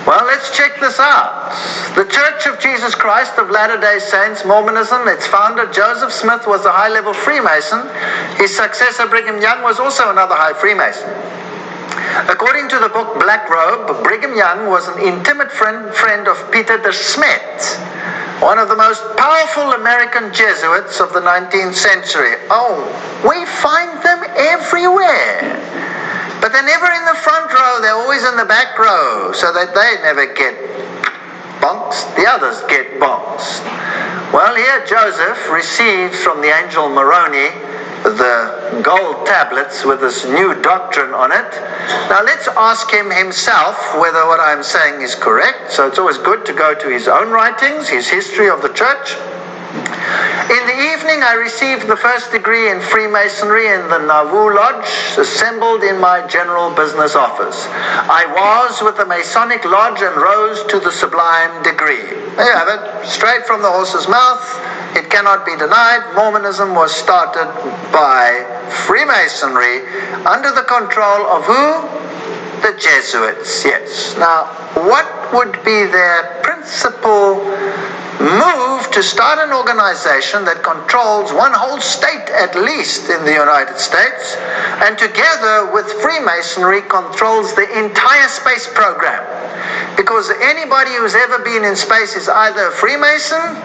Well, let's check this out. The Church of Jesus Christ of Latter-day Saints, Mormonism, its founder, Joseph Smith, was a high-level Freemason. His successor, Brigham Young, was also another high Freemason. According to the book Black Robe, Brigham Young was an intimate friend of Pierre De Smet, one of the most powerful American Jesuits of the 19th century. Oh, we find them everywhere. But they're never in the front row, they're always in the back row, so that they never get bonks, the others get bonks. Well, here Joseph receives from the angel Moroni the gold tablets with this new doctrine on it. Now let's ask him himself whether what I'm saying is correct. So it's always good to go to his own writings, his history of the church. In the evening, I received the first degree in Freemasonry in the Nauvoo Lodge, assembled in my general business office. I was with the Masonic Lodge and rose to the sublime degree. There you have it, straight from the horse's mouth. It cannot be denied. Mormonism was started by Freemasonry under the control of who? The Jesuits, yes. Now, what would be their principal move to start an organization that controls one whole state at least in the United States, and together with Freemasonry controls the entire space program? Because anybody who's ever been in space is either a Freemason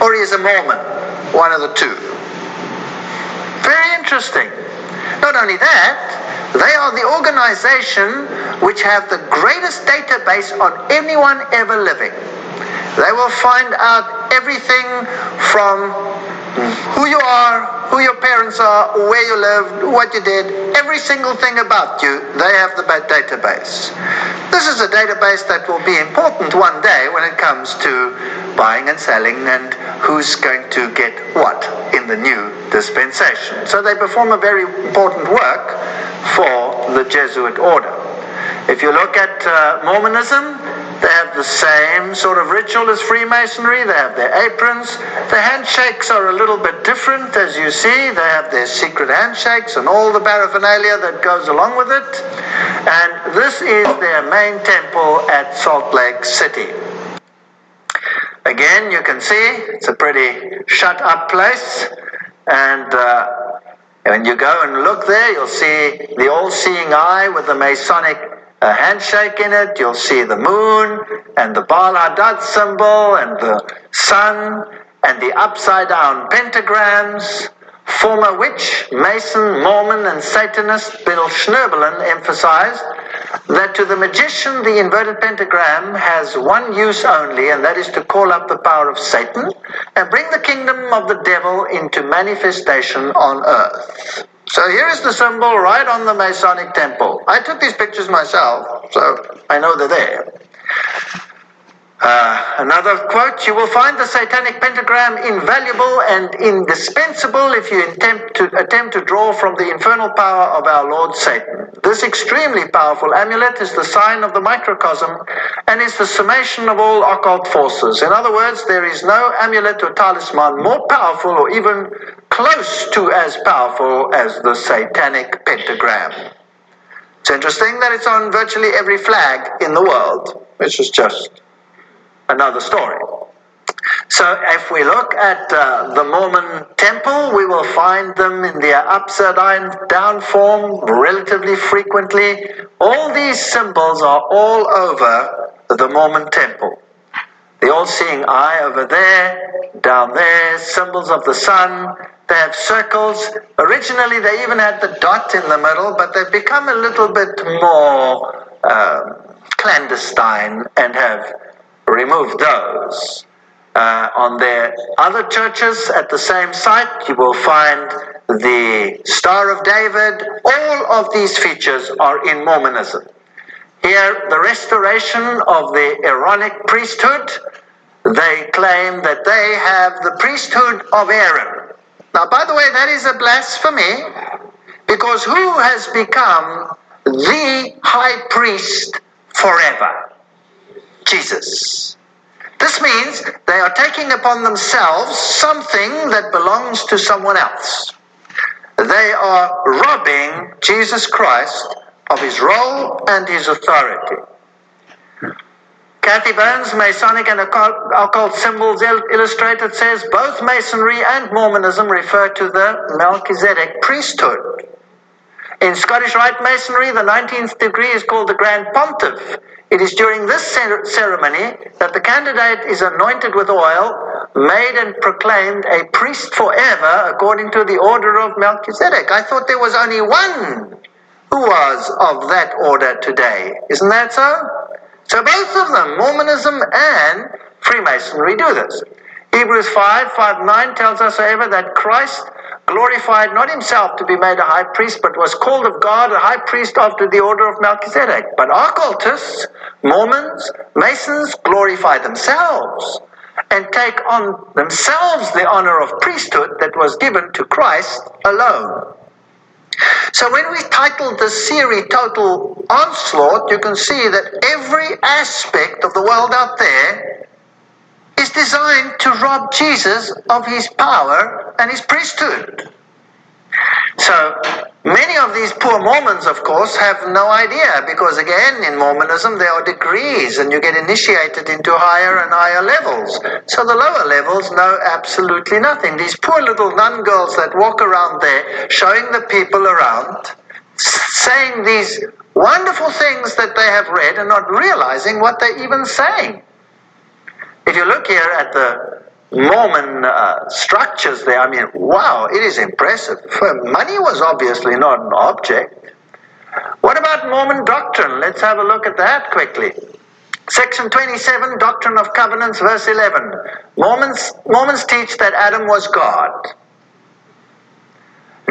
or he is a Mormon, one of the two. Very interesting. Not only that, they are the organization which have the greatest database on anyone ever living. They will find out everything from who you are, who your parents are, where you lived, what you did, every single thing about you, they have the database. This is a database that will be important one day when it comes to buying and selling and who's going to get what in the new dispensation. So they perform a very important work for the Jesuit order. If you look at Mormonism, they have the same sort of ritual as Freemasonry. They have their aprons. The handshakes are a little bit different, as you see. They have their secret handshakes and all the paraphernalia that goes along with it. And this is their main temple at Salt Lake City. Again, you can see it's a pretty shut-up place. And when you go and look there, you'll see the all-seeing eye with the Masonic handshake in it. You'll see the moon and the Baal Hadad symbol and the sun and the upside-down pentagrams, former witch, Mason, Mormon, and Satanist Bill Schnerbelen emphasized that to the magician the inverted pentagram has one use only, and that is to call up the power of Satan and bring the kingdom of the devil into manifestation on earth. So here is the symbol right on the Masonic temple. I took these pictures myself, so I know they're there. Another quote, you will find the satanic pentagram invaluable and indispensable if you attempt to draw from the infernal power of our Lord Satan. This extremely powerful amulet is the sign of the microcosm and is the summation of all occult forces. In other words, there is no amulet or talisman more powerful or even close to as powerful as the satanic pentagram. It's interesting that it's on virtually every flag in the world, which is just another story. So if we look at the Mormon temple, we will find them in their upside down form relatively frequently. All these symbols are all over the Mormon temple. The all-seeing eye over there, down there, symbols of the sun. They have circles. Originally they even had the dot in the middle, but they've become a little bit more clandestine and have removed those. On their other churches at the same site, you will find the Star of David. All of these features are in Mormonism. Here, the restoration of the Aaronic priesthood, they claim that they have the priesthood of Aaron. Now, by the way, that is a blasphemy, because who has become the high priest forever? Jesus. This means they are taking upon themselves something that belongs to someone else. They are robbing Jesus Christ of his role and his authority. Kathy Burns, Masonic and Occult Symbols Illustrated, says both Masonry and Mormonism refer to the Melchizedek priesthood. In Scottish Rite Masonry, the 19th degree is called the Grand Pontiff. It is during this ceremony that the candidate is anointed with oil, made and proclaimed a priest forever according to the order of Melchizedek. I thought there was only one who was of that order today. Isn't that so? So both of them, Mormonism and Freemasonry, do this. Hebrews 5:5-9 tells us, however, that Christ glorified not himself to be made a high priest, but was called of God a high priest after the order of Melchizedek. But occultists, Mormons, Masons glorify themselves and take on themselves the honor of priesthood that was given to Christ alone. So when we titled this series Total Onslaught, you can see that every aspect of the world out there is designed to rob Jesus of his power and his priesthood. So many of these poor Mormons, of course, have no idea, because again, in Mormonism there are degrees and you get initiated into higher and higher levels. So the lower levels know absolutely nothing. These poor little nun girls that walk around there showing the people around, saying these wonderful things that they have read and not realizing what they're even saying. If you look here at the Mormon structures there, I mean, wow, it is impressive. Money was obviously not an object. What about Mormon doctrine? Let's have a look at that quickly. Section 27, Doctrine of Covenants, verse 11. Mormons teach that Adam was God.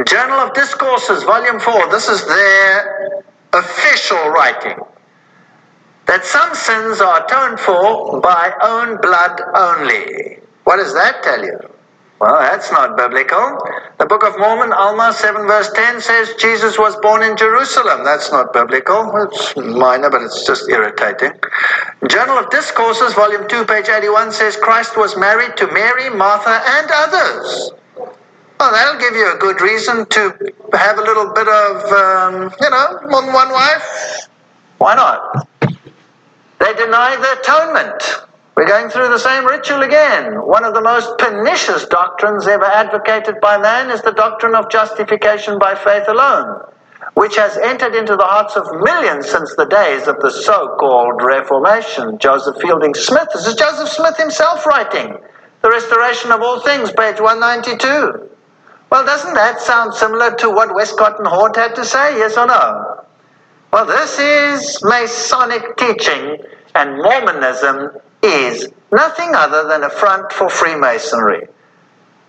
Journal of Discourses, volume 4, this is their official writing. That some sins are atoned for by own blood only. What does that tell you? Well, that's not biblical. The Book of Mormon, Alma 7 verse 10 says Jesus was born in Jerusalem. That's not biblical. It's minor, but it's just irritating. Journal of Discourses, volume 2, page 81 says Christ was married to Mary, Martha, and others. Well, that'll give you a good reason to have a little bit of, more than one wife. Why not? They deny the atonement. We're going through the same ritual again. One of the most pernicious doctrines ever advocated by man is the doctrine of justification by faith alone, which has entered into the hearts of millions since the days of the so-called Reformation. Joseph Fielding Smith, this is Joseph Smith himself writing, The Restoration of All Things, page 192. Well, doesn't that sound similar to what Westcott and Hort had to say, yes or no? Well, this is Masonic teaching, and Mormonism is nothing other than a front for Freemasonry,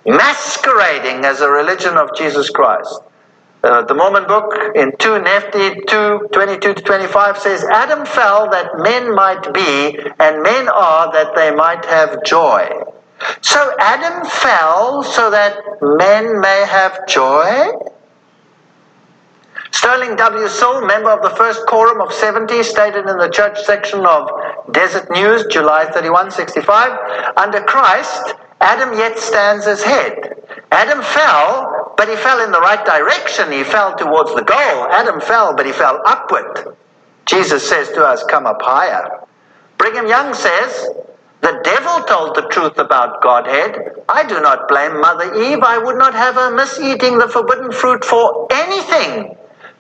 masquerading as a religion of Jesus Christ. The Mormon book in 2 Nephi 2:22-25 says, Adam fell that men might be, and men are that they might have joy. So Adam fell so that men may have joy? Sterling W. Sill, member of the First Quorum of 70, stated in the church section of Desert News, July 31, 65, under Christ, Adam yet stands as head. Adam fell, but he fell in the right direction. He fell towards the goal. Adam fell, but he fell upward. Jesus says to us, come up higher. Brigham Young says, the devil told the truth about Godhead. I do not blame Mother Eve. I would not have her miss eating the forbidden fruit for anything.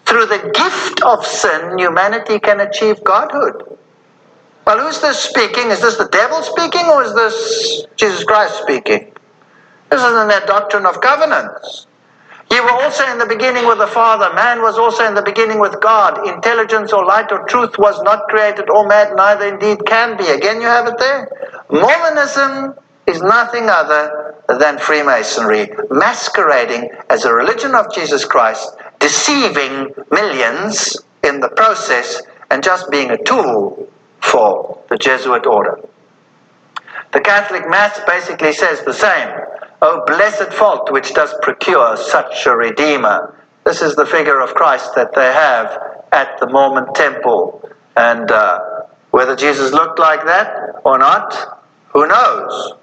Through the gift of sin, humanity can achieve godhood. Well, who's this speaking? Is this the devil speaking, or is this Jesus Christ speaking? This isn't that doctrine of covenants. You were also in the beginning with the Father. Man was also in the beginning with God. Intelligence or light or truth was not created or made, neither indeed can be. Again, you have it there. Mormonism is nothing other than Freemasonry, masquerading as a religion of Jesus Christ, deceiving millions in the process, and just being a tool for the Jesuit order. The Catholic Mass basically says the same. Oh, blessed fault which does procure such a Redeemer. This is the figure of Christ that they have at the Mormon temple. And whether Jesus looked like that or not, who knows?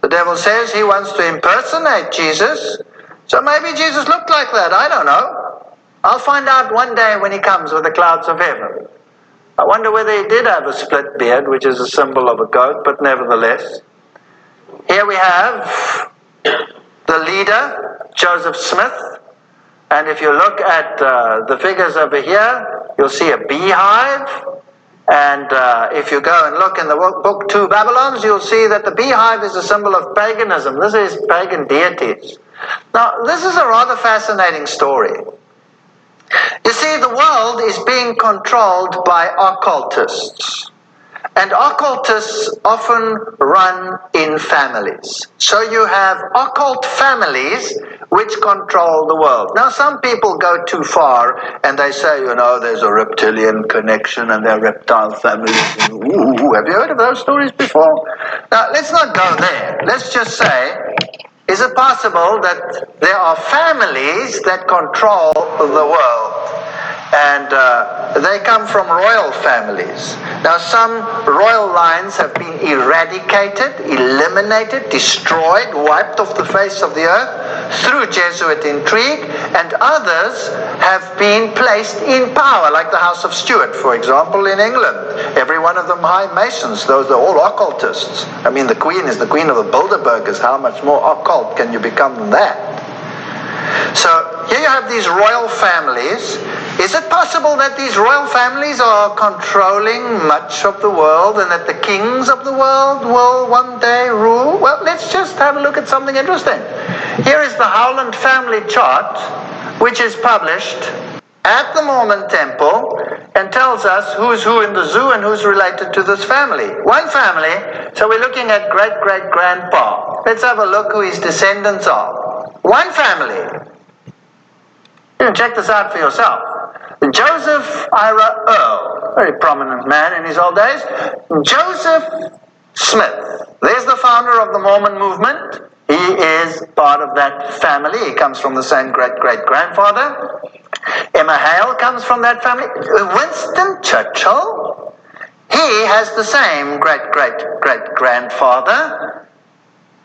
The devil says he wants to impersonate Jesus. So maybe Jesus looked like that. I don't know. I'll find out one day when he comes with the clouds of heaven. I wonder whether he did have a split beard, which is a symbol of a goat, but nevertheless. Here we have the leader, Joseph Smith, And if you look at the figures over here, you'll see a beehive. And if you go and look in the book Two Babylons, you'll see that the beehive is a symbol of paganism. This is pagan deities. Now, this is a rather fascinating story. You see, the world is being controlled by occultists. And occultists often run in families. So you have occult families which control the world. Now, some people go too far and they say, there's a reptilian connection and there are reptile families. Ooh, have you heard of those stories before? Now, let's not go there. Let's just say, is it possible that there are families that control the world? And they come from royal families. Now, some royal lines have been eradicated, eliminated, destroyed, wiped off the face of the earth through Jesuit intrigue, and others have been placed in power, like the House of Stuart, for example, in England. Every one of them high masons. Those are all occultists. I mean, the Queen is the Queen of the Bilderbergers. How much more occult can you become than that? So here you have these royal families. Is it possible that these royal families are controlling much of the world and that the kings of the world will one day rule? Well, let's just have a look at something interesting. Here is the Howland family chart, which is published at the Mormon temple and tells us who's who in the zoo and who's related to this family. One family, so we're looking at great-great-grandpa. Let's have a look who his descendants are. One family. You can check this out for yourself. Joseph Ira Earl, very prominent man in his old days. Joseph Smith, there's the founder of the Mormon movement. He is part of that family. He comes from the same great-great-grandfather. Emma Hale comes from that family. Winston Churchill, he has the same great-great-great-grandfather.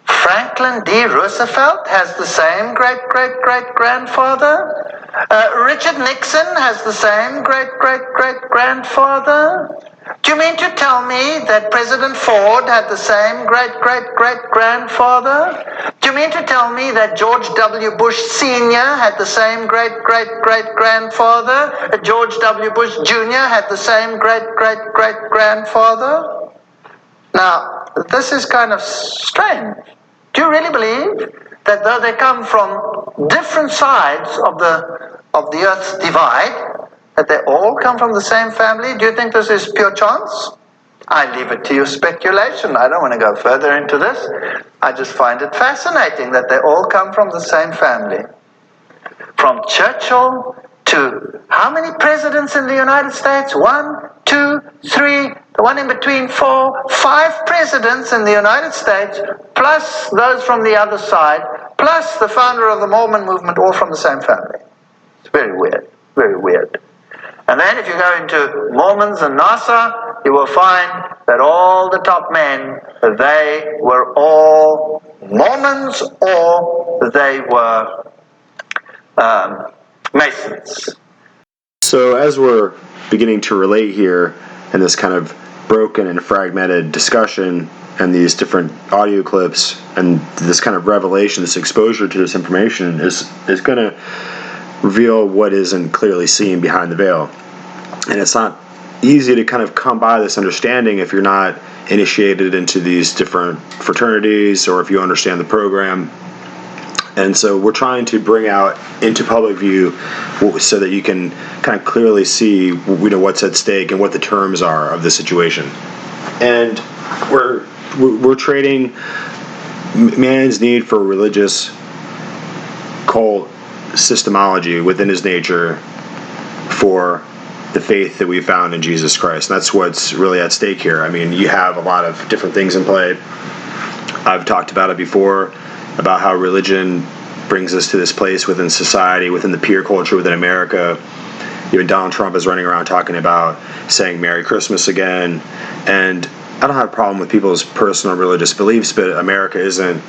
Franklin D. Roosevelt has the same great-great-great-grandfather. Richard Nixon has the same great-great-great-grandfather. Do you mean to tell me that President Ford had the same great-great-great-grandfather? Do you mean to tell me that George W. Bush Sr. had the same great-great-great-grandfather? George W. Bush Jr. had the same great-great-great-grandfather? Now, this is kind of strange. Do you really believe that though they come from different sides of the Earth's divide, that they all come from the same family? Do you think this is pure chance? I leave it to your speculation. I don't want to go further into this. I just find it fascinating that they all come from the same family. From Churchill to how many presidents in the United States? 1, 2, 3, the one in between, 4, 5 presidents in the United States, plus those from the other side, plus the founder of the Mormon movement, all from the same family. It's very weird, very weird. And then if you go into Mormons and NASA, you will find that all the top men, they were all Mormons or they were Masons. So as we're beginning to relate here in this kind of broken and fragmented discussion and these different audio clips and this kind of revelation, this exposure to this information is going to reveal what isn't clearly seen behind the veil. And it's not easy to kind of come by this understanding if you're not initiated into these different fraternities or if you understand the program. And so we're trying to bring out into public view so that you can kind of clearly see, what's at stake and what the terms are of the situation. And we're trading man's need for religious cult systemology within his nature for the faith that we found in Jesus Christ. And that's what's really at stake here. I mean, you have a lot of different things in play. I've talked about it before, about how religion brings us to this place within society, within the peer culture within America. Even Donald Trump is running around talking about saying Merry Christmas again. And I don't have a problem with people's personal religious beliefs, but America isn't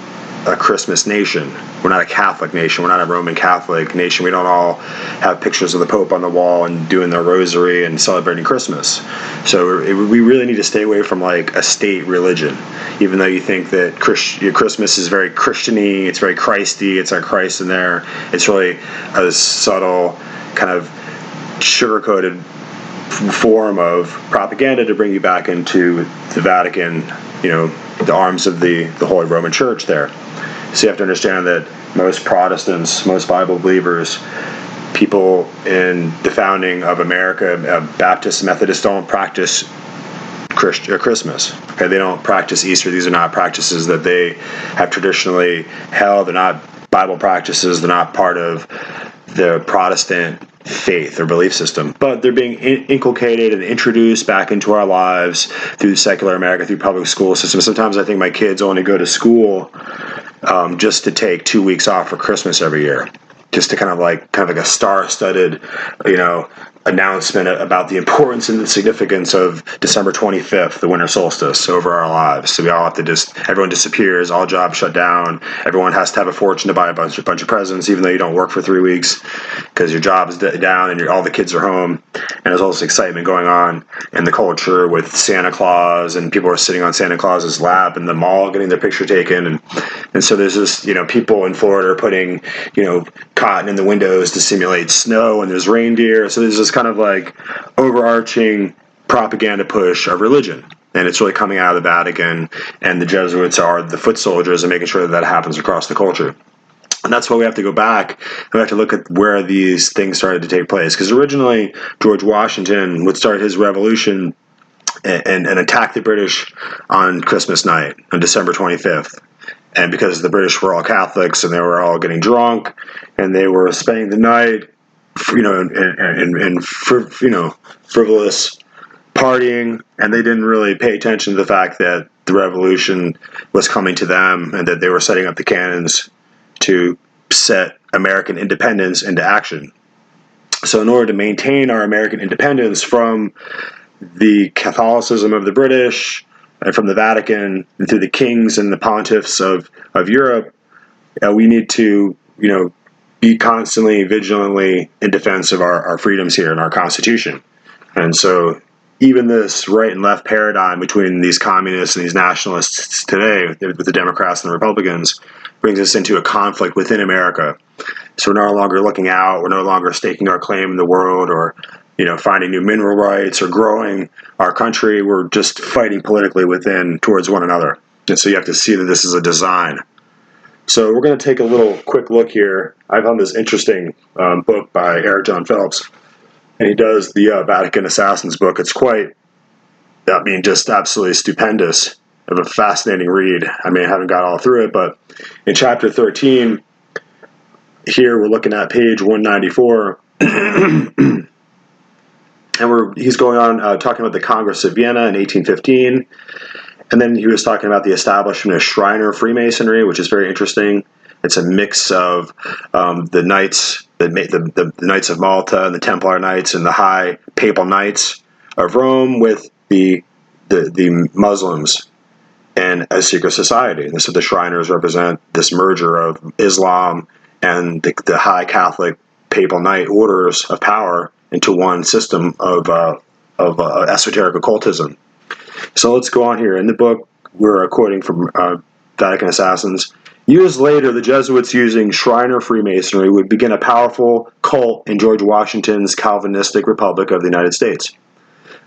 a Christmas nation. We're not a Catholic nation. We're not a Roman Catholic nation. We don't all have pictures of the Pope on the wall and doing their rosary and celebrating Christmas. So we really need to stay away from like a state religion, even though you think that Christmas is very Christian-y, it's very Christy, it's like Christ in there. It's really a subtle kind of sugar-coated form of propaganda to bring you back into the Vatican, the arms of the Holy Roman Church there. So you have to understand that most Protestants, most Bible believers, people in the founding of America, Baptists, Methodists, don't practice Christmas. Okay, they don't practice Easter. These are not practices that they have traditionally held. They're not Bible practices. They're not part of the Protestant faith or belief system, but they're being inculcated and introduced back into our lives through secular America, through public school system. Sometimes I think my kids only go to school just to take 2 weeks off for Christmas every year, just to kind of like a star-studded, announcement about the importance and the significance of December 25th, the winter solstice, over our lives. So we all have to everyone disappears, all jobs shut down, everyone has to have a fortune to buy a bunch of presents, even though you don't work for 3 weeks, because your job is down and all the kids are home. And there's all this excitement going on in the culture with Santa Claus, and people are sitting on Santa Claus's lap in the mall getting their picture taken. And so there's this, people in Florida are putting, cotton in the windows to simulate snow, and there's reindeer. So there's this kind of like overarching propaganda push of religion, and it's really coming out of the Vatican, and the Jesuits are the foot soldiers and making sure that happens across the culture. And that's why we have to go back and we have to look at where these things started to take place, because originally George Washington would start his revolution and attack the British on Christmas night, on December 25th. And because the British were all Catholics and they were all getting drunk and they were spending the night, in frivolous partying, and they didn't really pay attention to the fact that the revolution was coming to them and that they were setting up the cannons to set American independence into action. So in order to maintain our American independence from the Catholicism of the British and from the Vatican and through the kings and the pontiffs of Europe, we need to, be constantly, vigilantly in defense of our freedoms here in our Constitution. And so even this right and left paradigm between these communists and these nationalists today, with the Democrats and the Republicans, brings us into a conflict within America. So we're no longer looking out, we're no longer staking our claim in the world, or finding new mineral rights or growing our country. We're just fighting politically within towards one another. And so you have to see that this is a design. So we're going to take a little quick look here. I found this interesting book by Eric John Phelps, and he does the Vatican Assassins book. It's just absolutely stupendous. Of a fascinating read. I haven't got all through it, but in chapter 13, here we're looking at page 194, and he's going on talking about the Congress of Vienna in 1815. And then he was talking about the establishment of Shriner Freemasonry, which is very interesting. It's a mix of the Knights, the Knights of Malta and the Templar Knights and the High Papal Knights of Rome with the Muslims and a secret society. And so the Shriners represent this merger of Islam and the High Catholic Papal Knight orders of power into one system of esoteric occultism. So let's go on here. In the book, we're quoting from Vatican Assassins. Years later, the Jesuits, using Shriner Freemasonry, would begin a powerful cult in George Washington's Calvinistic Republic of the United States.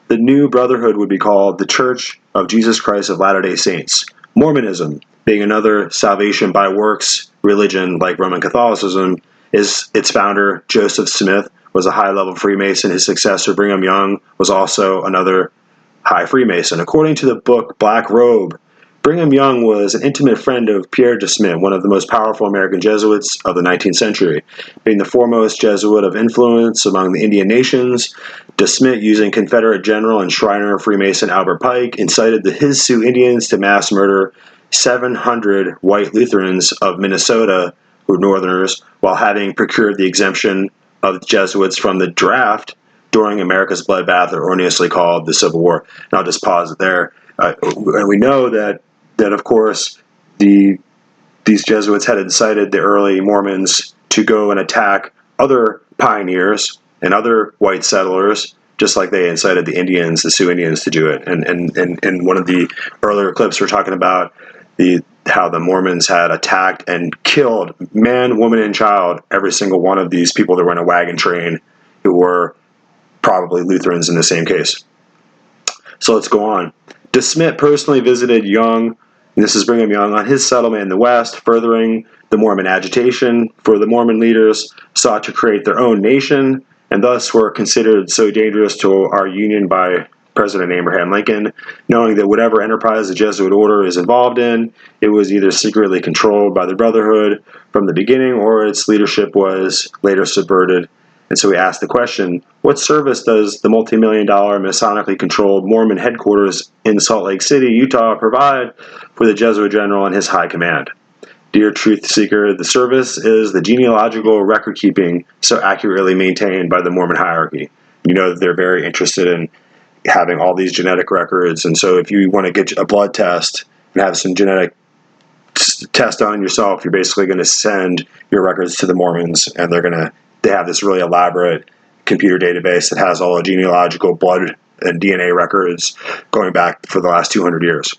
The new brotherhood would be called the Church of Jesus Christ of Latter-day Saints. Mormonism, being another salvation by works religion like Roman Catholicism, is its founder, Joseph Smith, was a high-level Freemason. His successor, Brigham Young, was also another high Freemason. According to the book Black Robe, Brigham Young was an intimate friend of Pierre De Smet, one of the most powerful American Jesuits of the 19th century. Being the foremost Jesuit of influence among the Indian nations, De Smet, using Confederate General and Shriner Freemason Albert Pike, incited his Sioux Indians to mass murder 700 white Lutherans of Minnesota, who were Northerners, while having procured the exemption of Jesuits from the draft during America's bloodbath, erroneously called the Civil War. And I'll just pause it there. And we know that of course, the these Jesuits had incited the early Mormons to go and attack other pioneers and other white settlers, just like they incited the Indians, the Sioux Indians, to do it. And in one of the earlier clips, we're talking about how the Mormons had attacked and killed man, woman, and child, every single one of these people that were in a wagon train who were probably Lutherans in the same case. So let's go on. De Smet personally visited Young, and this is Brigham Young, on his settlement in the West, furthering the Mormon agitation. For the Mormon leaders sought to create their own nation, and thus were considered so dangerous to our Union by President Abraham Lincoln, knowing that whatever enterprise the Jesuit order is involved in, it was either secretly controlled by the Brotherhood from the beginning, or its leadership was later subverted. And so we asked the question, what service does the multi-million-dollar Masonically controlled Mormon headquarters in Salt Lake City, Utah, provide for the Jesuit general and his high command? Dear truth seeker, the service is the genealogical record-keeping so accurately maintained by the Mormon hierarchy. You know that they're very interested in having all these genetic records, and so if you want to get a blood test and have some genetic test on yourself, you're basically going to send your records to the Mormons, and they have this really elaborate computer database that has all the genealogical blood and DNA records going back for the last 200 years.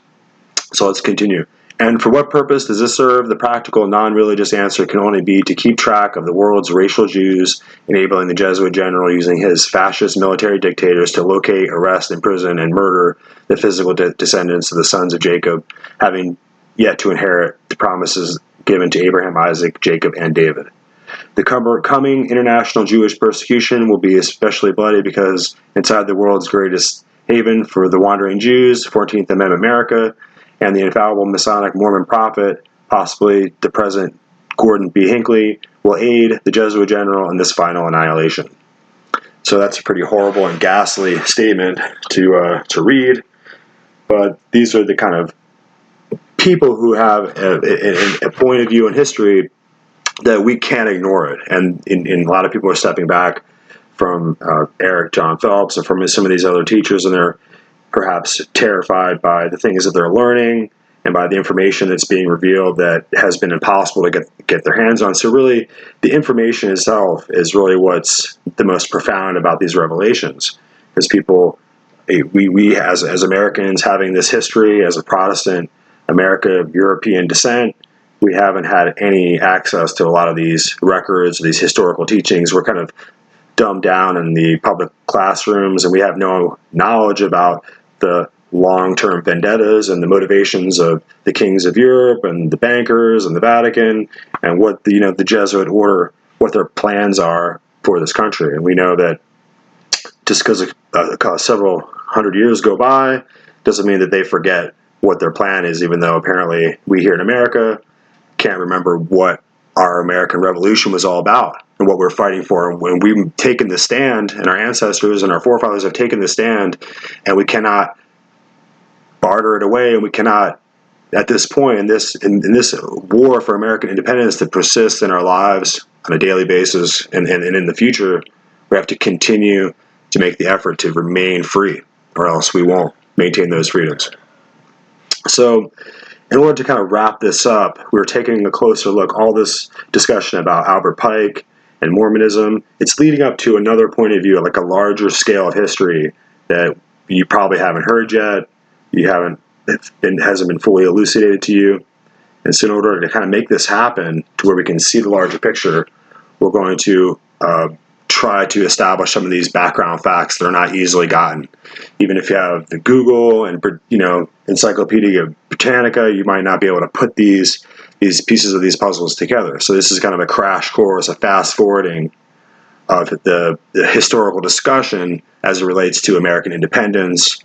So let's continue. And for what purpose does this serve? The practical, non-religious answer can only be to keep track of the world's racial Jews, enabling the Jesuit general using his fascist military dictators to locate, arrest, imprison, and murder the physical descendants of the sons of Jacob, having yet to inherit the promises given to Abraham, Isaac, Jacob, and David. The coming international Jewish persecution will be especially bloody because inside the world's greatest haven for the wandering Jews, 14th Amendment America, and the infallible Masonic Mormon prophet, possibly the present Gordon B. Hinckley, will aid the Jesuit general in this final annihilation. So that's a pretty horrible and ghastly statement to read, but these are the kind of people who have a point of view in history that we can't ignore it. And a lot of people are stepping back from Eric John Phelps and from some of these other teachers, and they're perhaps terrified by the things that they're learning and by the information that's being revealed that has been impossible to get their hands on. So really, the information itself is really what's the most profound about these revelations. Because people, we as Americans having this history as a Protestant America of European descent, we haven't had any access to a lot of these records, these historical teachings. We're kind of dumbed down in the public classrooms, and we have no knowledge about the long-term vendettas and the motivations of the kings of Europe and the bankers and the Vatican, and what the Jesuit order, what their plans are for this country. And we know that just because several hundred years go by doesn't mean that they forget what their plan is, even though apparently we here in America can't remember what our American Revolution was all about and what we're fighting for. And when we've taken the stand, and our ancestors and our forefathers have taken the stand, and we cannot barter it away, and we cannot, at this point in this war for American independence that persists in our lives on a daily basis and in the future, we have to continue to make the effort to remain free, or else we won't maintain those freedoms. So in order to kind of wrap this up, we're taking a closer look, all this discussion about Albert Pike and Mormonism, it's leading up to another point of view, like a larger scale of history that you probably haven't heard yet, it hasn't been fully elucidated to you. And so in order to kind of make this happen to where we can see the larger picture, we're going to try to establish some of these background facts that are not easily gotten. Even if you have the Google and Encyclopedia Britannica, you might not be able to put these pieces of these puzzles together. So this is kind of a crash course, a fast forwarding of the historical discussion as it relates to American independence,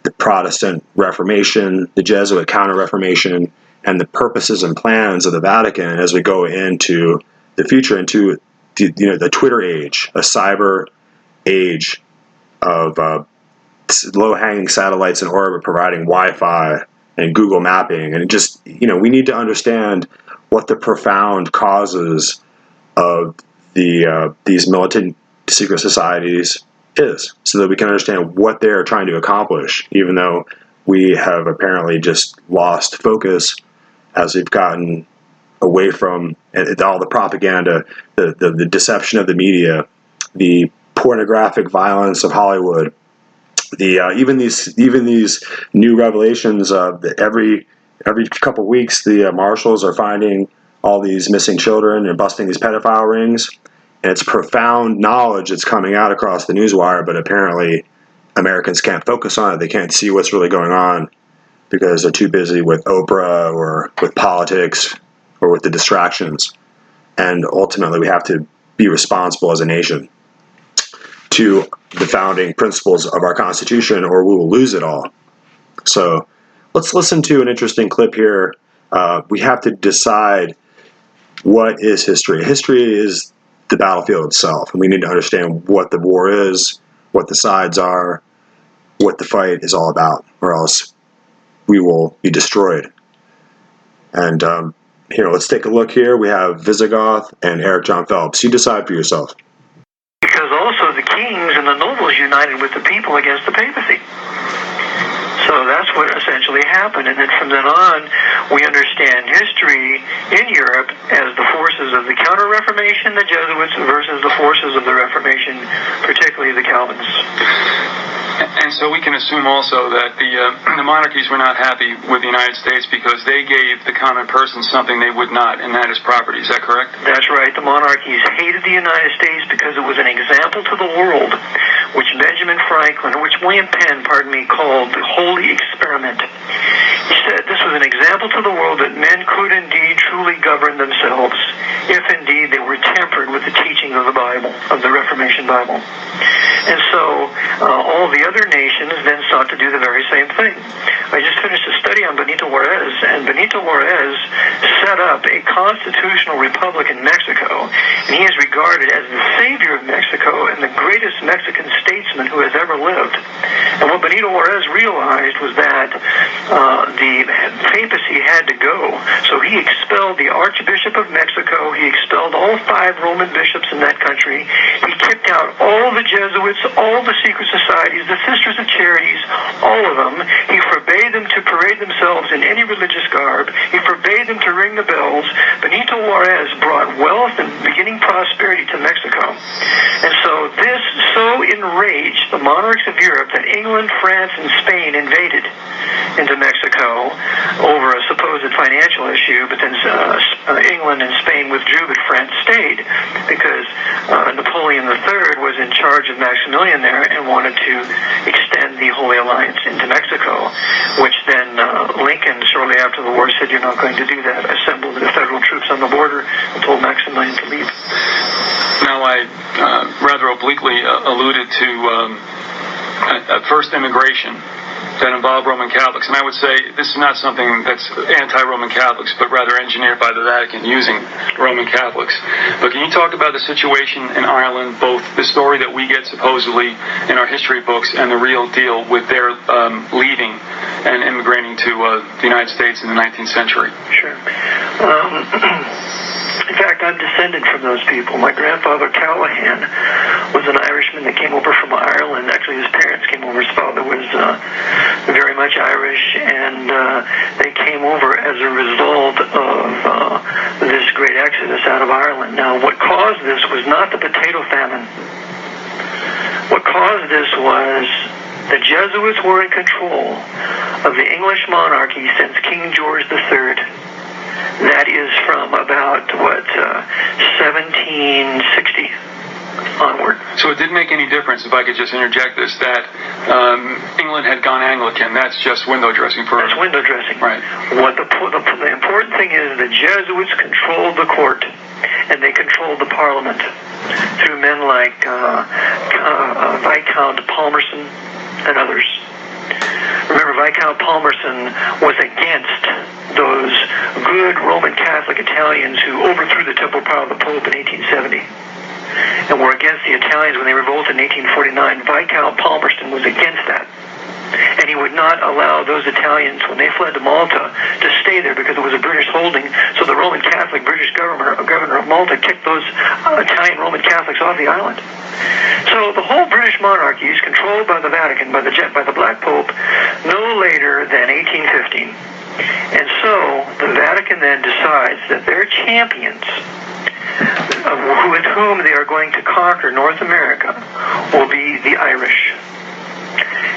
the Protestant Reformation, the Jesuit Counter-Reformation, and the purposes and plans of the Vatican as we go into the future, into the Twitter age, a cyber age of low-hanging satellites in orbit providing Wi-Fi and Google mapping. And we need to understand what the profound causes of these militant secret societies is, so that we can understand what they're trying to accomplish, even though we have apparently just lost focus as we've gotten away from all the propaganda, the deception of the media, the pornographic violence of Hollywood, even these new revelations of every couple of weeks the marshals are finding all these missing children and busting these pedophile rings, and it's profound knowledge that's coming out across the newswire, but apparently Americans can't focus on it. They can't see what's really going on because they're too busy with Oprah or with politics or with the distractions. And ultimately, we have to be responsible as a nation to the founding principles of our Constitution, or we will lose it all. So let's listen to an interesting clip here. We have to decide what is history. History is the battlefield itself, and we need to understand what the war is, what the sides are, what the fight is all about, or else we will be destroyed. And here, let's take a look here. We have Visigoth and Eric John Phelps. You decide for yourself. Because also the kings and the nobles united with the people against the papacy. So that's what essentially happened. And then from then on, we understand history in Europe as the forces of the Counter-Reformation, the Jesuits, versus the forces of the Reformation, particularly the Calvinists. And so we can assume also that the monarchies were not happy with the United States because they gave the common person something they would not, and that is property. Is that correct? That's right. The monarchies hated the United States because it was an example to the world, which William Penn, called the Holy Experiment. He said this was an example to the world that men could indeed truly govern themselves, if indeed they were tempered with the teaching of the Bible, of the Reformation Bible. And so all the other nations then sought to do the very same thing. I just finished a study on Benito Juarez, and Benito Juarez set up a constitutional republic in Mexico, and he is regarded as the savior of Mexico and the greatest Mexican statesman who has ever lived. And what Benito Juarez realized was that the papacy had to go, so he expelled the Archbishop of Mexico, he expelled all 5 Roman bishops in that country, he kicked out all the Jesuits, all the secret societies, the Sisters of Charities, all of them. He forbade them to parade themselves in any religious garb. He forbade them to ring the bells. Benito Juarez brought wealth and beginning prosperity to Mexico. And so this so enraged the monarchs of Europe that England, France, and Spain invaded into Mexico over a supposed financial issue, but then England and Spain withdrew, but France stayed because Napoleon III was in charge of Maximilian there and wanted to extend the Holy Alliance into Mexico, which then Lincoln, shortly after the war, said, "You're not going to do that," assembled the federal troops on the border and told Maximilian to leave. Now, I rather obliquely alluded to first immigration that involved Roman Catholics. And I would say this is not something that's anti-Roman Catholics, but rather engineered by the Vatican using Roman Catholics. But can you talk about the situation in Ireland, both the story that we get supposedly in our history books and the real deal with their leaving and immigrating to the United States in the 19th century? Sure. In fact, I'm descended from those people. My grandfather, Callahan, was an Irishman that came over from Ireland. Actually, his parents came over. His father was very much Irish, and they came over as a result of this great exodus out of Ireland. Now, what caused this was not the potato famine. What caused this was the Jesuits were in control of the English monarchy since King George III. That is from about, 1760 onward. So it didn't make any difference, if I could just interject this, that England had gone Anglican. That's just window dressing for... That's window dressing. Right. What the important thing is the Jesuits controlled the court, and they controlled the parliament through men like Viscount Palmerston and others. Remember, Viscount Palmerston was against those good Roman Catholic Italians who overthrew the temporal power of the Pope in 1870 and were against the Italians when they revolted in 1849. Viscount Palmerston was against that. And he would not allow those Italians, when they fled to Malta, to stay there because it was a British holding. So the Roman Catholic British governor of Malta kicked those Italian Roman Catholics off the island. So the whole British monarchy is controlled by the Vatican, by the Black Pope, no later than 1815. And so the Vatican then decides that their champions, with whom they are going to conquer North America, will be the Irish.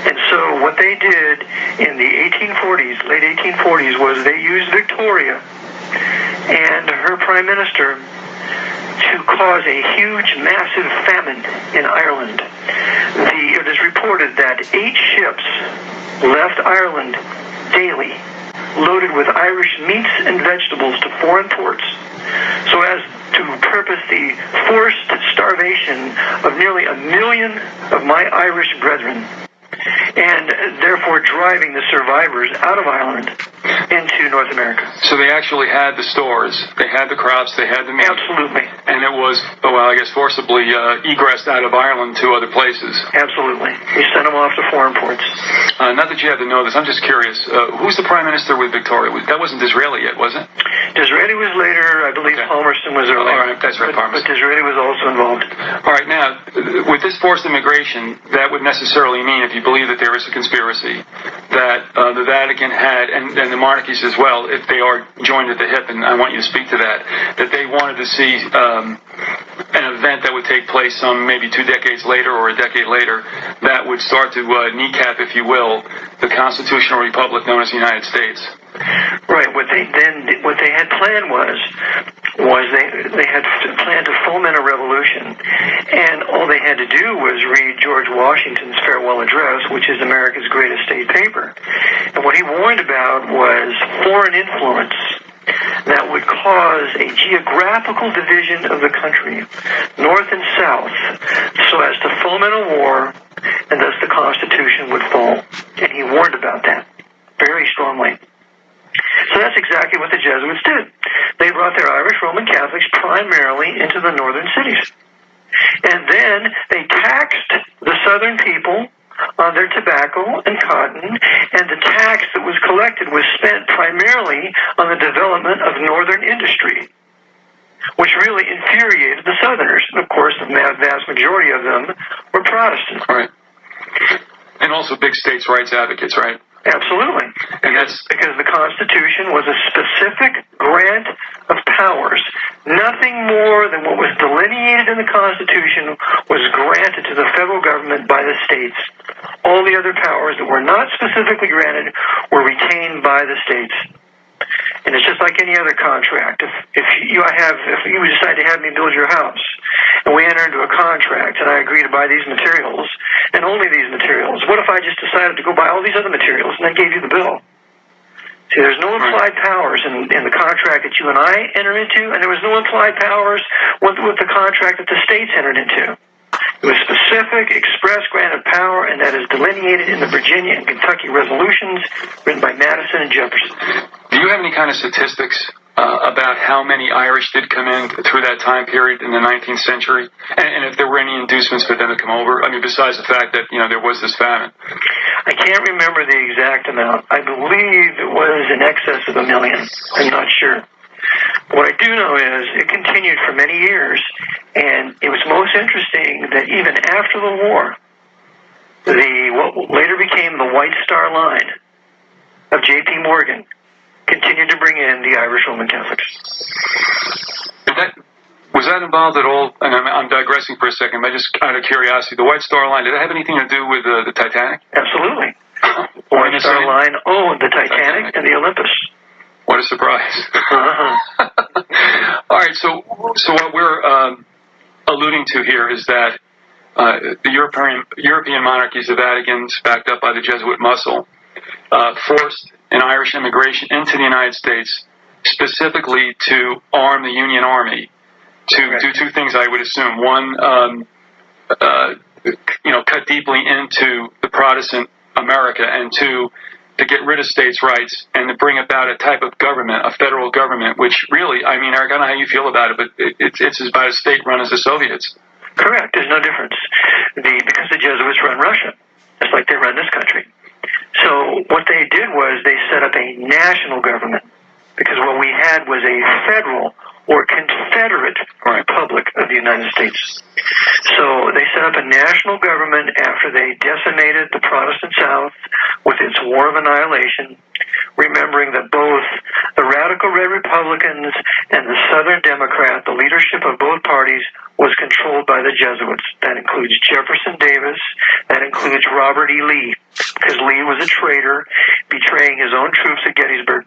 And so what they did in the 1840s, late 1840s, was they used Victoria and her prime minister to cause a huge, massive famine in Ireland. It is reported that 8 ships left Ireland daily, loaded with Irish meats and vegetables to foreign ports, so as to purpose the forced starvation of nearly 1 million of my Irish brethren, and therefore driving the survivors out of Ireland into North America. So they actually had the stores, they had the crops, they had the meat. Absolutely. And it was, forcibly egressed out of Ireland to other places. Absolutely. We sent them off to foreign ports. Not that you have to know this, I'm just curious. Who's the prime minister with Victoria? That wasn't Disraeli yet, was it? Disraeli was later. I believe Palmerston was earlier. All right, that's right, Palmerston. But Disraeli was also involved. All right, now, with this forced immigration, that would necessarily mean, if you believe that there is a conspiracy, that the Vatican had, and the monarchies as well, if they are joined at the hip, and I want you to speak to that they wanted to see an event that would take place some maybe 2 decades later or a decade later that would start to kneecap, if you will, the constitutional republic known as the United States. Right. What they had planned was they had planned to foment a revolution, and all they had to do was read George Washington's farewell address, which is America's greatest state paper. And what he warned about was foreign influence that would cause a geographical division of the country, north and south, so as to foment a war, and thus the Constitution would fall. And he warned about that very strongly. So that's exactly what the Jesuits did. They brought their Irish Roman Catholics primarily into the northern cities. And then they taxed the southern people on their tobacco and cotton, and the tax that was collected was spent primarily on the development of northern industry, which really infuriated the Southerners. And of course, the vast majority of them were Protestant. Right. And also big states' rights advocates, right? Absolutely. And that's because the Constitution was a specific grant of powers. Nothing more than what was delineated in the Constitution was granted to the federal government by the states. All the other powers that were not specifically granted were retained by the states. And it's just like any other contract. If you decide to have me build your house, and we enter into a contract, and I agree to buy these materials, and only these materials, what if I just decided to go buy all these other materials and then gave you the bill? See, there's no implied powers in the contract that you and I enter into, and there was no implied powers with the contract that the states entered into. It was specific, express grant of power, and that is delineated in the Virginia and Kentucky resolutions written by Madison and Jefferson. Do you have any kind of statistics about how many Irish did come in through that time period in the 19th century? And if there were any inducements for them to come over? I mean, besides the fact that, there was this famine. I can't remember the exact amount. I believe it was in excess of 1 million. I'm not sure. What I do know is it continued for many years, and it was most interesting that even after the war, what later became the White Star Line of J.P. Morgan continued to bring in the Irish Roman Catholics. Was that involved at all? And I'm digressing for a second, but just out of curiosity, the White Star Line, did it have anything to do with the Titanic? Absolutely. The White Star Line owned the Titanic and the Olympus. What a surprise. All right, so what we're alluding to here is that the European monarchies, the Vaticans, backed up by the Jesuit muscle, forced an Irish immigration into the United States specifically to arm the Union Army to do 2 things, I would assume. One, cut deeply into the Protestant America, and 2, to get rid of states' rights and to bring about a type of government, a federal government, which really, Eric, I don't know how you feel about it, but it's about as state-run as the Soviets. Correct. There's no difference. Because the Jesuits run Russia, just like they run this country. So what they did was they set up a national government, because what we had was a federal or Confederate Republic of the United States. So they set up a national government after they decimated the Protestant South with its War of Annihilation, remembering that both the radical Red Republicans and the Southern Democrat, the leadership of both parties, was controlled by the Jesuits. That includes Jefferson Davis. That includes Robert E. Lee, because Lee was a traitor, betraying his own troops at Gettysburg.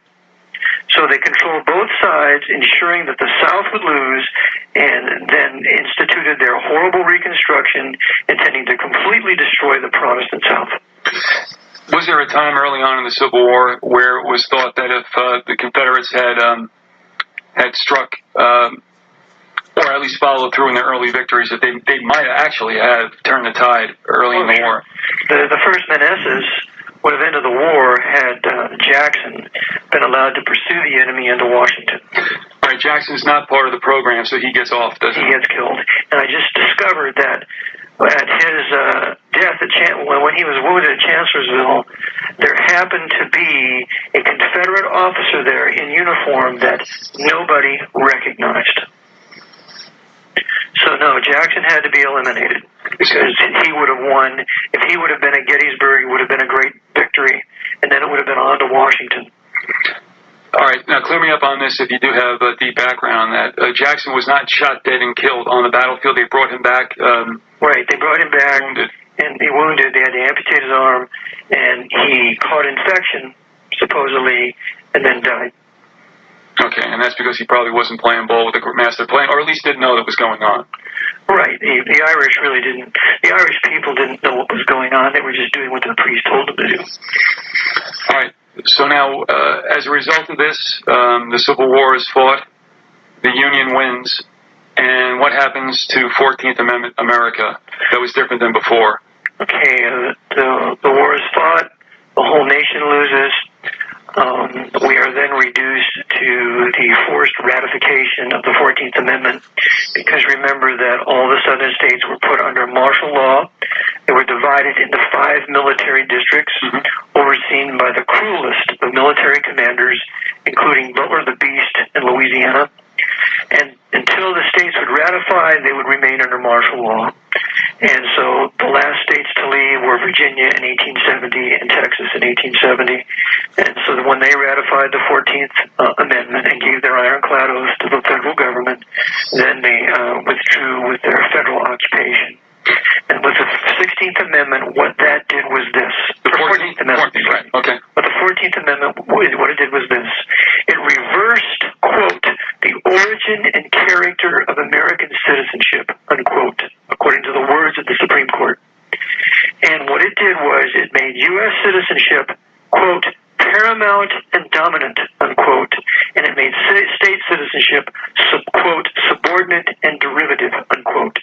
So they controlled both sides, ensuring that the South would lose, and then instituted their horrible Reconstruction, intending to completely destroy the Protestant South. Was there a time early on in the Civil War where it was thought that if the Confederates had struck, or at least followed through in their early victories, that they might actually have turned the tide early in the war? The first Manassas would have ended the war had Jackson been allowed to pursue the enemy into Washington. All right, Jackson's not part of the program, so he gets off, doesn't he? He gets killed. And I just discovered that at his death, when he was wounded at Chancellorsville, there happened to be a Confederate officer there in uniform that nobody recognized. So no, Jackson had to be eliminated because he would have won. If he would have been at Gettysburg, it would have been a great victory, and then it would have been on to Washington. All right, now clear me up on this if you do have a deep background on that. Jackson was not shot dead and killed on the battlefield. They brought him back. Right, they brought him back. Wounded. And he wounded. They had to amputate his arm, and he caught infection, supposedly, and then died. Okay, and that's because he probably wasn't playing ball with the master plan, or at least didn't know that was going on. Right. The Irish really didn't. The Irish people didn't know what was going on. They were just doing what the priest told them to do. All right. So now, as a result of this, the Civil War is fought. The Union wins. And what happens to 14th Amendment America that was different than before? Okay. The war is fought. The whole nation loses. We are then reduced to the forced ratification of the 14th Amendment, because remember that all the southern states were put under martial law. They were divided into 5 military districts, overseen by the cruelest of military commanders, including Butler the Beast in Louisiana. And until the states would ratify, they would remain under martial law. And so the last states to leave were Virginia in 1870 and Texas in 1870. And so when they ratified the 14th Amendment and gave their ironclad oath to the federal government, then they withdrew with their federal occupation. And with the 16th Amendment, what that did was this. The 14th Amendment, right, okay. But the 14th Amendment, what it did was this. It reversed, quote, the origin and character of American citizenship, unquote, according to the words of the Supreme Court. And what it did was it made U.S. citizenship, quote, paramount and dominant, unquote, and it made state citizenship, quote, subordinate and derivative, unquote.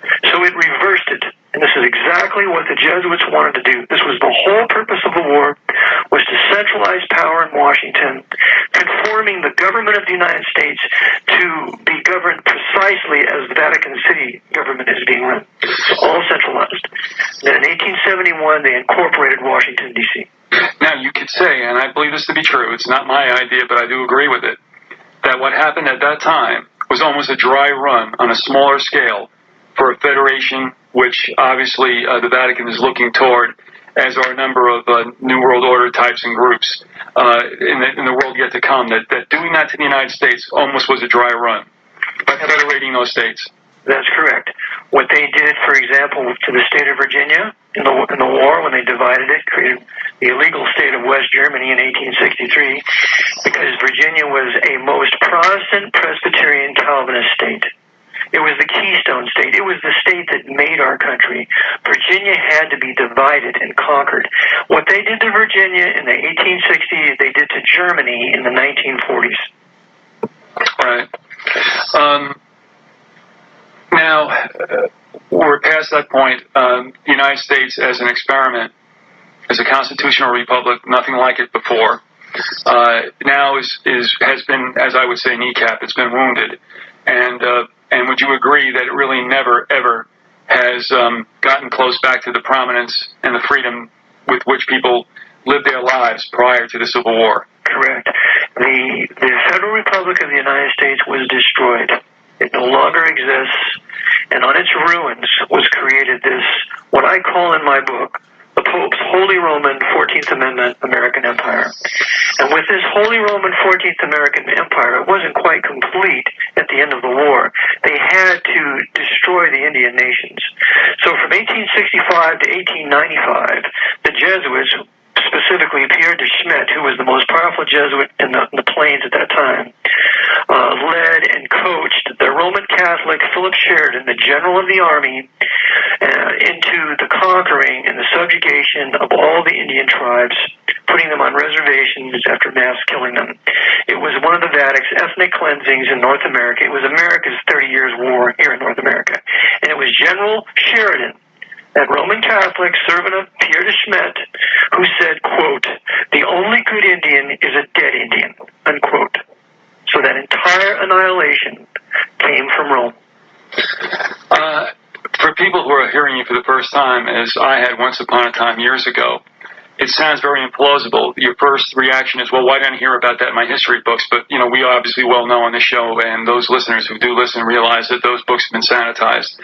So it reversed it, and this is exactly what the Jesuits wanted to do. This was the whole purpose of the war, was to centralize power in Washington, conforming the government of the United States to be governed precisely as the Vatican City government is being run. It's all centralized. Then in 1871, they incorporated Washington, D.C. Now, you could say, and I believe this to be true, it's not my idea, but I do agree with it, that what happened at that time was almost a dry run on a smaller scale for a federation, which obviously the Vatican is looking toward, as are a number of New World Order types and groups in the world yet to come, that doing that to the United States almost was a dry run by federating those states. That's correct. What they did, for example, to the state of Virginia in the war, when they divided it, created the illegal state of West Germany in 1863, because Virginia was a most Protestant, Presbyterian, Calvinist state. It was the Keystone State. It was the state that made our country. Virginia had to be divided and conquered. What they did to Virginia in the 1860s, they did to Germany in the 1940s. Right. Now, we're past that point. The United States as an experiment, as a constitutional republic, nothing like it before, now has been, as I would say, kneecapped. It's been wounded. And would you agree that it really never, ever has gotten close back to the prominence and the freedom with which people lived their lives prior to the Civil War? Correct. The Federal Republic of the United States was destroyed. It no longer exists. And on its ruins was created this, what I call in my book, the Pope's Holy Roman 14th Amendment American Empire. And with this Holy Roman 14th American Empire, it wasn't quite complete at the end of the war. They had to destroy the Indian nations. So from 1865 to 1895, the Jesuits, specifically Pierre De Smet, who was the most powerful Jesuit in the plains at that time, led and coached the Roman Catholic Philip Sheridan, the general of the army, into the conquering and the subjugation of all the Indian tribes, putting them on reservations after mass killing them. It was one of the Vatican's ethnic cleansings in North America. It was America's 30 Years' War here in North America. And it was General Sheridan, that Roman Catholic servant of Pierre De Smet, who said, quote, "The only good Indian is a dead Indian," unquote. So that entire annihilation came from Rome. For people who are hearing you for the first time, as I had once upon a time years ago, it sounds very implausible. Your first reaction is, well, why didn't I hear about that in my history books? But, you know, we obviously well know on this show, and those listeners who do listen realize that those books have been sanitized.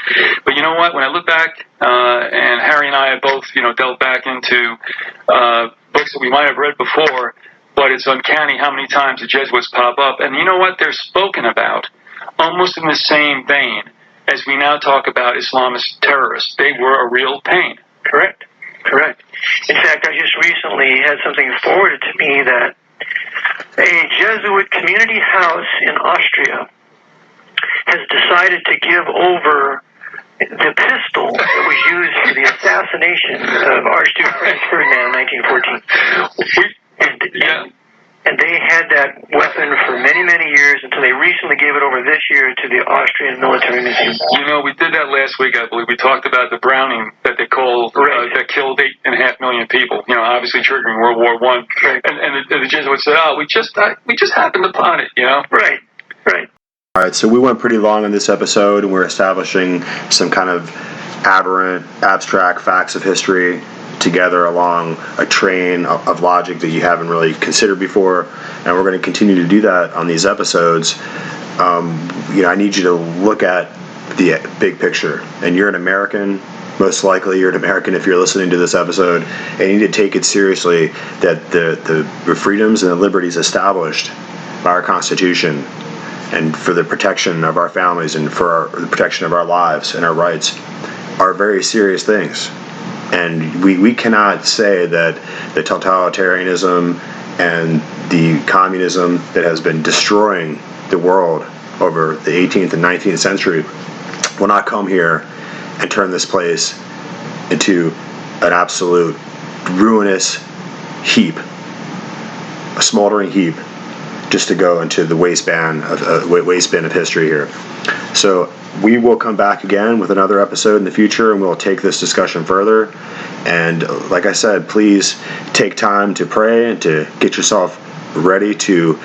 But you know what? When I look back, and Harry and I have both, you know, delved back into books that we might have read before, but it's uncanny how many times the Jesuits pop up. And you know what? They're spoken about almost in the same vein as we now talk about Islamist terrorists. They were a real pain. Correct. Correct. In fact, I just recently had something forwarded to me that a Jesuit community house in Austria has decided to give over the pistol that was used for the assassination of Archduke Franz Ferdinand in 1914. And they had that weapon for many, many years until they recently gave it over this year to the Austrian Military Museum. You know, we did that last week, I believe. We talked about the Browning that they called, that killed 8.5 million people, you know, obviously triggering World War I. Right. And the Jesuits said, oh, we just happened upon it, you know? Right, right. All right, so we went pretty long in this episode, and we're establishing some kind of aberrant, abstract facts of history together along a train of logic that you haven't really considered before, and we're going to continue to do that on these episodes. You know, I need you to look at the big picture, and you're an American. Most likely you're an American if you're listening to this episode, and you need to take it seriously that the freedoms and the liberties established by our Constitution and for the protection of our families and for the protection of our lives and our rights are very serious things. And we cannot say that the totalitarianism and the communism that has been destroying the world over the 18th and 19th century will not come here and turn this place into an absolute ruinous heap, a smoldering heap, just to go into the wasteland of history here. So we will come back again with another episode in the future, and we'll take this discussion further. And like I said, please take time to pray and to get yourself ready to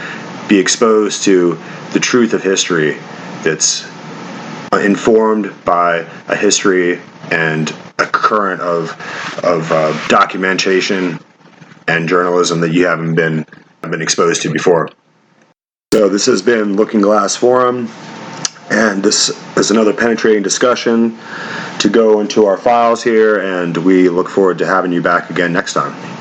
be exposed to the truth of history that's informed by a history and a current of documentation and journalism that you haven't been exposed to before. So this has been Looking Glass Forum, and this is another penetrating discussion to go into our files here, and we look forward to having you back again next time.